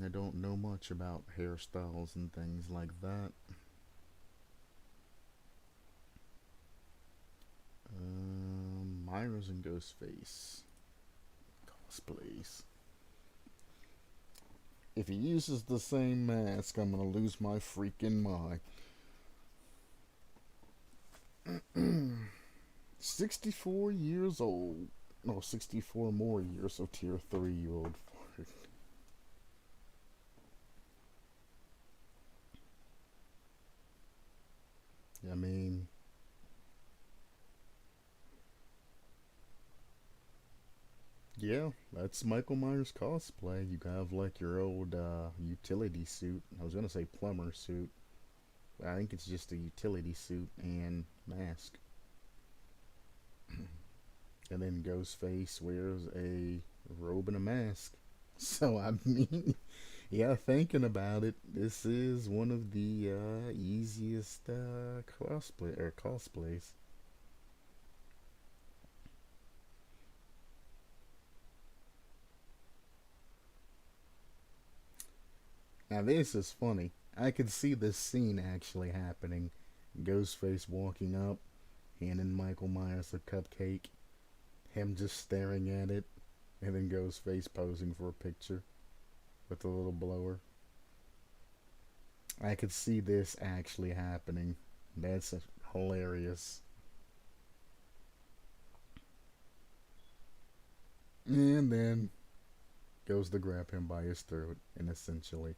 I don't know much about hairstyles and things like that. Myers and Ghostface cosplays. If he uses the same mask, I'm gonna lose my freaking mind. 64 years old. No, 64 more years, so tier 3, you old fart. I mean, yeah, that's Michael Myers cosplay. You have like your old utility suit. I was gonna say plumber suit. I think it's just a utility suit and mask. And then Ghostface wears a robe and a mask. So I mean, yeah, thinking about it, this is one of the easiest cosplays. Now this is funny. I could see this scene actually happening. Ghostface walking up, handing Michael Myers a cupcake, him just staring at it, and then Ghostface posing for a picture with a little blower. I could see this actually happening. That's hilarious. And then goes to grab him by his throat, and essentially.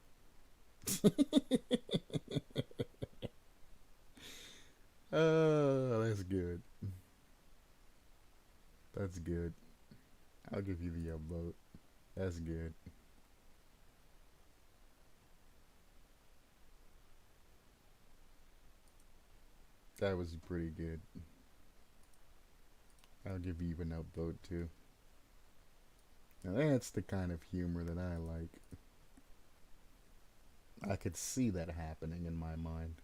Oh, that's good. That's good. I'll give you the upvote. That's good. That was pretty good. I'll give you an upvote too. Now that's the kind of humor that I like. I could see that happening in my mind.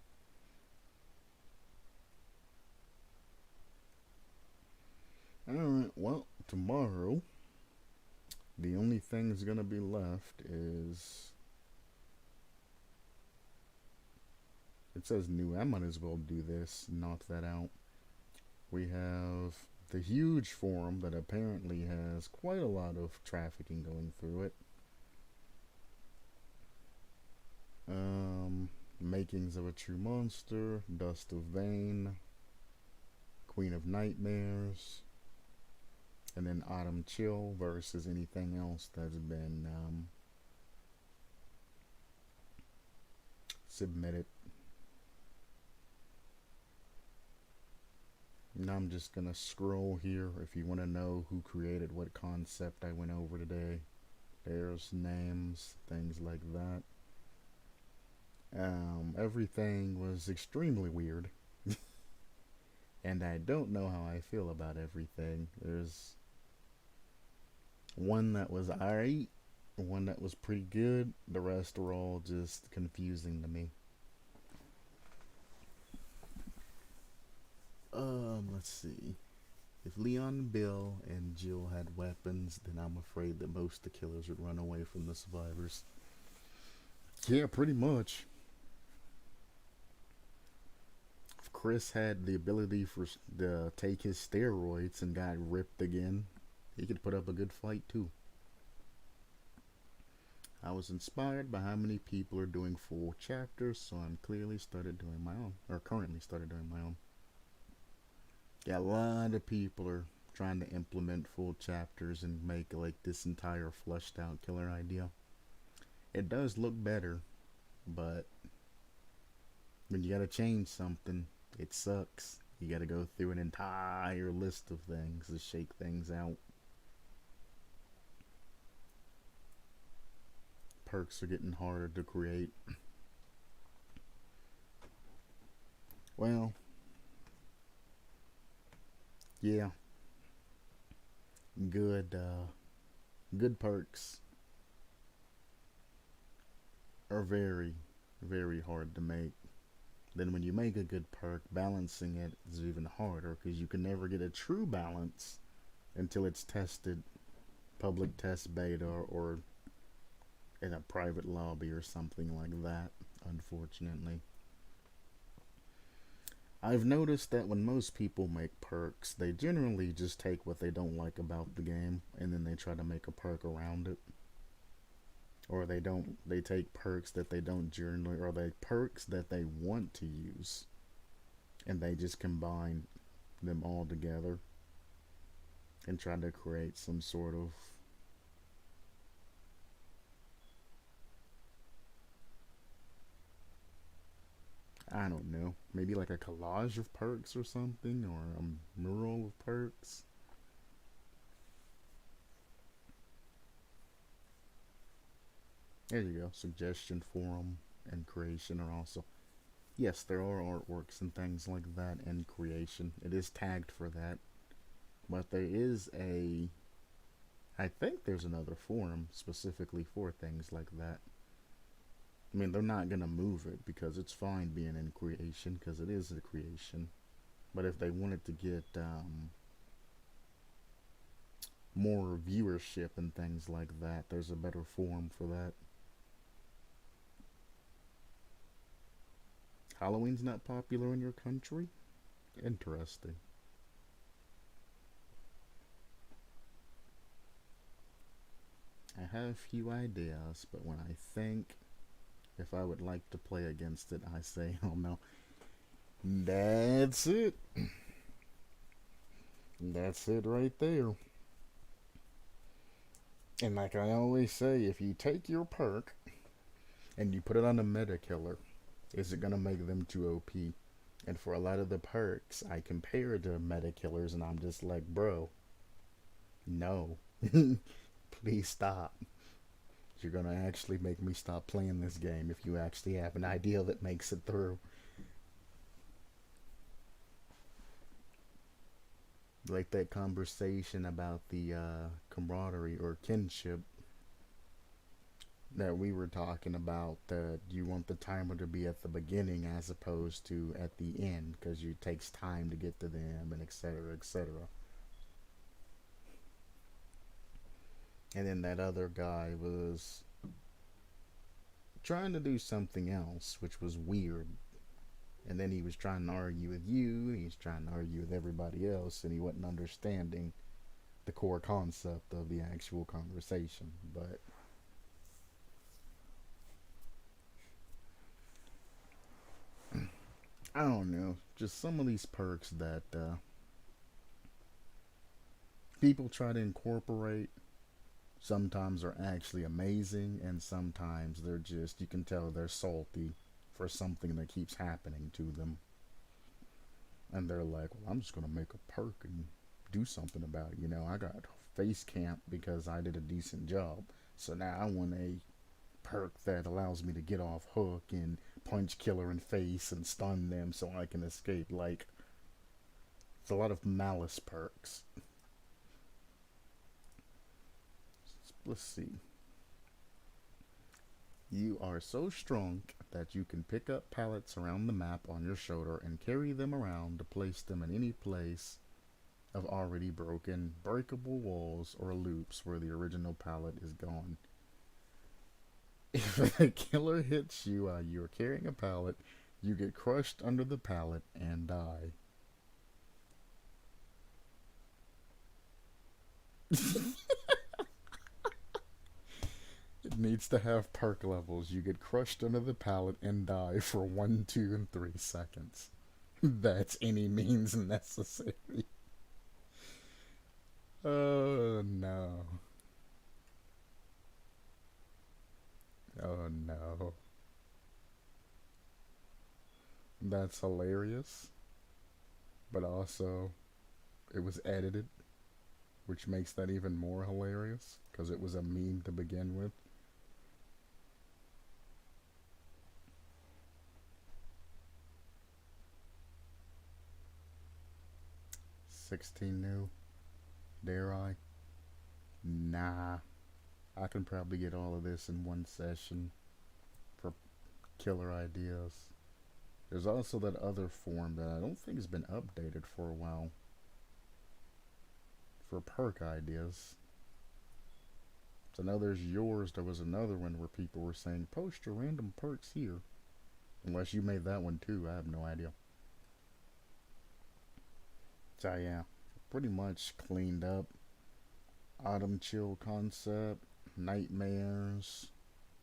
Alright, well, tomorrow, the only thing that's gonna be left is. It says new. I might as well do this, knock that out. We have the huge forum that apparently has quite a lot of trafficking going through it. Makings of a True Monster, Dust of Vain, Queen of Nightmares, and then Autumn Chill versus anything else that's been submitted. Now I'm just gonna scroll here if you want to know who created what concept I went over today. There's names, things like that. Everything was extremely weird. And I don't know how I feel about everything. There's one that was alright, one that was pretty good. The rest were all just confusing to me. Let's see. If Leon, Bill, and Jill had weapons, then I'm afraid that most of the killers would run away from the survivors. Yeah, pretty much. If Chris had the ability to take his steroids and got ripped again, he could put up a good fight too. I was inspired by how many people are doing full chapters, so I'm clearly started doing my own, or currently started doing my own. Yeah, a lot of people are trying to implement full chapters and make like this entire fleshed out killer idea. It does look better, but when you gotta change something, it sucks. You gotta go through an entire list of things to shake things out. Perks are getting harder to create. Well, yeah, good, good perks are very, very hard to make. Then when you make a good perk, balancing it is even harder because you can never get a true balance until it's tested, public test beta, or in a private lobby or something like that, unfortunately. I've noticed that when most people make perks, they generally just take what they don't like about the game and then they try to make a perk around it. Or they take perks that they don't generally, or they perks that they want to use and they just combine them all together and try to create some sort of I don't know, maybe like a collage of perks or something, or a mural of perks. There you go. Suggestion forum and creation are also. Yes, there are artworks and things like that in creation. It is tagged for that. But there is a. I think there's another forum specifically for things like that. I mean, they're not going to move it because it's fine being in creation because it is a creation. But if they wanted to get more viewership and things like that, there's a better forum for that. Halloween's not popular in your country? Interesting. I have a few ideas, but when I think if I would like to play against it, I say, oh no. That's it. That's it right there. And like I always say, if you take your perk and you put it on a meta killer, is it gonna make them too OP? And for a lot of the perks, I compare it to meta killers, and I'm just like, bro, no, please stop. You're gonna actually make me stop playing this game if you actually have an idea that makes it through. Like that conversation about the camaraderie or kinship that we were talking about, that you want the timer to be at the beginning as opposed to at the end because it takes time to get to them and etc etc. And then that other guy was trying to do something else which was weird, and then he was trying to argue with you, and he's trying to argue with everybody else, and he wasn't understanding the core concept of the actual conversation. But I don't know, just some of these perks that people try to incorporate sometimes are actually amazing, and sometimes they're just, you can tell they're salty for something that keeps happening to them. And they're like, well, I'm just going to make a perk and do something about it. You know, I got face camp because I did a decent job. So now I want a perk that allows me to get off hook and punch killer in face and stun them so I can escape. Like, it's a lot of malice perks. Let's see. You are so strong that you can pick up pallets around the map on your shoulder and carry them around to place them in any place of already broken, breakable walls or loops where the original pallet is gone. If a killer hits you while you are carrying a pallet, you get crushed under the pallet and die. It needs to have perk levels. You get crushed under the pallet and die for 1, 2, and 3 seconds. That's any means necessary. Oh no. Oh no. That's hilarious. But also, it was edited, which makes that even more hilarious because it was a meme to begin with. 16 new. Dare I? Nah. I can probably get all of this in one session for killer ideas. There's also that other form that I don't think has been updated for a while for perk ideas. So now there's yours. There was another one where people were saying, post your random perks here. Unless you made that one too, I have no idea. So yeah, pretty much cleaned up. Autumn chill concept, nightmares,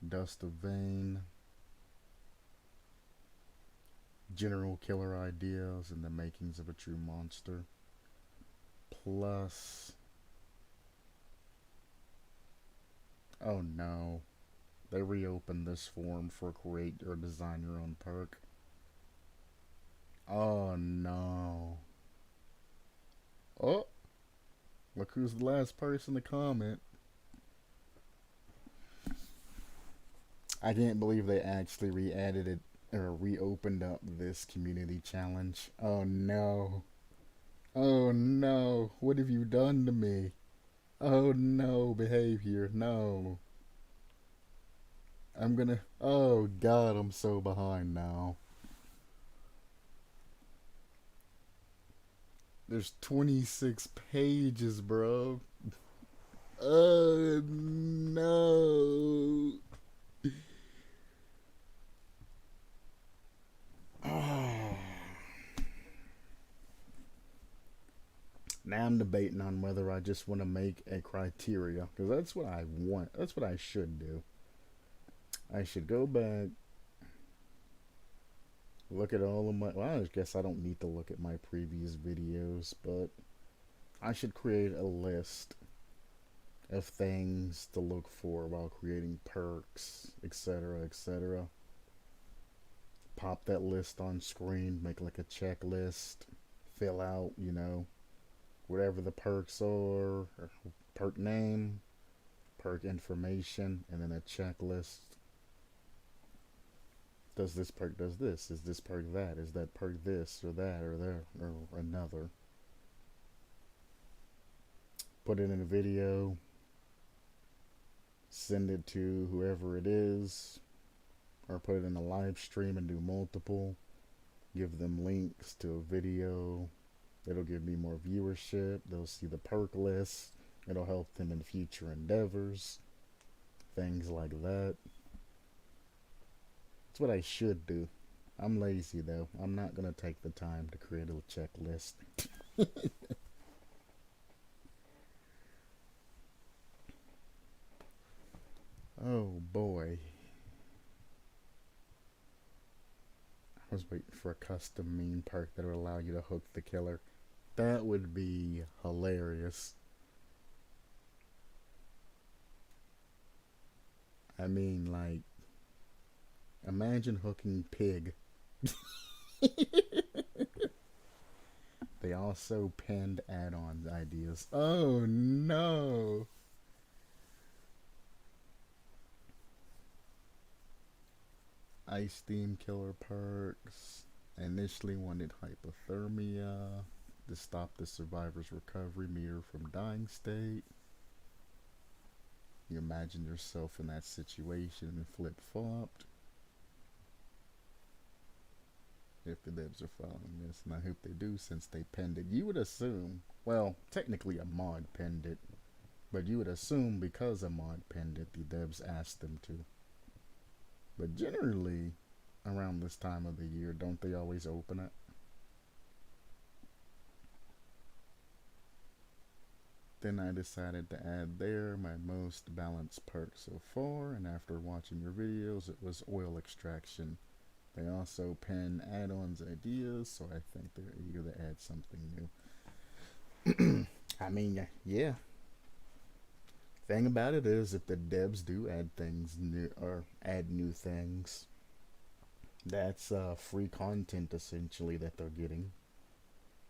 dust of vein, general killer ideas, and the makings of a true monster. Plus, oh no, they reopened this form for create or design your own perk. Oh no. Oh, look who's the last person to comment. I can't believe they actually re-added it or reopened up this community challenge. Oh no. Oh no. What have you done to me? Oh no, behavior. No. I'm gonna. Oh god, I'm so behind now. There's 26 pages, bro. Oh no. Oh. Now I'm debating on whether I just want to make a criteria, because that's what I want. That's what I should do. I should go back, look at all of my. Well, I guess I don't need to look at my previous videos, but I should create a list of things to look for while creating perks, etc., etc. Pop that list on screen, make like a checklist, fill out, whatever the perks are, or perk name, perk information, and then a checklist. Does this perk does this? Is this perk that? Is that perk this or that or there or another? put it in a video, send it to whoever it is, or put it in a live stream and do multiple. Give them links to a video. It'll give me more viewership. They'll see the perk list. It'll help them in future endeavors. Things like that. That's what I should do. I'm lazy though. I'm not gonna take the time to create a checklist. Oh boy. I was waiting for a custom meme perk that would allow you to hook the killer. That would be hilarious. I mean, like, imagine hooking Pig. They also pinned add-on ideas. Oh no! Ice Steam Killer perks. I initially wanted hypothermia to stop the survivor's recovery meter from dying state. You imagine yourself in that situation and flip-flopped. If the devs are following this, and I hope they do since they pinned it. You would assume, well, technically a mod pinned it, but you would assume because a mod pinned it, the devs asked them to. But generally, around this time of the year, don't they always open it? Then I decided to add there my most balanced perk so far, and after watching your videos, it was oil extraction. They also pin add-ons ideas, so I think they're eager to add something new. I mean, yeah. Thing about it is, if the devs do add things new or add new things, that's free content essentially that they're getting.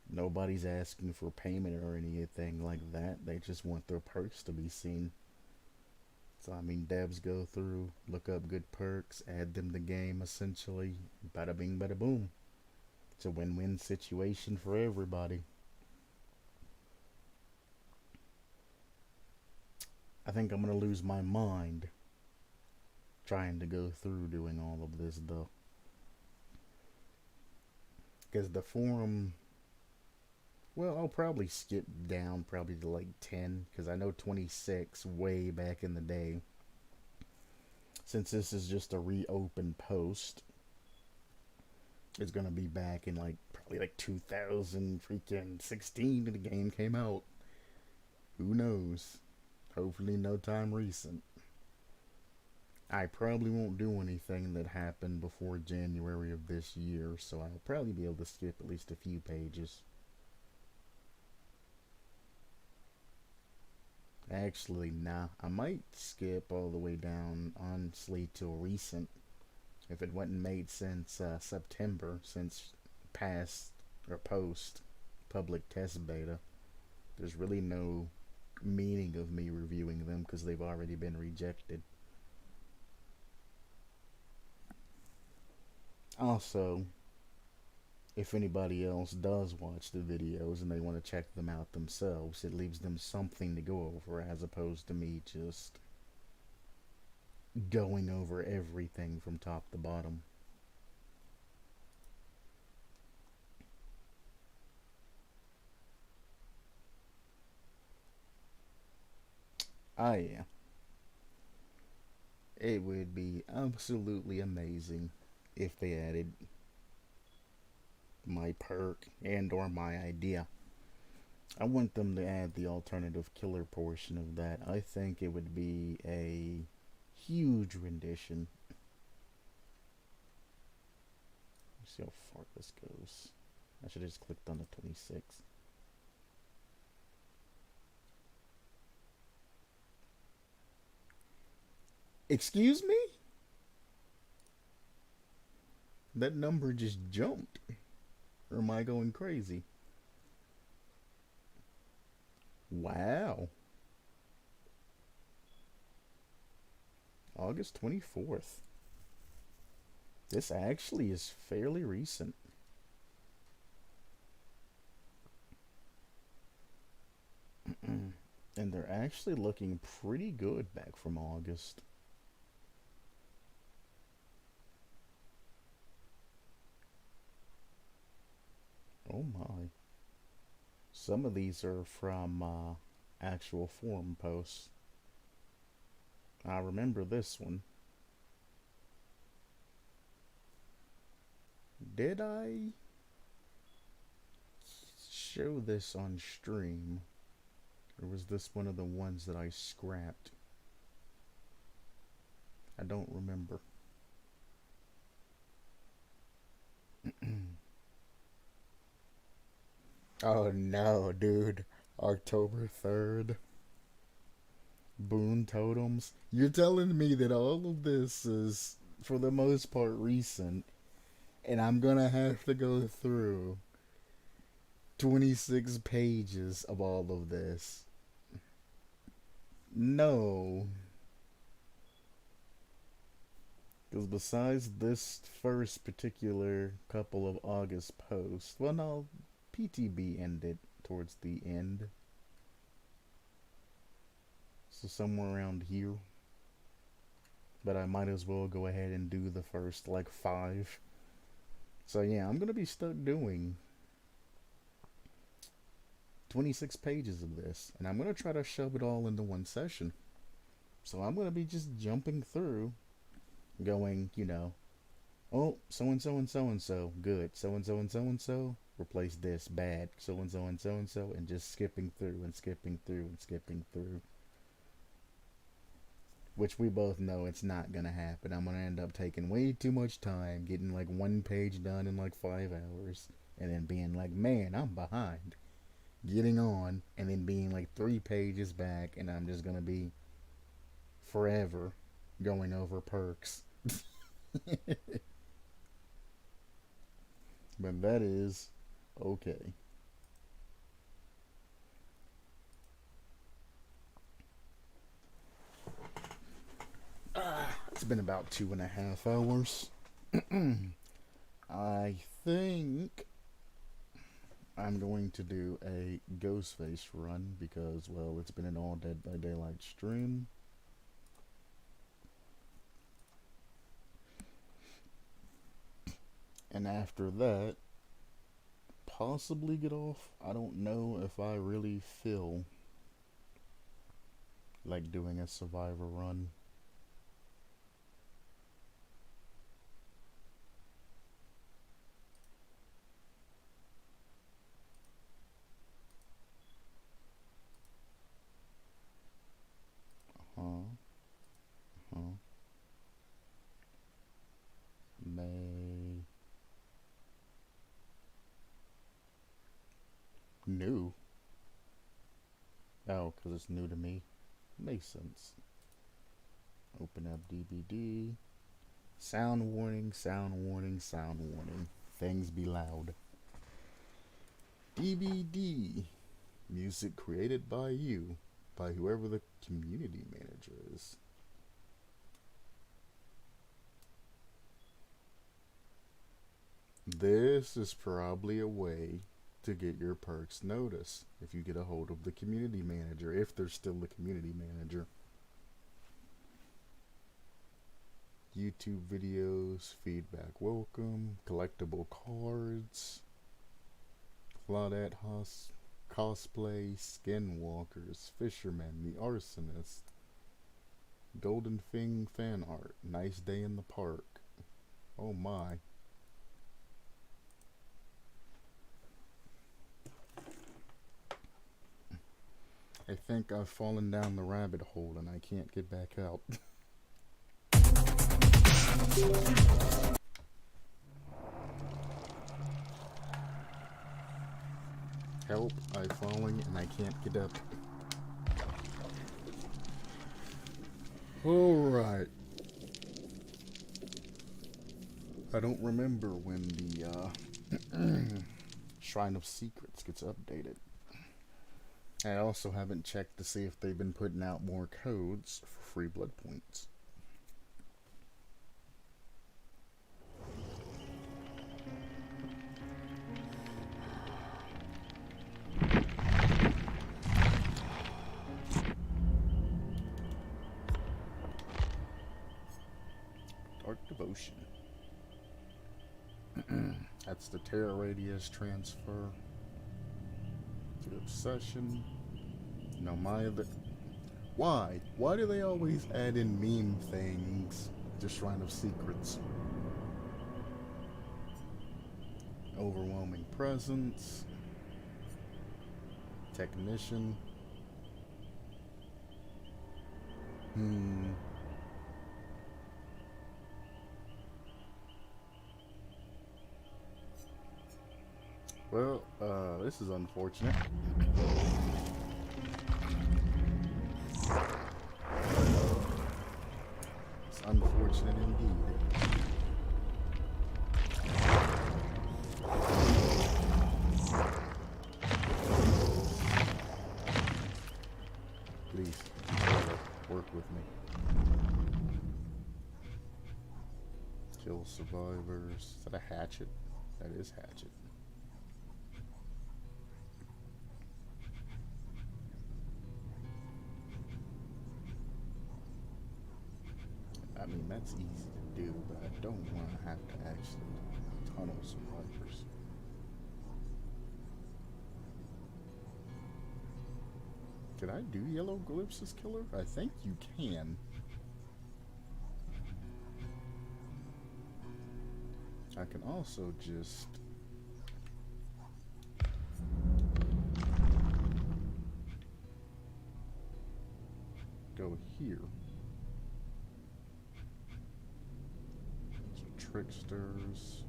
Nobody's asking for payment or anything like that. They just want their perks to be seen. So I mean, devs go through, look up good perks, add them to the game essentially. Bada bing, bada boom. It's a win-win situation for everybody. I think I'm gonna lose my mind trying to go through doing all of this though. Because the forum, well, I'll probably skip down probably to like 10, because I know 26 way back in the day. Since this is just a reopened post, it's gonna be back in like probably like 2016 when the game came out. Who knows? Hopefully no time recent. I probably won't do anything that happened before January of this year, so I'll probably be able to skip at least a few pages. Actually, nah. I might skip all the way down, honestly, till recent. If it wasn't made since September, since past or post public test beta, there's really no meaning of me reviewing them because they've already been rejected. Also, if anybody else does watch the videos and they want to check them out themselves, it leaves them something to go over as opposed to me just going over everything from top to bottom. Ah, yeah. It would be absolutely amazing if they added my perk and or my idea. I want them to add the alternative killer portion of that. I think it would be a huge rendition. Let's see how far this goes. I should have just clicked on the 26. Excuse me? That number just jumped. Or am I going crazy? Wow. August 24th. This actually is fairly recent. And they're actually looking pretty good back from August. Oh my. Some of these are from actual forum posts. I remember this one. Did I show this on stream? Or was this one of the ones that I scrapped? I don't remember. Oh no, dude. October 3rd. Boon totems. You're telling me that all of this is, for the most part, recent, and I'm gonna have to go through 26 pages of all of this. No. Because besides this first particular couple of August posts, well, no, PTB ended towards the end. So somewhere around here. But I might as well go ahead and do the first, like, 5. So yeah, I'm going to be stuck doing 26 pages of this. And I'm going to try to shove it all into one session. So I'm going to be just jumping through, going, you know, oh, so-and-so and so-and-so, good. So-and-so and so-and-so, replace this, bad. So-and-so and so-and-so, and just skipping through and skipping through and skipping through. Which we both know it's not going to happen. I'm going to end up taking way too much time, getting like one page done in like 5 hours, and then being like, man, I'm behind. Getting on, and then being like 3 pages back, and I'm just going to be forever going over perks. But that is okay. It's been about 2.5 hours. I think I'm going to do a Ghostface run because, well, it's been an all Dead by Daylight stream. And after that, possibly get off. I don't know if I really feel like doing a Survivor run. May. New? Oh, because it's new to me. Makes sense. Open up DBD. Sound warning, sound warning, sound warning. Things be loud. DBD. Music created by you. By whoever the community manager is. This is probably a way to get your perks noticed if you get a hold of the community manager, if there's still a community manager. YouTube videos, feedback welcome, collectible cards, Claudette Haas, cosplay, skinwalkers, fishermen, the arsonist, Golden Fing fan art, nice day in the park. Oh my. I think I've fallen down the rabbit hole and I can't get back out. Help, I'm falling and I can't get up. Alright. I don't remember when the Shrine of Secrets gets updated. I also haven't checked to see if they've been putting out more codes for free blood points. potion. That's the terror radius transfer to obsession. Now my other... Why? Why do they always add in meme things? Just Shrine of Secrets. Overwhelming presence. Technician. Well, this is unfortunate. It's unfortunate indeed. Please, work with me. Kill survivors. Is that a hatchet? That is hatchet. I mean, that's easy to do, but I don't want to have to actually tunnel survivors. Could I do yellow glyphs as killer? I think you can. I can also just... go here. So tricksters.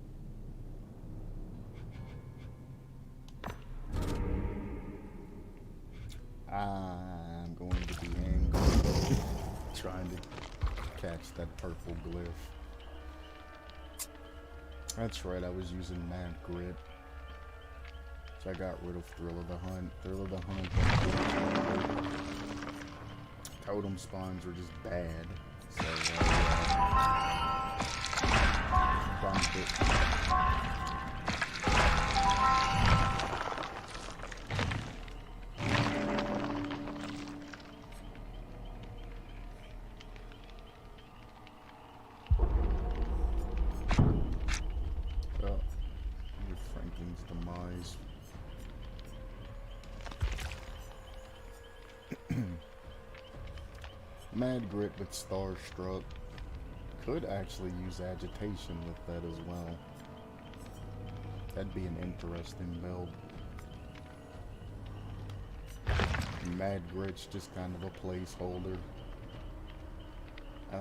I'm going to be angry trying to catch that purple glyph. That's right, I was using Mad Grit. So I got rid of Thrill of the Hunt. Thrill of the Hunt. Totem spawns were just bad. So, bumped it. Demise. Mad Grit with Starstruck. Could actually use agitation with that as well. That'd be an interesting build. Mad Grit's just kind of a placeholder. I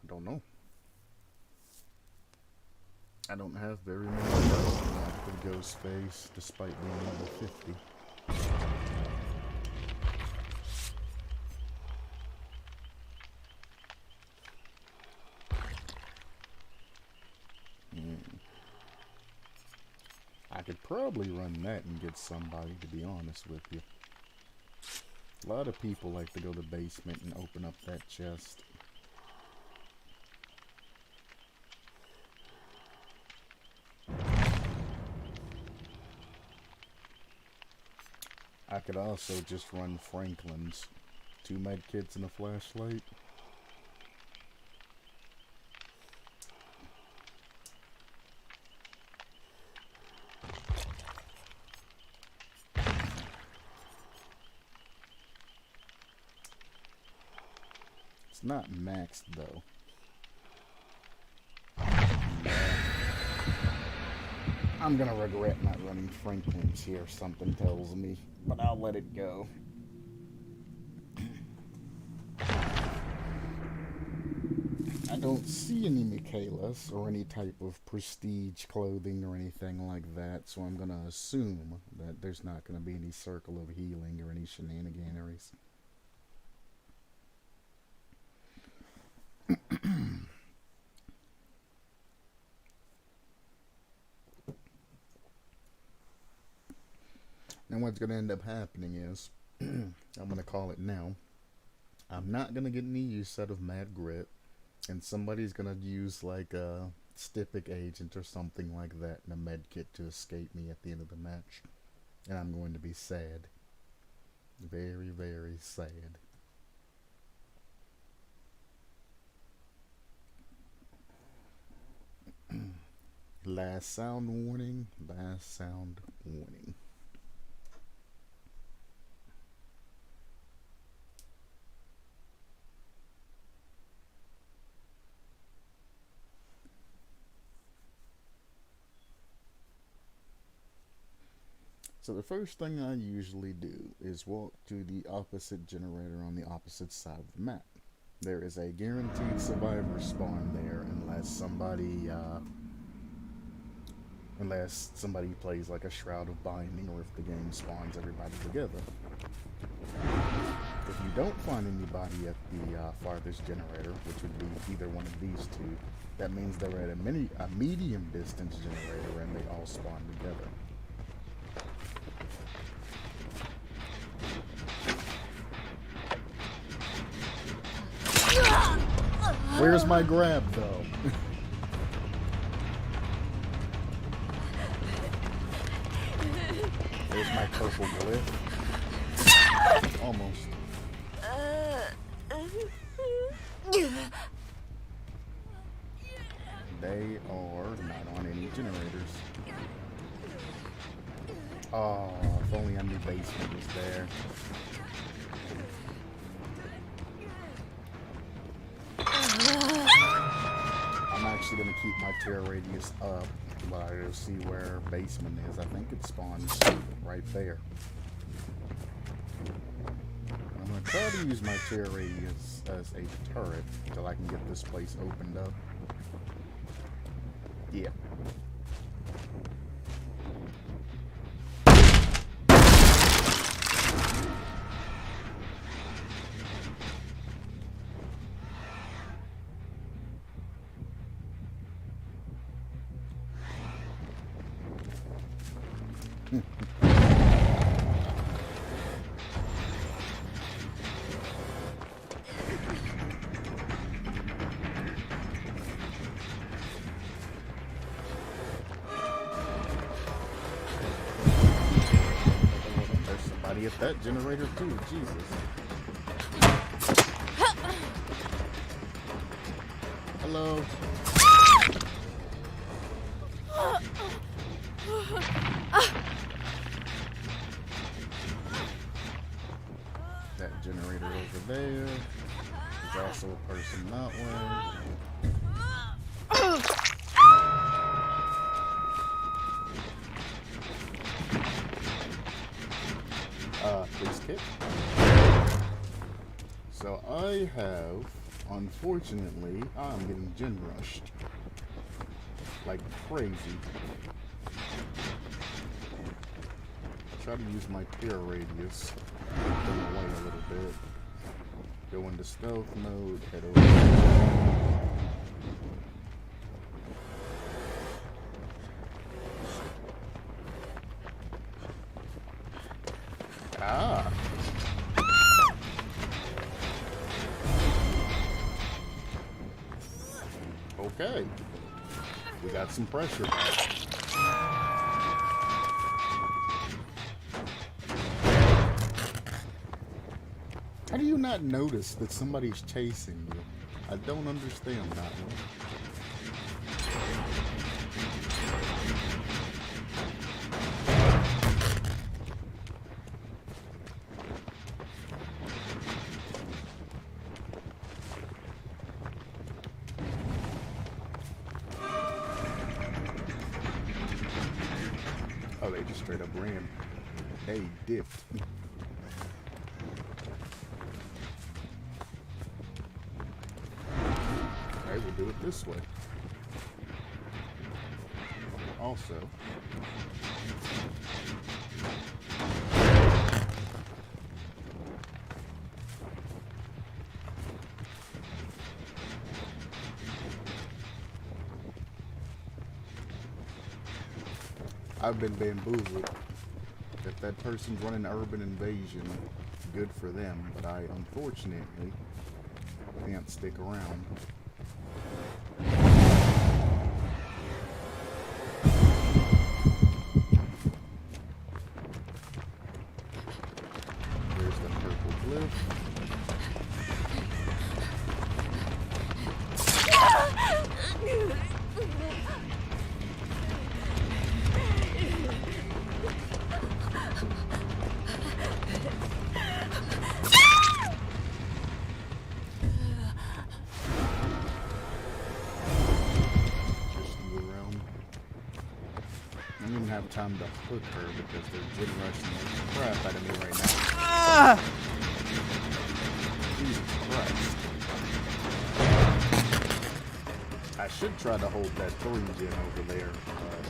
don't know. I don't have very many cards for Ghost Face, despite being level 50. I could probably run that and get somebody, to be honest with you. A lot of people like to go to the basement and open up that chest. I could also just run Franklin's. 2 med kits and a flashlight. It's not maxed though. I'm gonna regret not running Franklin's here, something tells me, but I'll let it go. I don't see any Michaelas or any type of prestige clothing or anything like that, so I'm gonna assume that there's not gonna be any circle of healing or any shenaniganeries. And what's going to end up happening is, I'm going to call it now, I'm not going to get any use out of Mad Grit, and somebody's going to use like Stypic agent or something like that and a med kit to escape me at the end of the match. And I'm going to be sad. Very, very sad. Last sound warning. Last sound warning. So the first thing I usually do is walk to the opposite generator on the opposite side of the map. There is a guaranteed survivor spawn there unless somebody plays like a Shroud of Binding, or if the game spawns everybody together. If you don't find anybody at the farthest generator, which would be either one of these two, that means they're at a medium distance generator and they all spawn together. Where's my grab, though? There's my purple glyph. Almost. They are not on any generators. Oh, if only I knew basement was there. I'm actually going to keep my tear radius up, but I gotta see where basement is. I think it spawns right there. I'm going to try to use my tear radius as a turret until I can get this place opened up. Yeah. At that generator too, Jesus. Hello. That generator over there. There's also a person that way. Please kit. So I have, unfortunately, I'm getting gen rushed like crazy. Try to use my tear radius, turn away a little bit, go into stealth mode, head over. Ah. Okay. We got some pressure. How do you not notice that somebody's chasing you? I don't understand that one. Oh, they just straight up ran. They dipped. Okay, we'll do it this way. Also, I've been bamboozled. If that person's running urban invasion, good for them, but I unfortunately can't stick around. Live. Have time to hook her because they're gin rushing the crap out of me right now. Ah! Jesus Christ. I should try to hold that 3 gen over there, but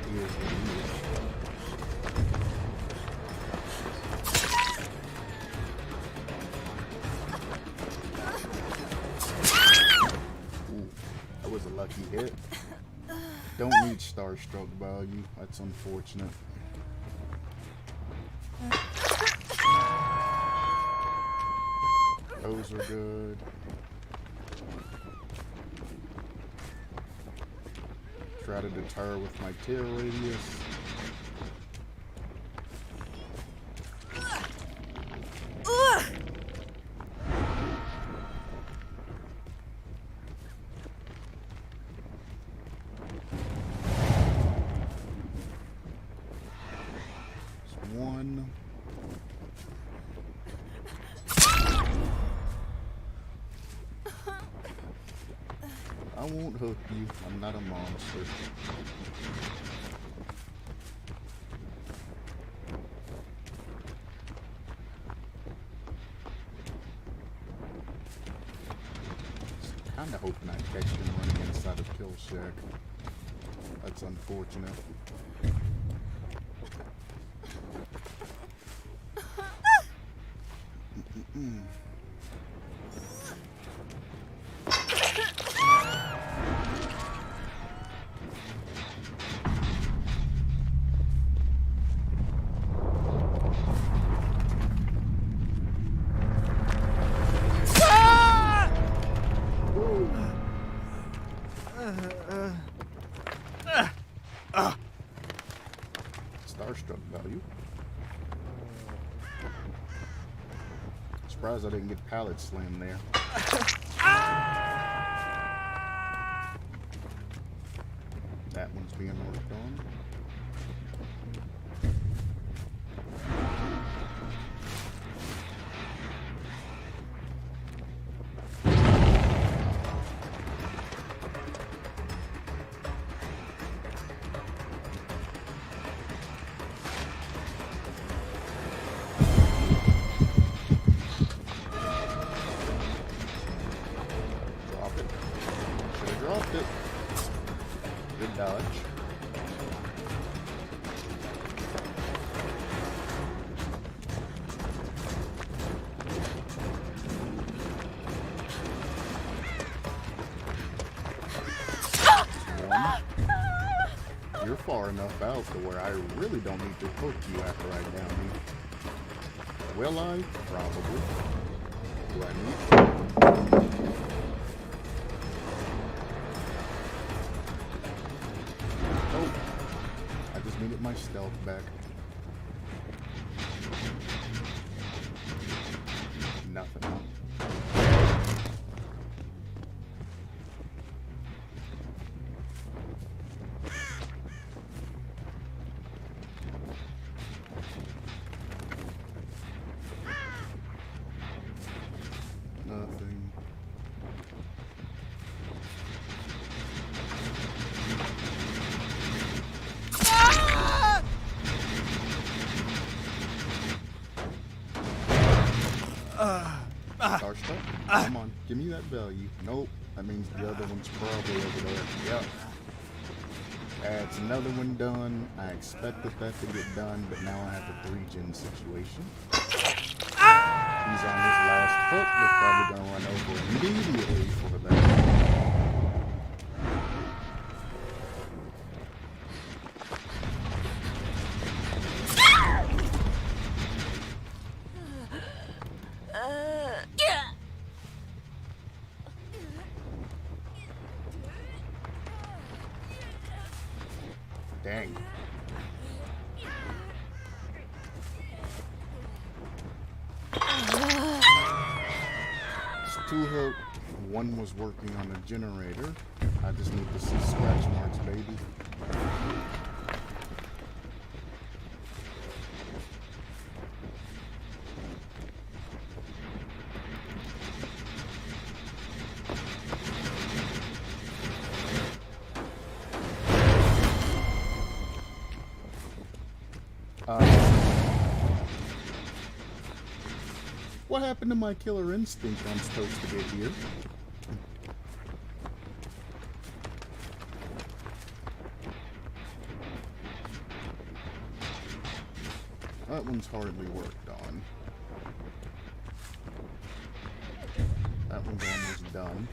it is what it is. A lucky hit. Don't need Starstruck value. That's unfortunate. Those are good. Try to deter with my tear radius. I won't hook you. I'm not a monster. Kinda hoping I catch him running inside of Kill Shack. That's unfortunate. Starstruck value. Surprised I didn't get pallet slam there. That one's being worked on. Dropped it. Good dodge. You're far enough out to where I really don't need to hook you after I down you. Will I? Probably. Do I need to? Needed my stealth back. Nothing. Nothing. Starstruck? Come on, give me that value. Nope, that means the other one's probably over there. Yep. That's another one done. I expected that to get done, but now I have a 3 gen situation. He's on his last hook. They're probably going to run over immediately for that. Dang. tool hook. One was working on the generator. I just need to see scratch marks, baby. What happened to my killer instinct I'm supposed to get here? That one's hardly worked on. That one's almost done.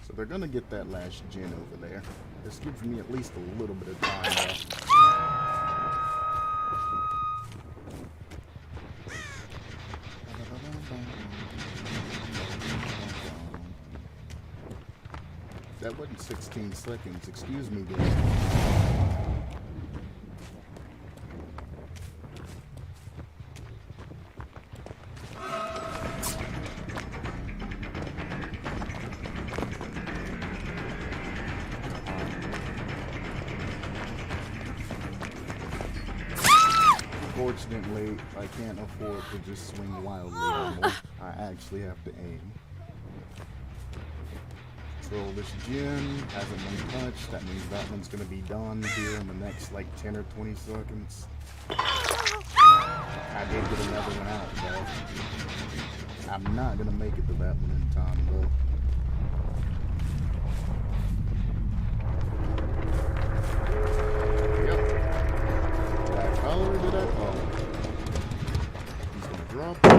So they're gonna get that last gen over there. This gives me at least a little bit of time left. That wasn't 16 seconds. Excuse me, guys. Fortunately, I can't afford to just swing wildly anymore. I actually have to aim. So this gen hasn't been touched. That means that one's going to be done here in the next like 10 or 20 seconds. I did get another one out though. I'm not going to make it to that one in time though. Did I call it? He's gonna drop it.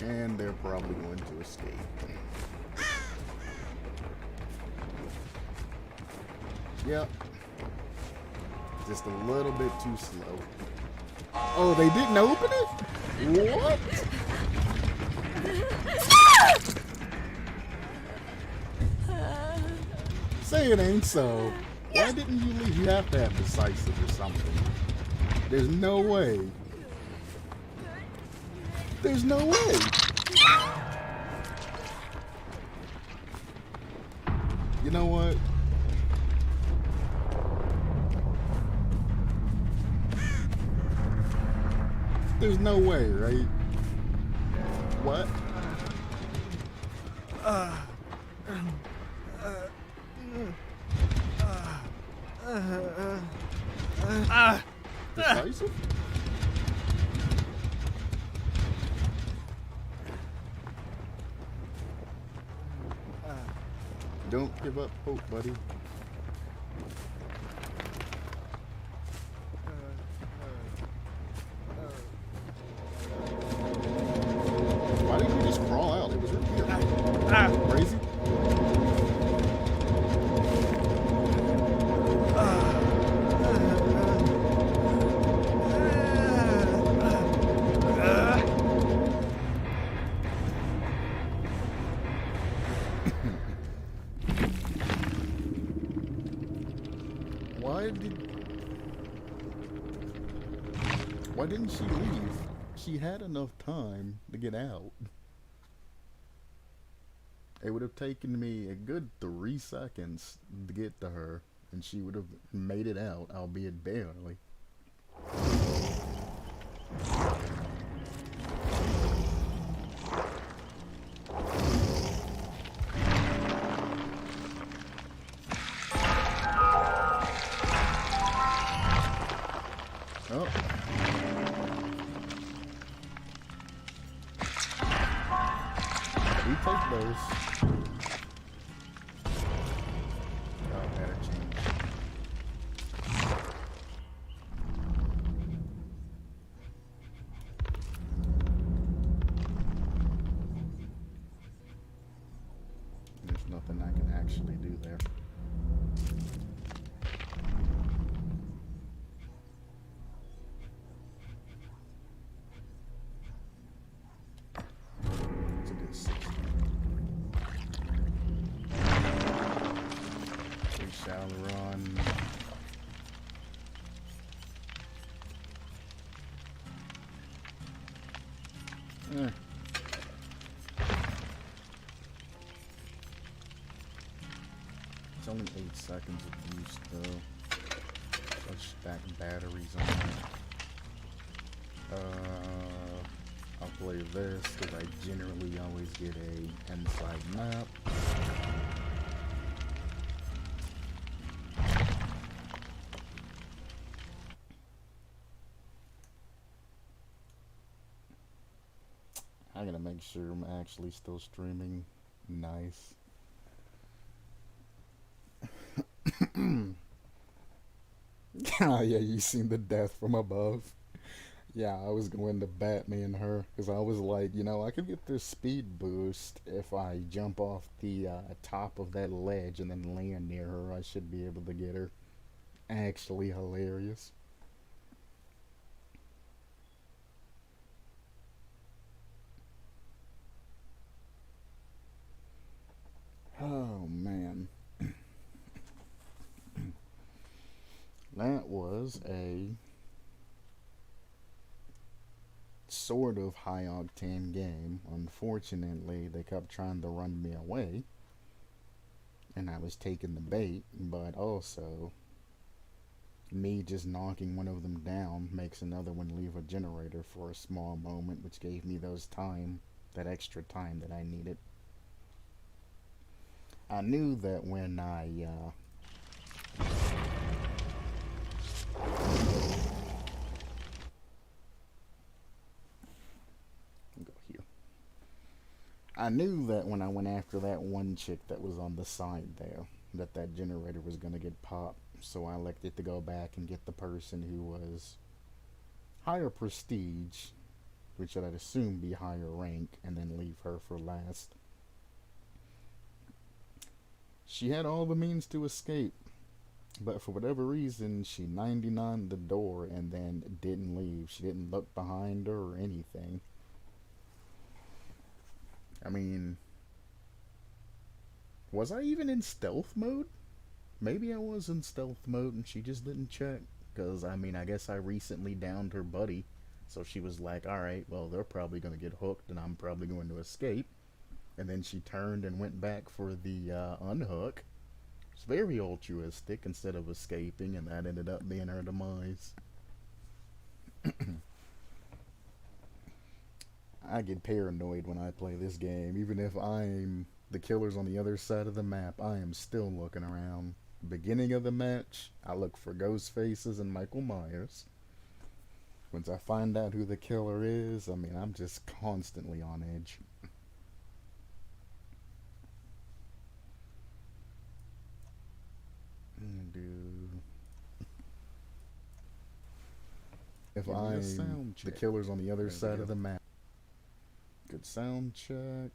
And they're probably going to escape. Yep. Just a little bit too slow. Oh, they didn't open it? What? Say it ain't so. Why didn't you leave? You have to have decisive or something. There's no way. There's no way. You know what? There's no way, right? What? Decisive? Don't give up hope, buddy. Why didn't you just crawl out? It was right here. Crazy? Why didn't she leave? She had enough time to get out. It would have taken me a good 3 seconds to get to her, and she would have made it out, albeit barely. Oh. We take those. Oh, better change. There's nothing I can actually do there. Eh. It's only 8 seconds of use though. Let's stack batteries on that. I'll play this because I generally always get a inside map. I gotta make sure I'm actually still streaming. Nice. Oh yeah, you seen the death from above. Yeah, I was going to bat me and her because I was like, you know, I could get this speed boost if I jump off the top of that ledge and then land near her. I should be able to get her. Actually hilarious. Oh man. That was a sort of high octane game. Unfortunately, they kept trying to run me away, and I was taking the bait, but also me just knocking one of them down makes another one leave a generator for a small moment, which gave me that extra time that I needed. I knew that when I go here. I knew that when I went after that one chick that was on the side there, that generator was gonna get popped. So I elected to go back and get the person who was higher prestige, which I'd assume be higher rank, and then leave her for last. She had all the means to escape, but for whatever reason, she 99'd the door and then didn't leave. She didn't look behind her or anything. I mean, was I even in stealth mode? Maybe I was in stealth mode and she just didn't check. Because, I mean, I guess I recently downed her buddy. So she was like, alright, well, they're probably going to get hooked and I'm probably going to escape. And then she turned and went back for the unhook. It's very altruistic instead of escaping, and that ended up being her demise. I get paranoid when I play this game. Even if I'm the killer's on the other side of the map, I am still looking around. Beginning of the match, I look for ghost faces and Michael Myers. Once I find out who the killer is, I mean, I'm just constantly on edge. If I'm the killer's on the other side of the map. Good sound check.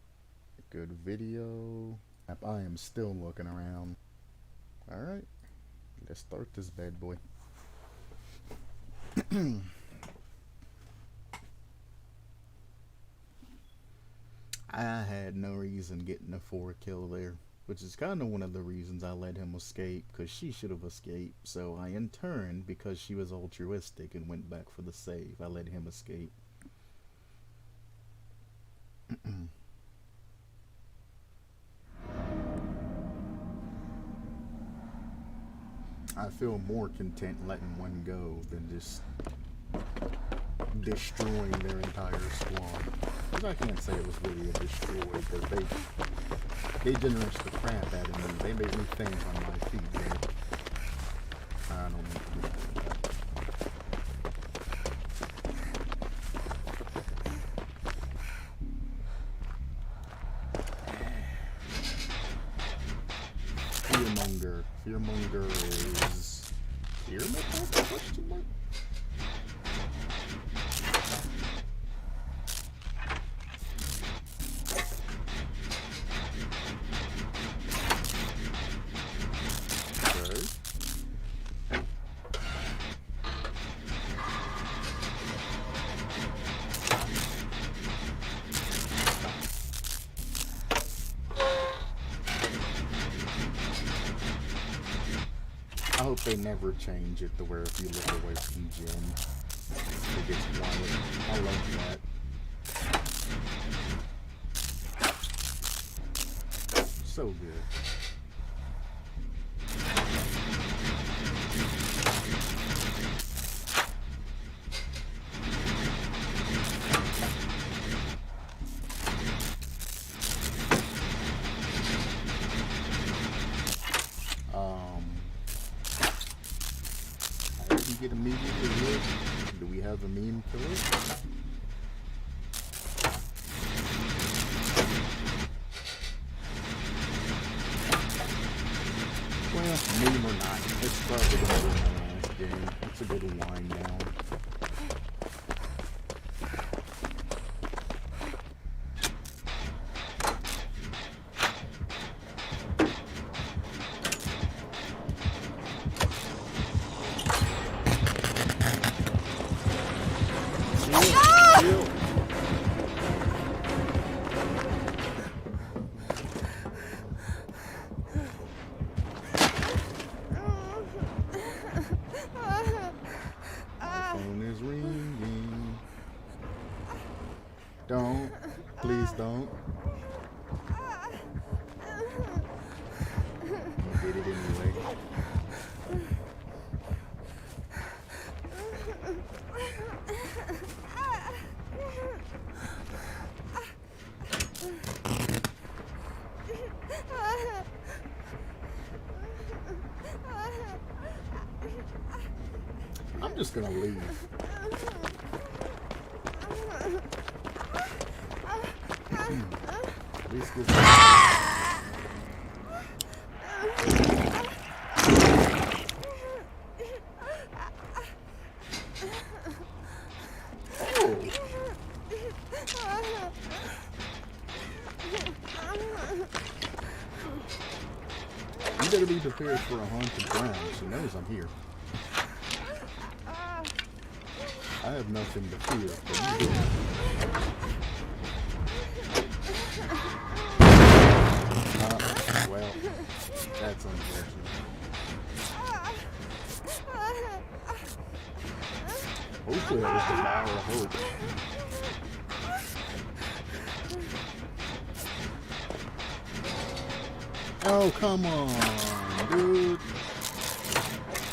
Good video. I am still looking around. Alright. Let's start this bad boy. I had no reason getting a 4 kill there, which is kind of one of the reasons I let him escape, because she should have escaped. So I, in turn, because she was altruistic and went back for the save, I let him escape. I feel more content letting one go than just destroying their entire squad. Because I can't say it was really a destroy, because they generous the crap out of me. They made me think on my feet there. I don't know. Fearmonger. Fearmonger is... Fearmonger? Question mark? I hope they never change it to where if you look away from Jen, it gets quiet. I love that. so good. I didn't get immediately hit. Do we have a meme killer? Well, meme or not, it's probably going to be my last game. It's a good wind down. Don't. Please don't. You did it anyway. I'm just gonna leave. At least this You better be prepared for a haunted ground. She knows I'm here. I have nothing to fear, but you do. Well, that's unfortunate. Hopefully that was the power of hope. Oh, come on, dude.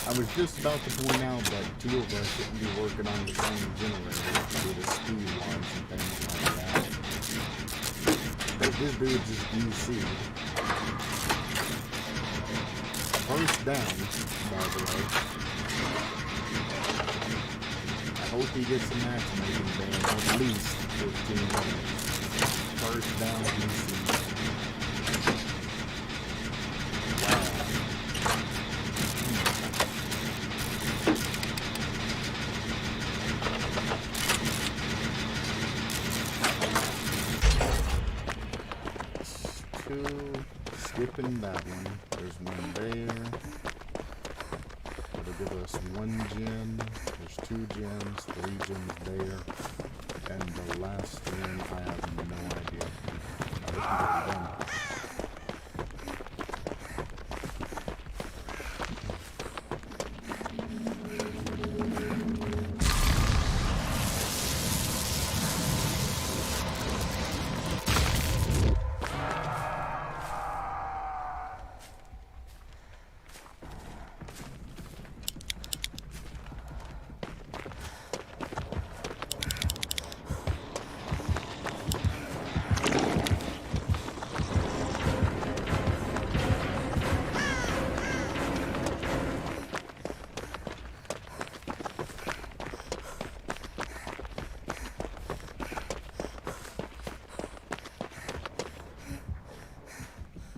I was just about to point out that two of us shouldn't be working on the same generator to do the speed lines and things like that. But this dude just DC. First down, by the way. I hope he gets a matchmaking ban at least 15 minutes. First down, DC. Skipping that one. There's one there. That'll give us one gem. There's 2 gems, 3 gems there. And the last one, I have no idea. I hope we get it done.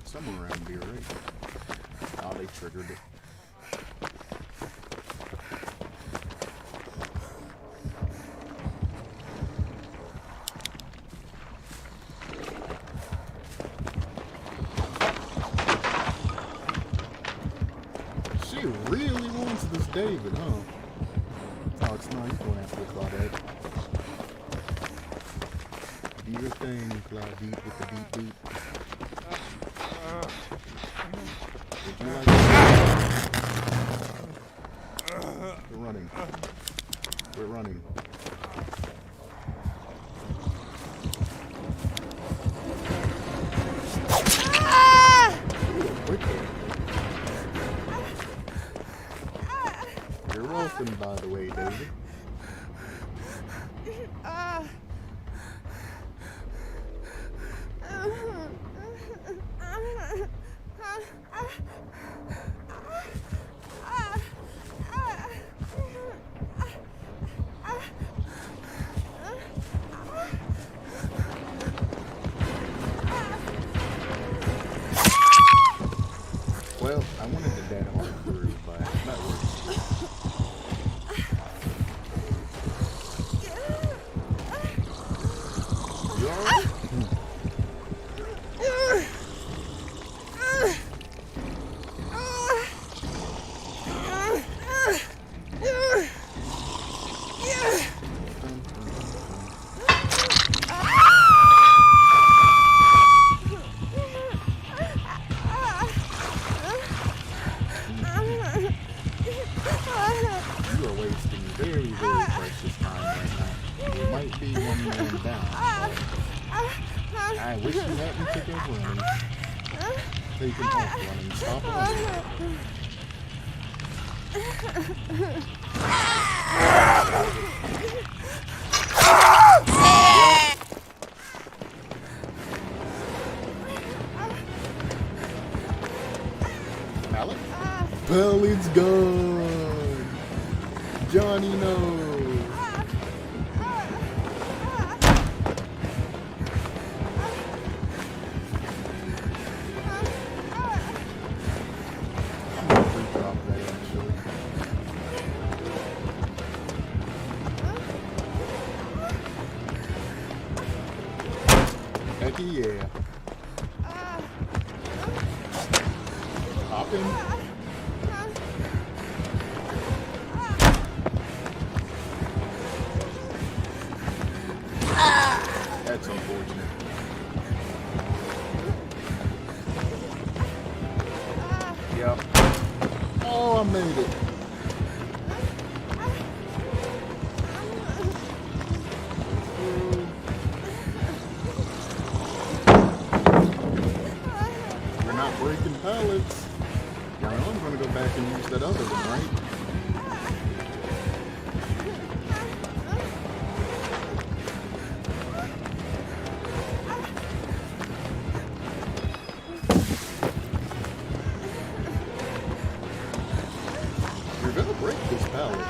Somewhere around here, right? Oh, they triggered it. She really wants this David, huh? Oh, it's not. You're going after Claudette. Do your thing, Claudette, with the beat beat. Would you like to... We're running. We're running. You're welcome, by the way, David. Well, I wanted the dead hard through, but that works. You alright? You are wasting very, very precious time right now. You might be one man down, but I wish you hadn't took off running. Taken off running. Stop running. Pallet? Pallet's gone. Johnny knows. I'm gonna re-drop that actually. Heck yeah. Hop in. That's unfortunate. Yep. Oh, I made it. We're not breaking pallets. Well, I'm going to go back and use that other one, right? You're gonna break this pallet.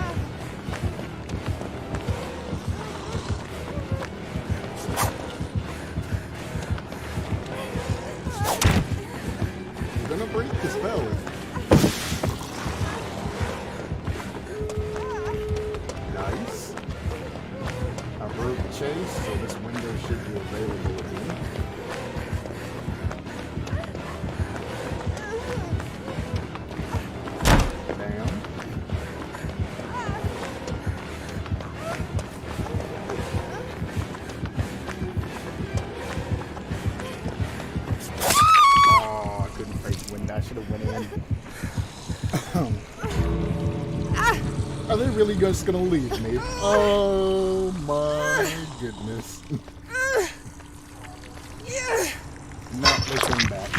You're gonna break this pallet. Nice. I broke Chase, so this window should be available again. I should have went in. Are they really just gonna leave me? Oh my goodness. Not looking back.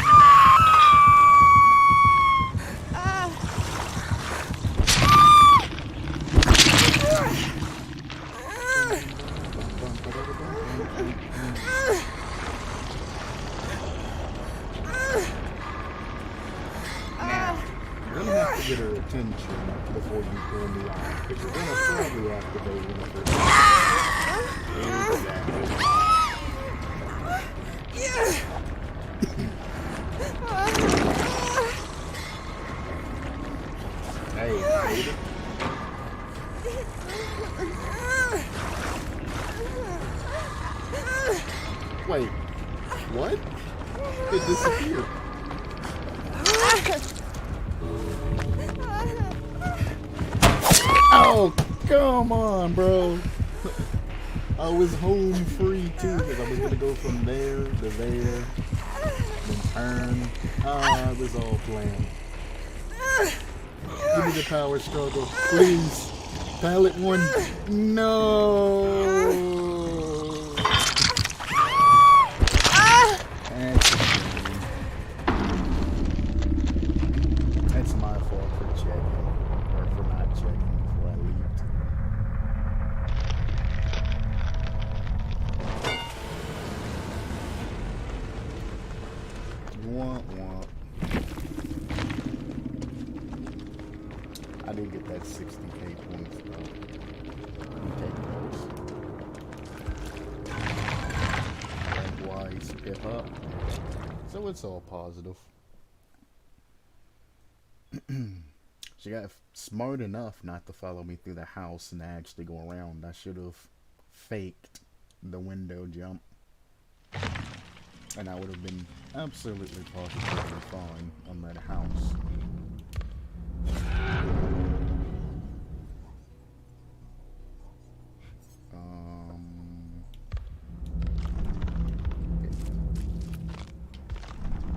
You're gonna have to get her attention before you pull me out, because you're gonna probably activate one of her. Exactly. Hey, baby. Wait, what? It disappeared. Oh, come on, bro. I was home free too, because I was going to go from there to there, then turn. Ah, it was all planned. Give me the power struggle, please. Pallet one. No. That's my fault for checking, or for not checking. I did get that 60k points though. You take those. Likewise, hip hop. So it's all positive. She got smart enough not to follow me through the house and actually go around. I should have faked the window jump. And I would have been absolutely positively fine on that house.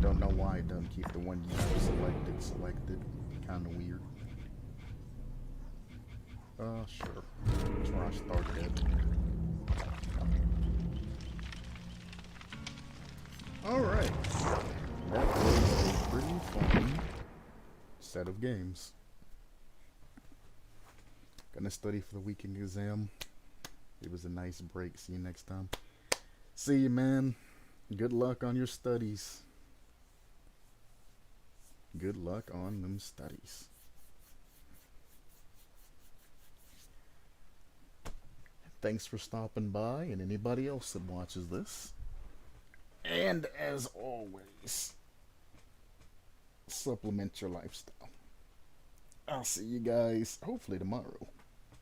Don't know why it doesn't keep the one you selected. Kinda weird. Sure. Try start that. Alright. That was a pretty fun set of games. Gonna study for the weekend exam. It was a nice break. See you next time. See you, man. Good luck on your studies. Good luck on them studies. Thanks for stopping by, and anybody else that watches this. And as always, supplement your lifestyle. I'll see you guys hopefully tomorrow.